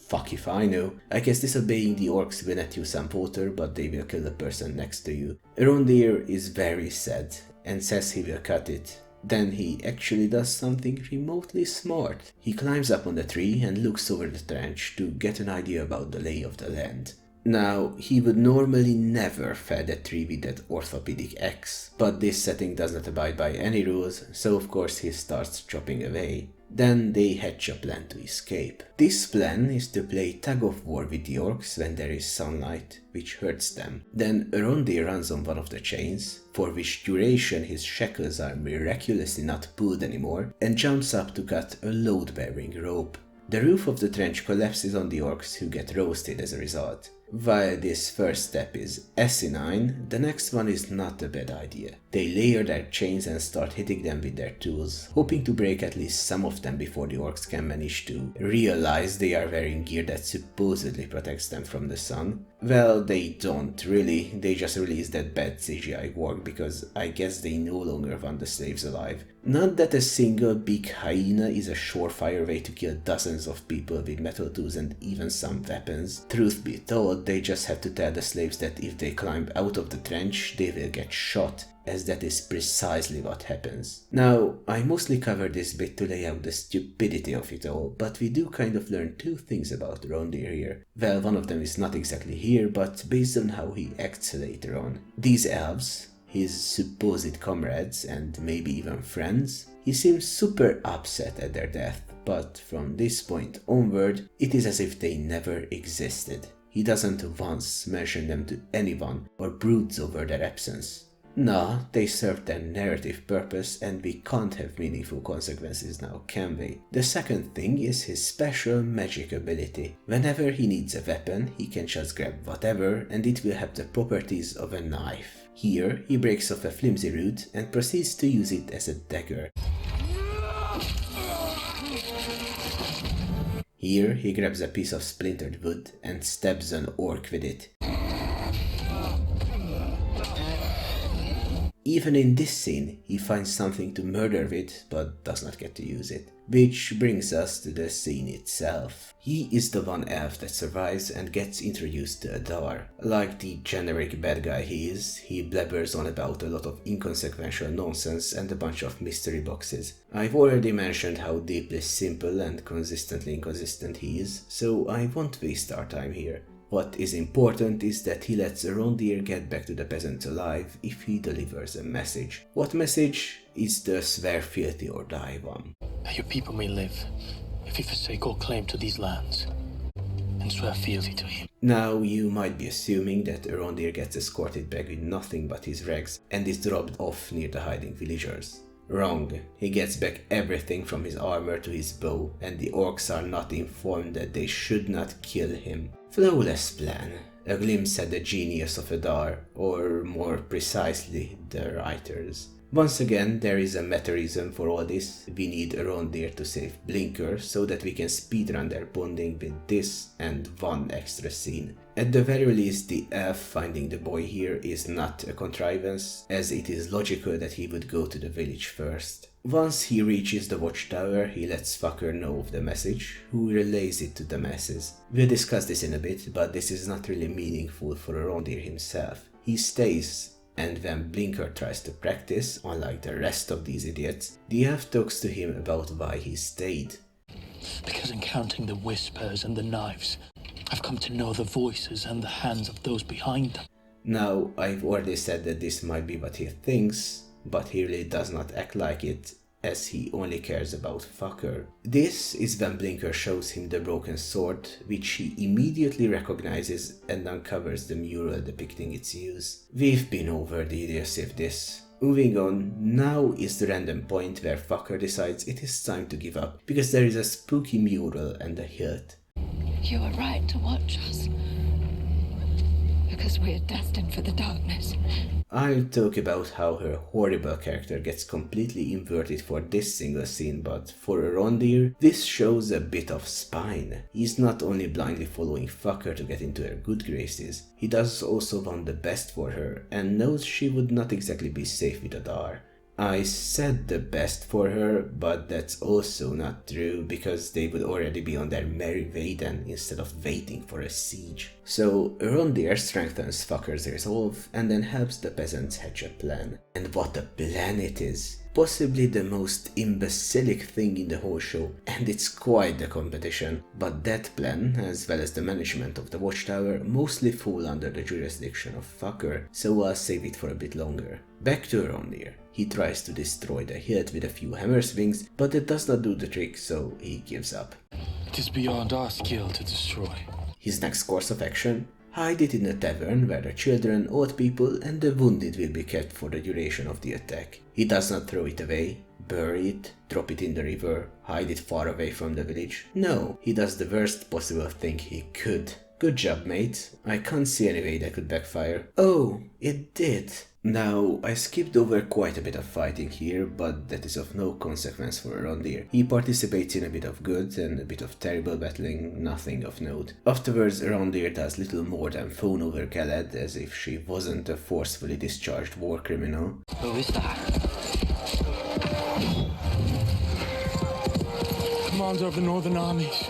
Fuck if I know. I guess disobeying the orcs will net you some water, but they will kill the person next to you. Rondir is very sad and says he will cut it. Then he actually does something remotely smart. He climbs up on the tree and looks over the trench to get an idea about the lay of the land. Now, he would normally never fell that tree with that orthopedic axe, but this setting does not abide by any rules, so of course he starts chopping away. Then they hatch a plan to escape. This plan is to play tug of war with the orcs when there is sunlight, which hurts them. Then Rondir runs on one of the chains, for which duration his shackles are miraculously not pulled anymore, and jumps up to cut a load-bearing rope. The roof of the trench collapses on the orcs, who get roasted as a result. While this first step is asinine, the next one is not a bad idea. They layer their chains and start hitting them with their tools, hoping to break at least some of them before the orcs can manage to realize they are wearing gear that supposedly protects them from the sun. Well, they don't really, they just release that bad CGI warg because I guess they no longer want the slaves alive. Not that a single big hyena is a surefire way to kill dozens of people with metal tools and even some weapons. Truth be told, they just have to tell the slaves that if they climb out of the trench, they will get shot, as that is precisely what happens. Now, I mostly covered this bit to lay out the stupidity of it all, but we do kind of learn two things about Rondir here. Well, one of them is not exactly here, but based on how he acts later on. These elves, his supposed comrades and maybe even friends, he seems super upset at their death, but from this point onward, it is as if they never existed. He doesn't once mention them to anyone or broods over their absence. Nah, they serve their narrative purpose and we can't have meaningful consequences now, can we? The second thing is his special magic ability. Whenever he needs a weapon, he can just grab whatever and it will have the properties of a knife. Here, he breaks off a flimsy root and proceeds to use it as a dagger. Here, he grabs a piece of splintered wood and stabs an orc with it. Even in this scene, he finds something to murder with, but does not get to use it. Which brings us to the scene itself. He is the one elf that survives and gets introduced to Adar. Like the generic bad guy he is, he blabbers on about a lot of inconsequential nonsense and a bunch of mystery boxes. I've already mentioned how deeply simple and consistently inconsistent he is, so I won't waste our time here. What is important is that he lets Rondir get back to the peasants alive if he delivers a message. What message is the swear fealty or die one? That your people may live, if you forsake all claim to these lands, and swear fealty to him. Now, you might be assuming that Rondir gets escorted back with nothing but his rags and is dropped off near the hiding villagers. Wrong. He gets back everything from his armor to his bow, and the orcs are not informed that they should not kill him. Flawless plan. A glimpse at the genius of Adar, or more precisely, the writers. Once again, there is a meta-reason for all this. We need Rondir to save Blinker so that we can speedrun their bonding with this and one extra scene. At the very least, the elf finding the boy here is not a contrivance, as it is logical that he would go to the village first. Once he reaches the watchtower, he lets Fucker know of the message, who relays it to the masses. We'll discuss this in a bit, but this is not really meaningful for Rondir himself. He stays, and when Blinker tries to practice, unlike the rest of these idiots, the elf talks to him about why he stayed. Because in counting the whispers and the knives, I've come to know the voices and the hands of those behind them. Now, I've already said that this might be what he thinks, but he really does not act like it, as he only cares about Fucker. This is when Blinker shows him the broken sword, which he immediately recognizes and uncovers the mural depicting its use. We've been over the idiocy of this. Moving on, now is the random point where Fucker decides it is time to give up, because there is a spooky mural and a hilt. You were right to watch us, because we are destined for the darkness. I'll talk about how her horrible character gets completely inverted for this single scene, but for Rondir, this shows a bit of spine. He's not only blindly following Fucker to get into her good graces, he does also want the best for her, and knows she would not exactly be safe with Adar. I said the best for her, but that's also not true, because they would already be on their merry way then, instead of waiting for a siege. So Rondir strengthens Fucker's resolve, and then helps the peasants hatch a plan. And what a plan it is! Possibly the most imbecilic thing in the whole show, and it's quite the competition. But that plan, as well as the management of the watchtower, mostly fall under the jurisdiction of Fucker, so I'll save it for a bit longer. Back to Rondir. He tries to destroy the hilt with a few hammer swings, but it does not do the trick, so he gives up. It is beyond our skill to destroy. His next course of action? Hide it in a tavern where the children, old people and the wounded will be kept for the duration of the attack. He does not throw it away, bury it, drop it in the river, hide it far away from the village. No, he does the worst possible thing he could. Good job, mate. I can't see any way that could backfire. Oh, it did. Now, I skipped over quite a bit of fighting here, but that is of no consequence for Rondir. He participates in a bit of good and a bit of terrible battling, nothing of note. Afterwards, Rondir does little more than fawn over Galad, as if she wasn't a forcefully discharged war criminal. Who is that? Commander of the Northern Armies.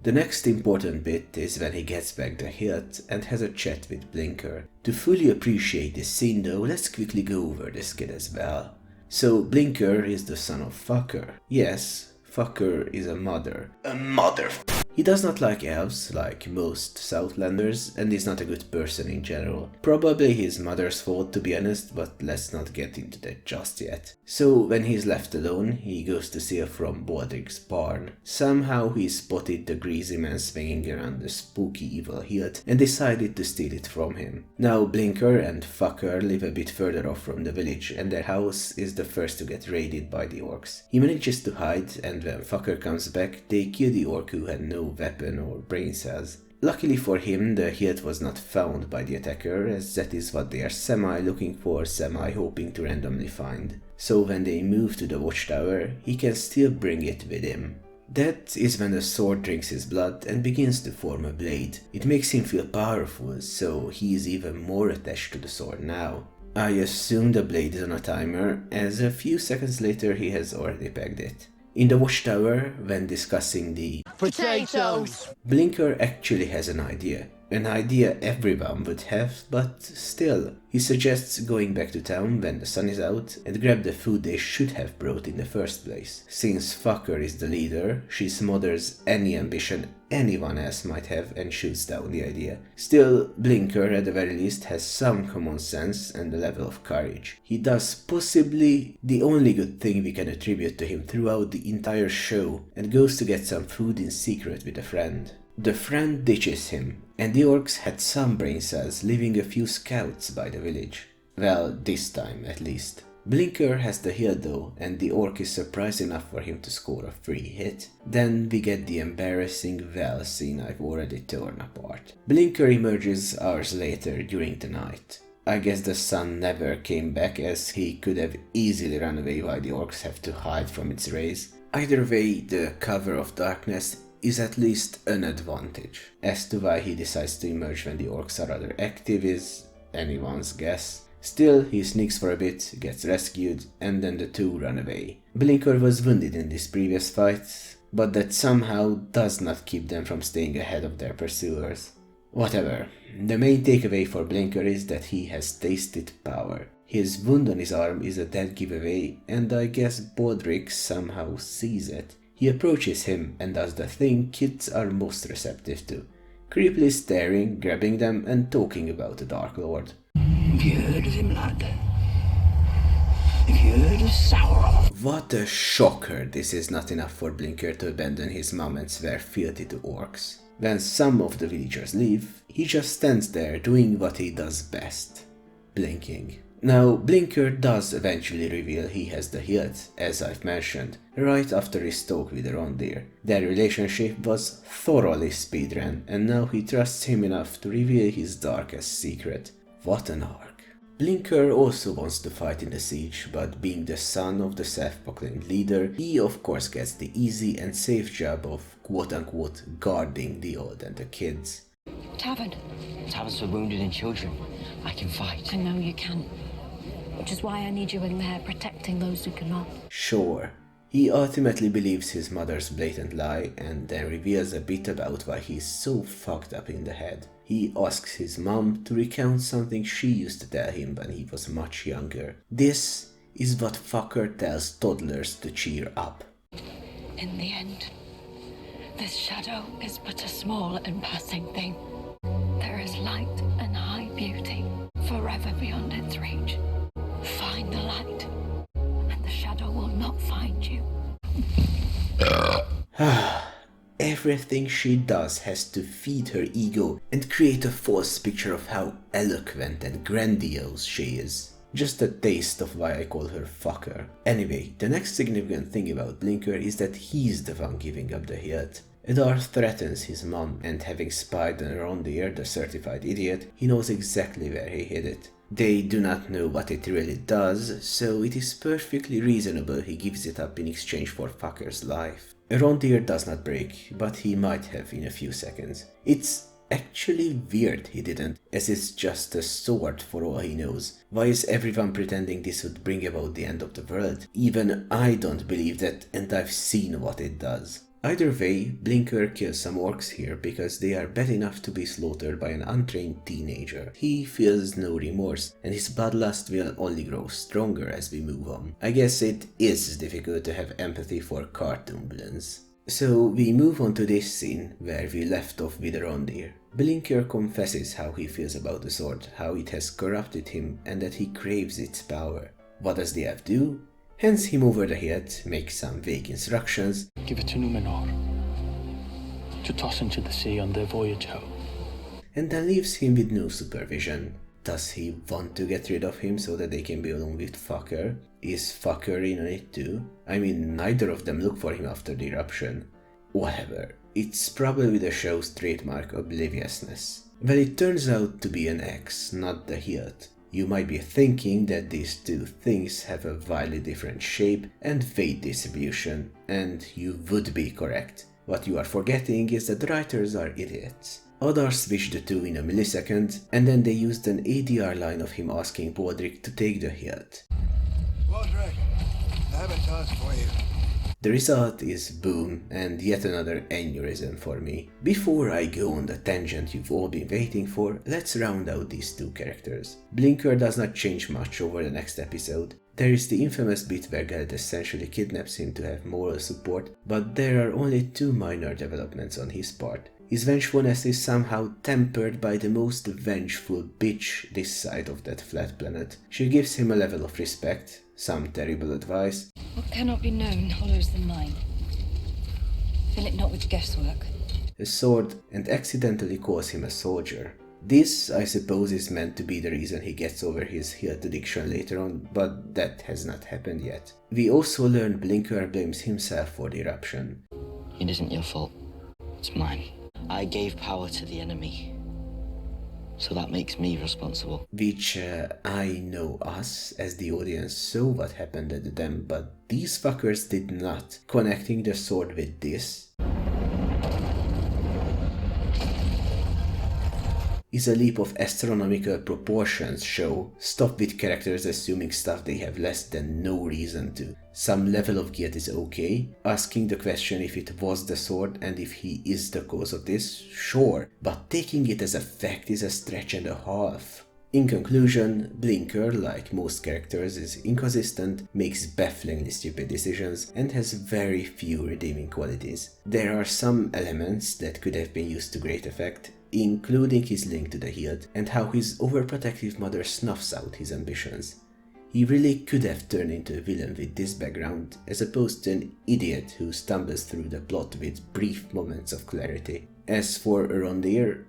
The next important bit is when he gets back the hilt and has a chat with Blinker. To fully appreciate this scene though, let's quickly go over this kid as well. So Blinker is the son of Fucker. Yes, Fucker is a mother. A mother. He does not like elves, like most Southlanders, and is not a good person in general. Probably his mother's fault, to be honest, but let's not get into that just yet. So when he's left alone, he goes to steal from Baldric's barn. Somehow he spotted the greasy man swinging around the spooky evil hilt and decided to steal it from him. Now Blinker and Fucker live a bit further off from the village, and their house is the first to get raided by the orcs. He manages to hide, and when Fucker comes back, they kill the orc who had no weapon or brain cells. Luckily for him, the hilt was not found by the attacker, as that is what they are semi-looking for, semi-hoping to randomly find. So when they move to the watchtower, he can still bring it with him. That is when the sword drinks his blood and begins to form a blade. It makes him feel powerful, so he is even more attached to the sword now. I assume the blade is on a timer, as a few seconds later he has already pegged it. In the watchtower, when discussing the potatoes, Blinker actually has an idea. An idea everyone would have, but still. He suggests going back to town when the sun is out and grab the food they should have brought in the first place. Since Fucker is the leader, she smothers any ambition anyone else might have and shoots down the idea. Still, Blinker at the very least has some common sense and a level of courage. He does possibly the only good thing we can attribute to him throughout the entire show and goes to get some food in secret with a friend. The friend ditches him, and the orcs had some brain cells, leaving a few scouts by the village. Well, this time at least. Blinker has the hilt though, and the orc is surprised enough for him to score a free hit. Then we get the embarrassing well scene I've already torn apart. Blinker emerges hours later during the night. I guess the sun never came back, as he could have easily run away while the orcs have to hide from its rays. Either way, the cover of darkness is at least an advantage. As to why he decides to emerge when the orcs are rather active is anyone's guess. Still, he sneaks for a bit, gets rescued, and then the two run away. Blinker was wounded in this previous fight, but that somehow does not keep them from staying ahead of their pursuers. Whatever. The main takeaway for Blinker is that he has tasted power. His wound on his arm is a dead giveaway, and I guess Baldric somehow sees it. He approaches him and does the thing kids are most receptive to, creepily staring, grabbing them and talking about the Dark Lord. Have you heard of him, lad? Have you heard of Sauron? What a shocker this is not enough for Blinker to abandon his mom and swear fealty to orcs. When some of the villagers leave, he just stands there doing what he does best, blinking. Now, Blinker does eventually reveal he has the hilt, as I've mentioned, right after his talk with Rondir. Their relationship was thoroughly speedrun, and now he trusts him enough to reveal his darkest secret. What an arc. Blinker also wants to fight in the siege, but being the son of the self-proclaimed leader, he of course gets the easy and safe job of quote-unquote guarding the old and the kids. Tavern. Taverns for wounded and children. I can fight. I know you can. Which is why I need you in there protecting those who cannot. Sure. He ultimately believes his mother's blatant lie and then reveals a bit about why he's so fucked up in the head. He asks his mom to recount something she used to tell him when he was much younger. This is what Fucker tells toddlers to cheer up. In the end, this shadow is but a small and passing thing. There is light and high beauty forever beyond its reach. Find the light, and the shadow will not find you. Everything she does has to feed her ego and create a false picture of how eloquent and grandiose she is. Just a taste of why I call her Fucker. Anyway, the next significant thing about Blinker is that he's the one giving up the hilt. Adar threatens his mom, and having spied on Rondir, the certified idiot, he knows exactly where he hid it. They do not know what it really does, so it is perfectly reasonable he gives it up in exchange for Fucker's life. Rondir does not break, but he might have in a few seconds. It's actually weird he didn't, as it's just a sword for all he knows. Why is everyone pretending this would bring about the end of the world? Even I don't believe that, and I've seen what it does. Either way, Blinker kills some orcs here because they are bad enough to be slaughtered by an untrained teenager. He feels no remorse, and his bloodlust will only grow stronger as we move on. I guess it is difficult to have empathy for cartoon villains. So we move on to this scene where we left off with Rondir. Blinker confesses how he feels about the sword, how it has corrupted him and that he craves its power. What does the elf do? Hands him over the head, makes some vague instructions. Give it to Numenor to toss into the sea on their voyage home. And then leaves him with no supervision. Does he want to get rid of him so that they can be alone with Fucker? Is Fucker in on it too? I mean, neither of them look for him after the eruption. Whatever, it's probably the show's trademark obliviousness. Well, it turns out to be an X, not the hilt. You might be thinking that these two things have a wildly different shape and weight distribution, and you would be correct. What you are forgetting is that writers are idiots. Othar switched the two in a millisecond, and then they used an ADR line of him asking Baldric to take the hilt. Baldric, I have a task for you. The result is boom, and yet another aneurysm for me. Before I go on the tangent you've all been waiting for, let's round out these two characters. Blinker does not change much over the next episode. There is the infamous bit where Geld essentially kidnaps him to have moral support, but there are only two minor developments on his part. His vengefulness is somehow tempered by the most vengeful bitch this side of that flat planet. She gives him a level of respect, some terrible advice. What cannot be known hollows the mind. Fill it not with guesswork. A sword, and accidentally calls him a soldier. This, I suppose, is meant to be the reason he gets over his hilt addiction later on, but that has not happened yet. We also learn Blinker blames himself for the eruption. It isn't your fault. It's mine. I gave power to the enemy. So that makes me responsible. Which, I know us, as the audience, saw what happened to them, but these fuckers did not. Connecting the sword with this is a leap of astronomical proportions. Show. Stop with characters assuming stuff they have less than no reason to. Some level of guilt is okay. Asking the question if it was the sword and if he is the cause of this, sure, but taking it as a fact is a stretch and a half. In conclusion, Blinker, like most characters, is inconsistent, makes bafflingly stupid decisions, and has very few redeeming qualities. There are some elements that could have been used to great effect, including his link to the hilt, and how his overprotective mother snuffs out his ambitions. He really could have turned into a villain with this background, as opposed to an idiot who stumbles through the plot with brief moments of clarity. As for Rondir,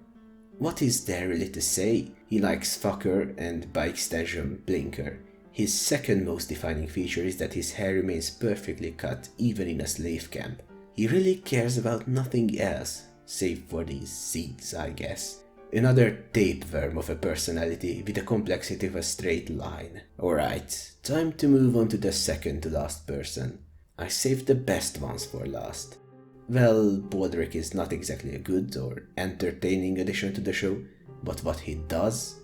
what is there really to say? He likes Fucker and bikes Stajum Blinker. His second most defining feature is that his hair remains perfectly cut even in a slave camp. He really cares about nothing else, save for these seeds, I guess. Another tapeworm of a personality with the complexity of a straight line. Alright, time to move on to the second to last person. I saved the best ones for last. Well, Baldric is not exactly a good or entertaining addition to the show, but what he does?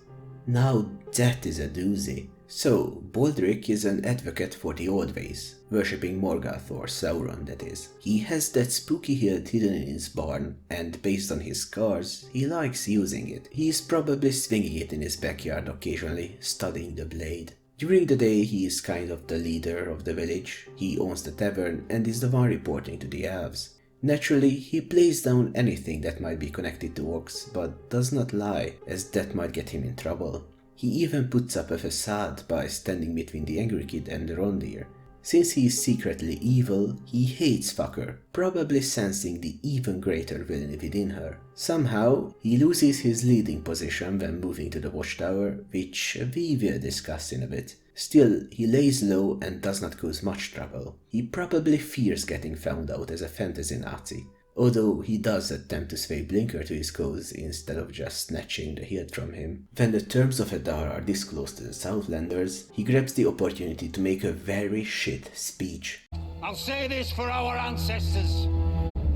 Now that is a doozy. So, Baldric is an advocate for the old ways, worshipping Morgoth or Sauron that is. He has that spooky hilt hidden in his barn, and based on his scars, he likes using it. He is probably swinging it in his backyard occasionally, studying the blade. During the day he is kind of the leader of the village, he owns the tavern and is the one reporting to the elves. Naturally, he plays down anything that might be connected to orcs, but does not lie, as that might get him in trouble. He even puts up a facade by standing between the angry kid and Rondir. Since he is secretly evil, he hates Fucker, probably sensing the even greater villainy within her. Somehow, he loses his leading position when moving to the watchtower, which we will discuss in a bit. Still, he lays low and does not cause much trouble. He probably fears getting found out as a fantasy Nazi, although he does attempt to sway Blinker to his cause instead of just snatching the hilt from him. When the terms of Adar are disclosed to the Southlanders, he grabs the opportunity to make a very shit speech. I'll say this for our ancestors.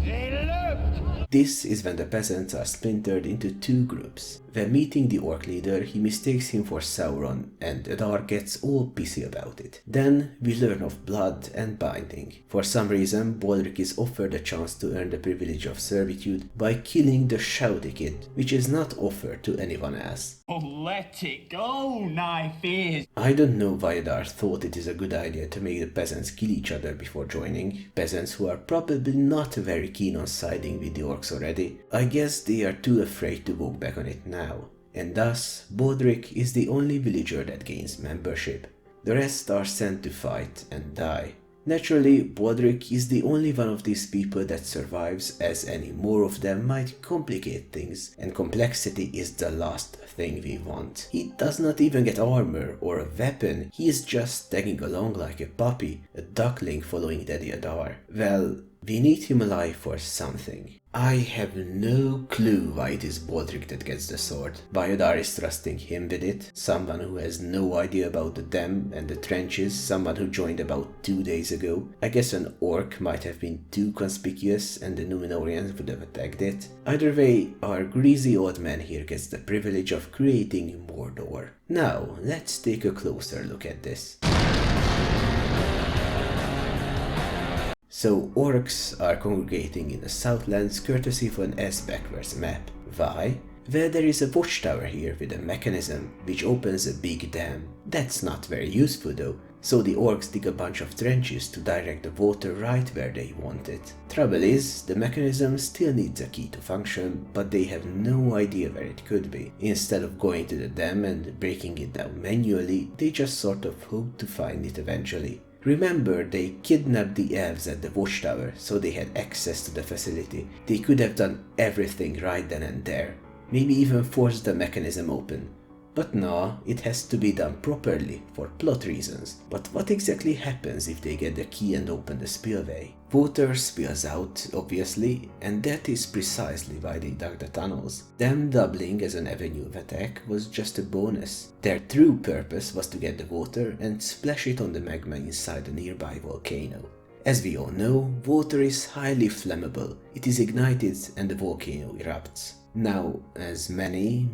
They lived This is when the peasants are splintered into two groups. When meeting the orc leader, he mistakes him for Sauron and Adar gets all pissy about it. Then we learn of blood and binding. For some reason, Bourree is offered a chance to earn the privilege of servitude by killing the Shouty Kid, which is not offered to anyone else. Oh, let it go, knife is. I don't know why Adar thought it is a good idea to make the peasants kill each other before joining. Peasants who are probably not very keen on siding with the orcs already. I guess they are too afraid to walk back on it now. And thus, Bourree is the only villager that gains membership. The rest are sent to fight and die. Naturally, Bourree is the only one of these people that survives, as any more of them might complicate things, and complexity is the last thing we want. He does not even get armor or a weapon, he is just tagging along like a puppy, a duckling following Daddy Adar. Well, we need him alive for something. I have no clue why it is Bourree that gets the sword. Why Adar is trusting him with it. Someone who has no idea about the dam and the trenches, someone who joined about 2 days ago. I guess an orc might have been too conspicuous and the Númenóreans would have attacked it. Either way, our greasy old man here gets the privilege of creating Mordor. Now, let's take a closer look at this. So orcs are congregating in the Southlands courtesy of an S-backwards map. Why? Well, there is a watchtower here with a mechanism which opens a big dam. That's not very useful though, so the orcs dig a bunch of trenches to direct the water right where they want it. Trouble is, the mechanism still needs a key to function, but they have no idea where it could be. Instead of going to the dam and breaking it down manually, they just sort of hope to find it eventually. Remember, they kidnapped the elves at the watchtower, so they had access to the facility. They could have done everything right then and there. Maybe even forced the mechanism open. But no, it has to be done properly, for plot reasons. But what exactly happens if they get the key and open the spillway? Water spills out, obviously, and that is precisely why they dug the tunnels. Them doubling as an avenue of attack was just a bonus. Their true purpose was to get the water and splash it on the magma inside a nearby volcano. As we all know, water is highly flammable. It is ignited and the volcano erupts. Now, as many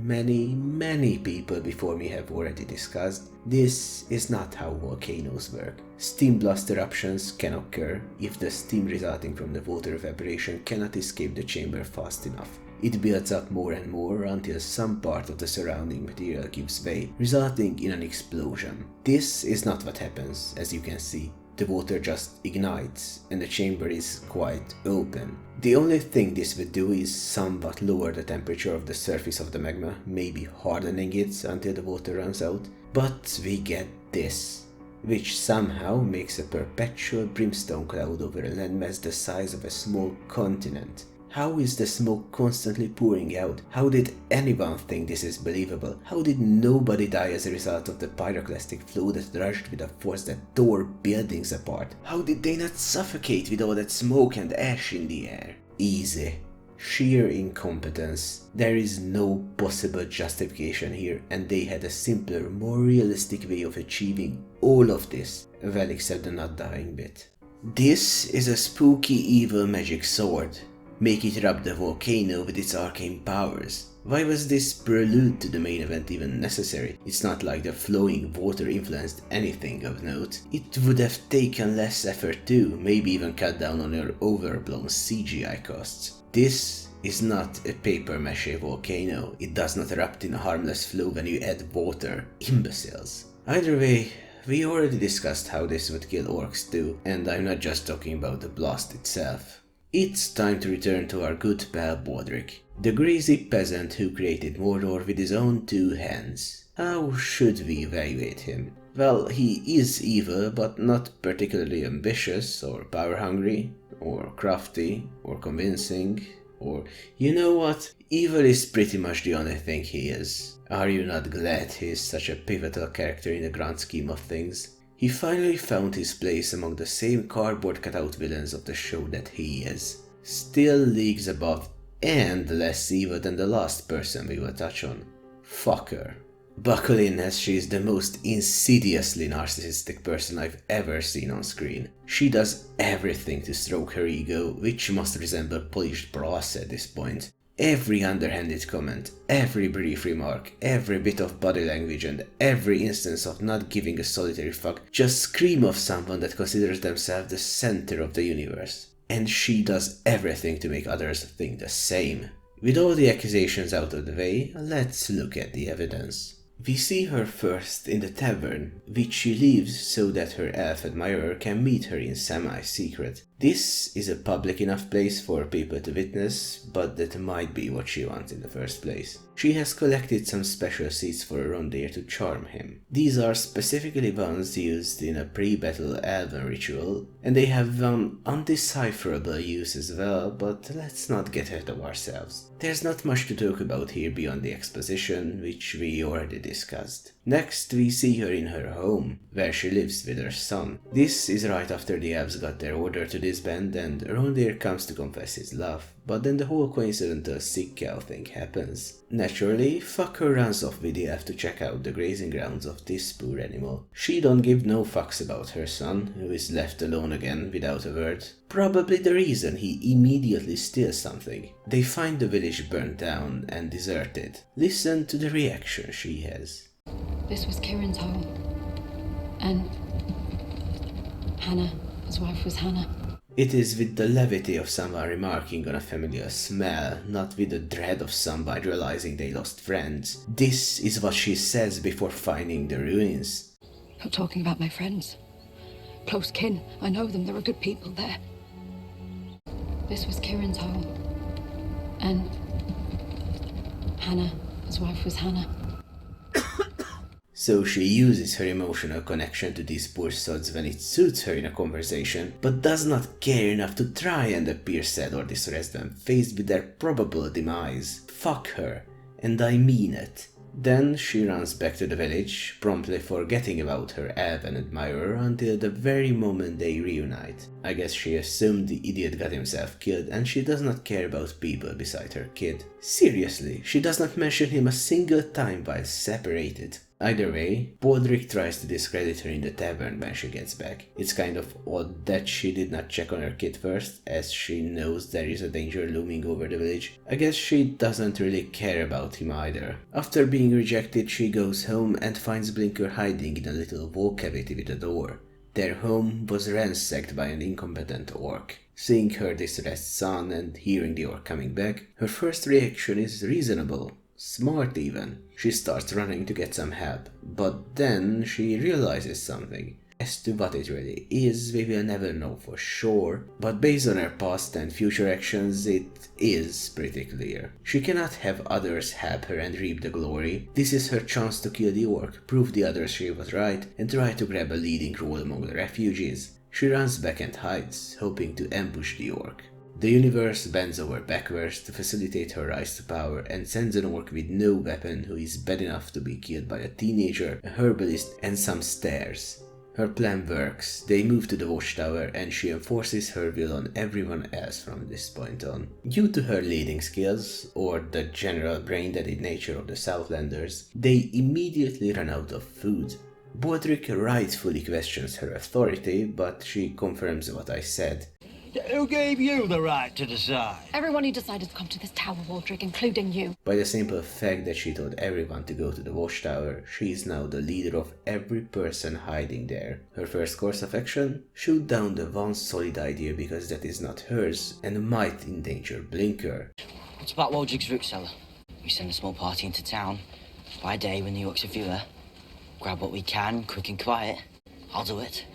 people before me have already discussed, this is not how volcanoes work. Steam blast eruptions can occur if the steam resulting from the water evaporation cannot escape the chamber fast enough. It builds up more and more until some part of the surrounding material gives way, resulting in an explosion. This is not what happens, as you can see. The water just ignites and the chamber is quite open. The only thing this would do is somewhat lower the temperature of the surface of the magma, maybe hardening it until the water runs out. But we get this, which somehow makes a perpetual brimstone cloud over a landmass the size of a small continent. How is the smoke constantly pouring out? How did anyone think this is believable? How did nobody die as a result of the pyroclastic flow that rushed with a force that tore buildings apart? How did they not suffocate with all that smoke and ash in the air? Easy. Sheer incompetence. There is no possible justification here, and they had a simpler, more realistic way of achieving all of this. Well, except the not dying bit. This is a spooky evil magic sword. Make it erupt the volcano with its arcane powers. Why was this prelude to the main event even necessary? It's not like the flowing water influenced anything of note. It would have taken less effort too, maybe even cut down on your overblown CGI costs. This is not a paper-mache volcano. It does not erupt in a harmless flow when you add water. Imbeciles. Either way, we already discussed how this would kill orcs too, and I'm not just talking about the blast itself. It's time to return to our good pal Bourree, the greasy peasant who created Mordor with his own 2 hands. How should we evaluate him? Well, he is evil, but not particularly ambitious, or power-hungry, or crafty, or convincing, or... You know what? Evil is pretty much the only thing he is. Are you not glad he is such a pivotal character in the grand scheme of things? He finally found his place among the same cardboard cutout villains of the show that he is. Still leagues above and less evil than the last person we will touch on. Fucker. Buckle in, as she is the most insidiously narcissistic person I've ever seen on screen. She does everything to stroke her ego, which must resemble polished brass at this point. Every underhanded comment, every brief remark, every bit of body language, and every instance of not giving a solitary fuck just scream of someone that considers themselves the center of the universe. And she does everything to make others think the same. With all the accusations out of the way, let's look at the evidence. We see her first in the tavern, which she leaves so that her elf admirer can meet her in semi-secret. This is a public enough place for people to witness, but that might be what she wants in the first place. She has collected some special seeds for around there to charm him. These are specifically ones used in a pre-battle elven ritual, and they have one undecipherable use as well, but let's not get ahead of ourselves. There's not much to talk about here beyond the exposition, which we already discussed. Next, we see her in her home, where she lives with her son. This is right after the elves got their order to disband, and Rondir comes to confess his love. But then the whole coincidental sick cow thing happens. Naturally, Fucker runs off with the elf to check out the grazing grounds of this poor animal. She don't give no fucks about her son, who is left alone again without a word. Probably the reason he immediately steals something. They find the village burnt down and deserted. Listen to the reaction she has. This was Kieran's home. And Hannah, his wife was Hannah. It is with the levity of someone remarking on a familiar smell, not with the dread of someone realizing they lost friends. This is what she says before finding the ruins. I'm talking about my friends. Close kin. I know them. There are good people there. This was Kieran's home. And Hannah, his wife was Hannah. So she uses her emotional connection to these poor sods when it suits her in a conversation, but does not care enough to try and appear sad or distressed when faced with their probable demise. Fuck her, and I mean it. Then she runs back to the village, promptly forgetting about her elven admirer until the very moment they reunite. I guess she assumed the idiot got himself killed and she does not care about people beside her kid. Seriously, she does not mention him a single time while separated. Either way, Bourree tries to discredit her in the tavern when she gets back. It's kind of odd that she did not check on her kid first, as she knows there is a danger looming over the village. I guess she doesn't really care about him either. After being rejected, she goes home and finds Blinker hiding in a little wall cavity with a door. Their home was ransacked by an incompetent orc. Seeing her distressed son and hearing the orc coming back, her first reaction is reasonable. Smart even. She starts running to get some help, but then she realizes something. As to what it really is, we will never know for sure, but based on her past and future actions, it is pretty clear. She cannot have others help her and reap the glory. This is her chance to kill the orc, prove the others she was right, and try to grab a leading role among the refugees. She runs back and hides, hoping to ambush the orc. The universe bends over backwards to facilitate her rise to power and sends an orc with no weapon who is bad enough to be killed by a teenager, a herbalist, and some stairs. Her plan works. They move to the watchtower and she enforces her will on everyone else from this point on. Due to her leading skills, or the general brain-dead nature of the Southlanders, they immediately run out of food. Bourree rightfully questions her authority, but she confirms what I said. Who gave you the right to decide? Everyone who decided to come to this tower, Waldrick, including you. By the simple fact that she told everyone to go to the watchtower, she is now the leader of every person hiding there. Her first course of action? Shoot down the one solid idea because that is not hers and might endanger Blinker. What's about Waldrick's root cellar? We send a small party into town. By day when the orcs are fewer. Grab what we can, quick and quiet. I'll do it.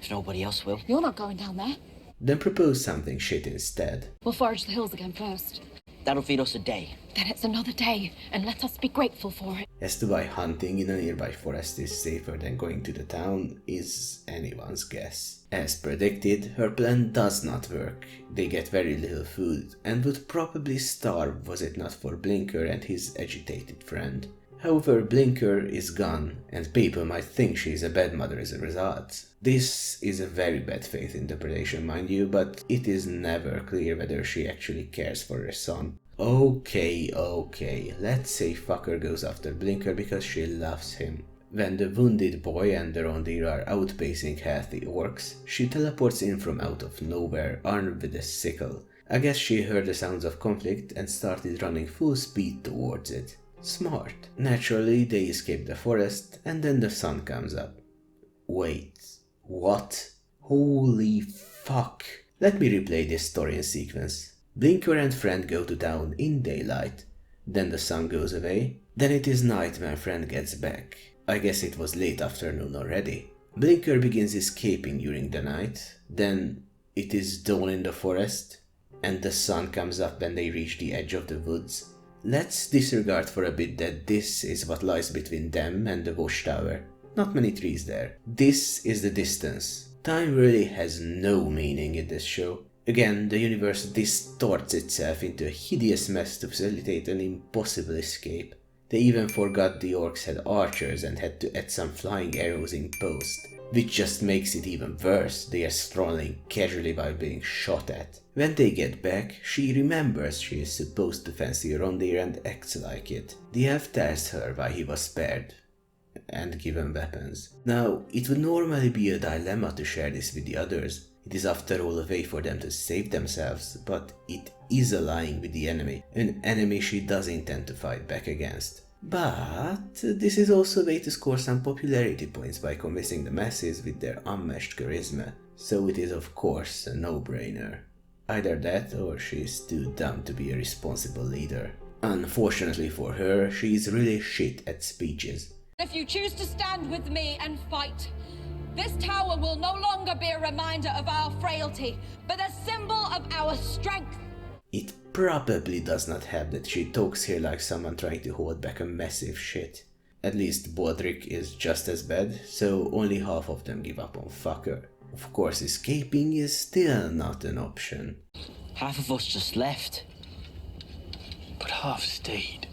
If nobody else will. You're not going down there. Then propose something shit instead. We'll forage the hills again first. That'll feed us a day. Then it's another day, and let us be grateful for it. As to why hunting in a nearby forest is safer than going to the town is anyone's guess. As predicted, her plan does not work. They get very little food, and would probably starve was it not for Blinker and his agitated friend. However, Blinker is gone, and people might think she is a bad mother as a result. This is a very bad faith interpretation, mind you, but it is never clear whether she actually cares for her son. Okay, let's say fucker goes after Blinker because she loves him. When the wounded boy and the Rondir are outpacing healthy orcs, she teleports in from out of nowhere, armed with a sickle. I guess she heard the sounds of conflict and started running full speed towards it. Smart. Naturally, they escape the forest, and then the sun comes up. Wait, what? Holy fuck. Let me replay this story in sequence. Blinker and friend go to town in daylight. Then the sun goes away. Then it is night when friend gets back. I guess it was late afternoon already. Blinker begins escaping during the night. Then it is dawn in the forest. And the sun comes up when they reach the edge of the woods. Let's disregard for a bit that this is what lies between them and the watchtower. Not many trees there. This is the distance. Time really has no meaning in this show. Again, the universe distorts itself into a hideous mess to facilitate an impossible escape. They even forgot the orcs had archers and had to add some flying arrows in post, which just makes it even worse. They are strolling casually while being shot at. When they get back, she remembers she is supposed to fancy Rondir and acts like it. The elf tells her why he was spared and given weapons. Now, it would normally be a dilemma to share this with the others. It is after all a way for them to save themselves, but it is allying with the enemy, an enemy she does intend to fight back against. But this is also a way to score some popularity points by convincing the masses with their unmatched charisma, so it is of course a no-brainer. Either that or she is too dumb to be a responsible leader. Unfortunately for her, she is really shit at speeches. If you choose to stand with me and fight, this tower will no longer be a reminder of our frailty, but a symbol of our strength. It probably does not help that she talks here like someone trying to hold back a massive shit. At least Bodrick is just as bad, so only half of them give up on fucker. Of course, escaping is still not an option. Half of us just left. But half stayed.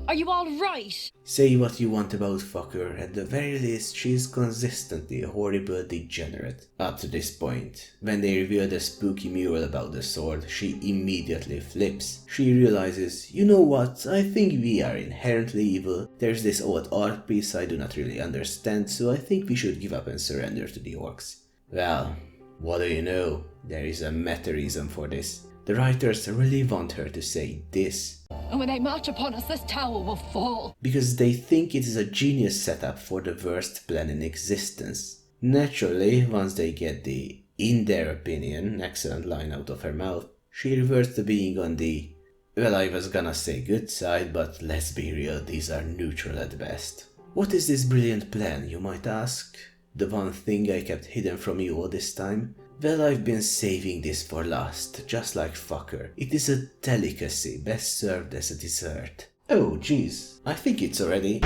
Are you all right? Say what you want about fucker, at the very least she is consistently a horrible degenerate. Up to this point, when they reveal the spooky mural about the sword, she immediately flips. She realizes, you know what, I think we are inherently evil. There's this old art piece I do not really understand, so I think we should give up and surrender to the orcs. Well, what do you know? There is a meta-reason for this. The writers really want her to say this. And when they march upon us, this tower will fall. Because they think it is a genius setup for the worst plan in existence. Naturally, once they get the, in their opinion, excellent line out of her mouth, she reverts to being on the, well, I was gonna say good side, but let's be real, these are neutral at best. What is this brilliant plan, you might ask? The one thing I kept hidden from you all this time? Well, I've been saving this for last, just like fucker. It is a delicacy, best served as a dessert. Oh, jeez, I think it's already...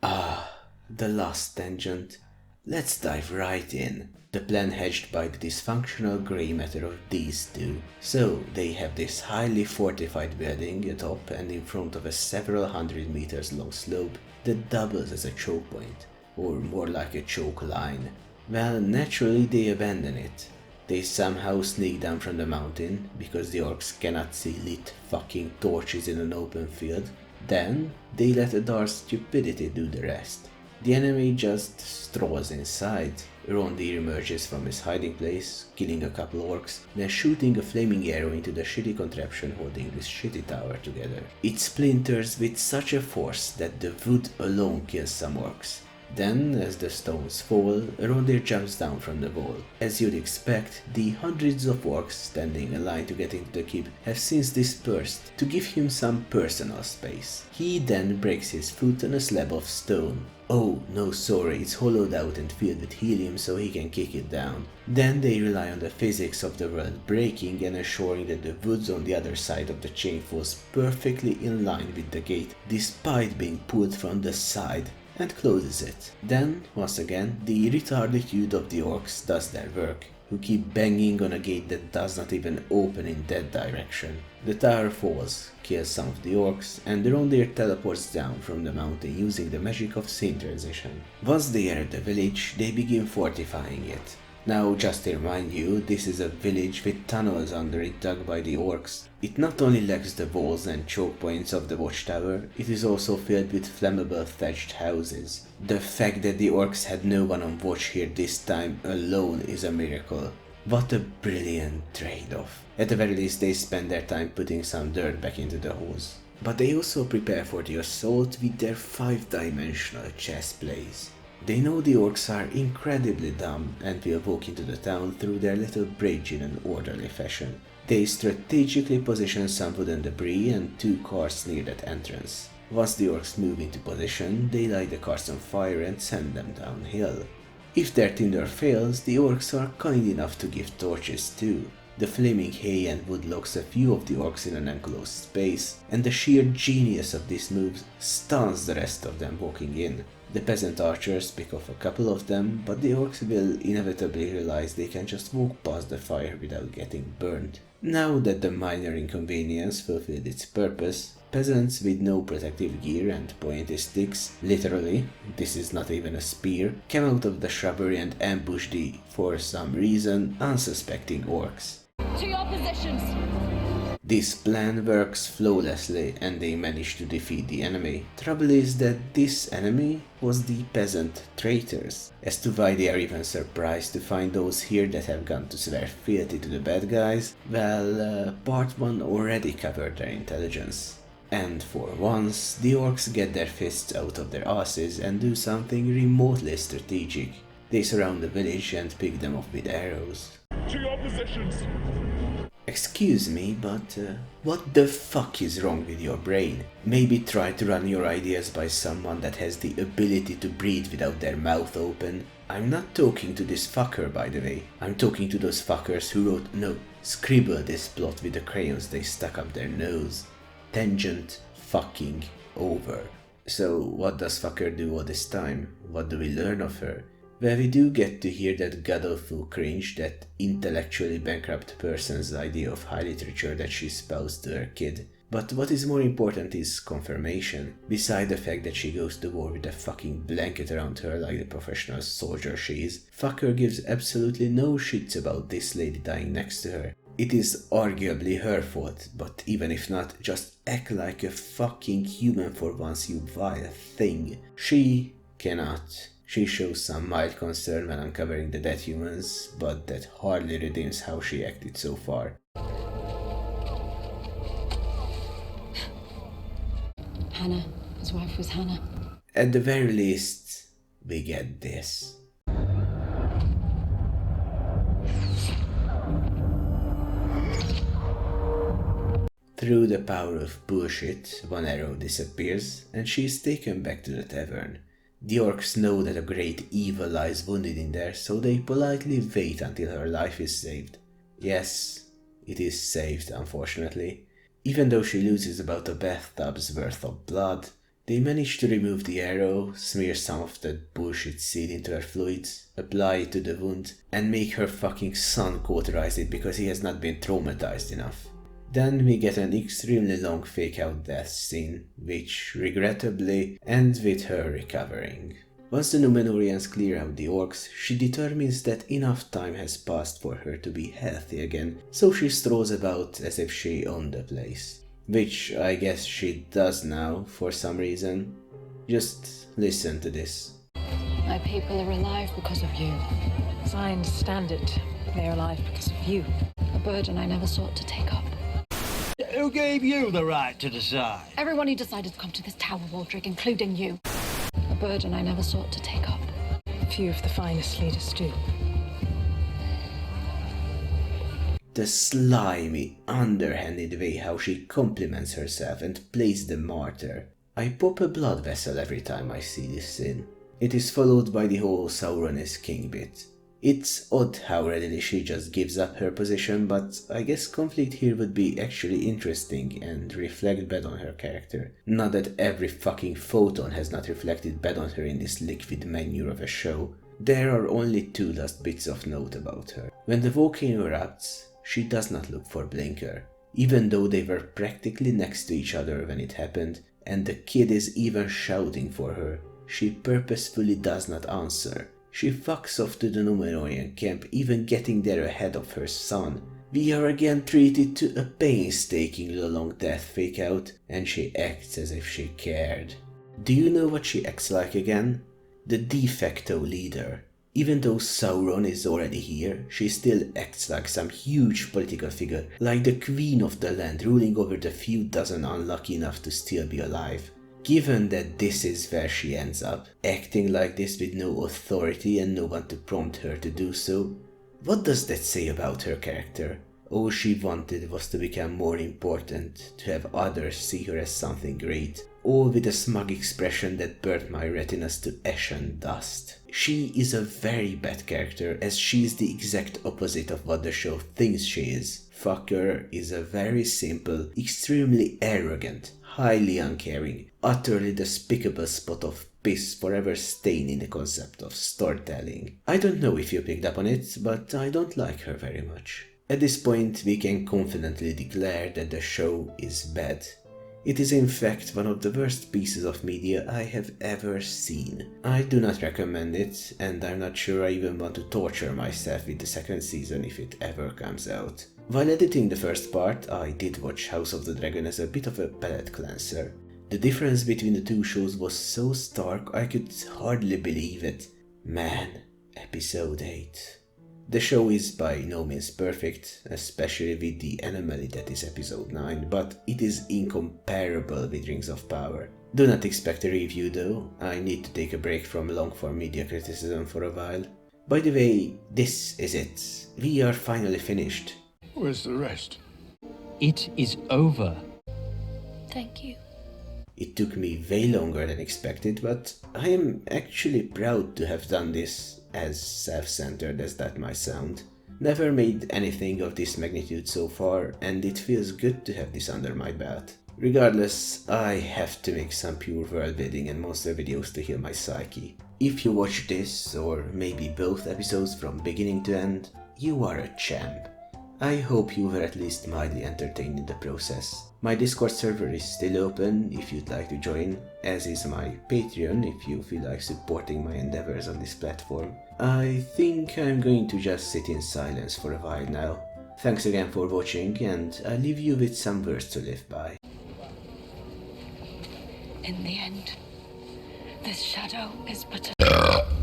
Ah, the last tangent. Let's dive right in. The plan hedged by the dysfunctional grey matter of these two. So, they have this highly fortified building atop and in front of a several hundred meters long slope that doubles as a choke point, or more like a choke line. Well, naturally they abandon it. They somehow sneak down from the mountain, because the orcs cannot see lit fucking torches in an open field. Then, they let Adar's stupidity do the rest. The enemy just strolls inside. Rondir emerges from his hiding place, killing a couple orcs, then shooting a flaming arrow into the shitty contraption holding this shitty tower together. It splinters with such a force that the wood alone kills some orcs. Then, as the stones fall, Rondir jumps down from the wall. As you'd expect, the hundreds of orcs standing in line to get into the keep have since dispersed to give him some personal space. He then breaks his foot on a slab of stone. Oh, no sorry, it's hollowed out and filled with helium so he can kick it down. Then they rely on the physics of the world breaking and assuring that the woods on the other side of the chain falls perfectly in line with the gate, despite being pulled from the side, and closes it. Then, once again, the retarditude of the orcs does their work, who keep banging on a gate that does not even open in that direction. The tower falls, kills some of the orcs, and Rondir teleports down from the mountain using the magic of scene transition. Once they are at the village, they begin fortifying it. Now, just to remind you, this is a village with tunnels under it dug by the orcs. It not only lacks the walls and choke points of the watchtower, it is also filled with flammable thatched houses. The fact that the orcs had no one on watch here this time alone is a miracle. What a brilliant trade-off. At the very least, they spend their time putting some dirt back into the holes. But they also prepare for the assault with their 5-dimensional chess plays. They know the orcs are incredibly dumb and will walk into the town through their little bridge in an orderly fashion. They strategically position some wooden debris and 2 cars near that entrance. Once the orcs move into position, they light the cars on fire and send them downhill. If their tinder fails, the orcs are kind enough to give torches too. The flaming hay and wood locks a few of the orcs in an enclosed space, and the sheer genius of these moves stuns the rest of them walking in. The peasant archers pick off a couple of them, but the orcs will inevitably realize they can just walk past the fire without getting burned. Now that the minor inconvenience fulfilled its purpose, peasants with no protective gear and pointy sticks, literally, this is not even a spear, came out of the shrubbery and ambushed the, for some reason, unsuspecting orcs. To your positions! This plan works flawlessly and they manage to defeat the enemy. Trouble is that this enemy was the peasant traitors. As to why they are even surprised to find those here that have gone to swear fealty to the bad guys, well, part 1 already covered their intelligence. And for once, the orcs get their fists out of their asses and do something remotely strategic. They surround the village and pick them off with arrows. To your positions! Excuse me, but what the fuck is wrong with your brain? Maybe try to run your ideas by someone that has the ability to breathe without their mouth open. I'm not talking to this fucker, by the way. I'm talking to those fuckers who scribbled this plot with the crayons they stuck up their nose. Tangent fucking over. So what does fucker do all this time? What do we learn of her? Well, we do get to hear that god-awful cringe, that intellectually bankrupt person's idea of high literature that she espoused to her kid. But what is more important is confirmation. Beside the fact that she goes to war with a fucking blanket around her like the professional soldier she is, fucker gives absolutely no shits about this lady dying next to her. It is arguably her fault, but even if not, just act like a fucking human for once, you vile thing. She cannot. She shows some mild concern when uncovering the dead humans, but that hardly redeems how she acted so far. Hannah. His wife was Hannah. At the very least, we get this. Through the power of bullshit, one arrow disappears, and she is taken back to the tavern. The orcs know that a great evil lies wounded in there, so they politely wait until her life is saved. Yes, it is saved, unfortunately. Even though she loses about a bathtub's worth of blood, they manage to remove the arrow, smear some of that bullshit seed into her fluids, apply it to the wound, and make her fucking son cauterize it because he has not been traumatized enough. Then we get an extremely long fake-out death scene, which, regrettably, ends with her recovering. Once the Númenóreans clear out the orcs, she determines that enough time has passed for her to be healthy again, so she strolls about as if she owned the place. Which I guess she does now, for some reason. Just listen to this. My people are alive because of you. As I understand it, they are alive because of you. A burden I never sought to take up. Who gave you the right to decide? Everyone who decided to come to this tower, Waldrick, including you. A burden I never sought to take up. Few of the finest leaders do. The slimy, underhanded way how she compliments herself and plays the martyr. I pop a blood vessel every time I see this scene. It is followed by the whole Sauron is king bit. It's odd how readily she just gives up her position, but I guess conflict here would be actually interesting and reflect bad on her character. Not that every fucking photon has not reflected bad on her in this liquid manure of a show. There are only 2 last bits of note about her. When the volcano erupts, she does not look for Blinker, even though they were practically next to each other when it happened, and the kid is even shouting for her. She purposefully does not answer. She fucks off to the Numenorian camp, even getting there ahead of her son. We are again treated to a painstakingly long death fake out, and she acts as if she cared. Do you know what she acts like again? The de facto leader. Even though Sauron is already here, she still acts like some huge political figure, like the queen of the land ruling over the few dozen unlucky enough to still be alive. Given that this is where she ends up, acting like this with no authority and no one to prompt her to do so, what does that say about her character? All she wanted was to become more important, to have others see her as something great, all with a smug expression that burnt my retinas to ashen dust. She is a very bad character, as she is the exact opposite of what the show thinks she is. Fucker is a very simple, extremely arrogant, highly uncaring, utterly despicable spot of piss forever staining the concept of storytelling. I don't know if you picked up on it, but I don't like her very much. At this point, we can confidently declare that the show is bad. It is in fact one of the worst pieces of media I have ever seen. I do not recommend it, and I'm not sure I even want to torture myself with the second season if it ever comes out. While editing the first part, I did watch House of the Dragon as a bit of a palate cleanser. The difference between the two shows was so stark I could hardly believe it. Man, episode 8. The show is by no means perfect, especially with the anomaly that is episode 9, but it is incomparable with Rings of Power. Do not expect a review though, I need to take a break from long-form media criticism for a while. By the way, this is it. We are finally finished. Where's the rest? It is over. Thank you. It took me way longer than expected, but I am actually proud to have done this, as self-centered as that might sound. Never made anything of this magnitude so far, and it feels good to have this under my belt. Regardless, I have to make some pure world building and monster videos to heal my psyche. If you watch this, or maybe both episodes from beginning to end, you are a champ. I hope you were at least mildly entertained in the process. My Discord server is still open if you'd like to join, as is my Patreon if you feel like supporting my endeavors on this platform. I think I'm going to just sit in silence for a while now. Thanks again for watching, and I'll leave you with some words to live by. In the end, this shadow is but a...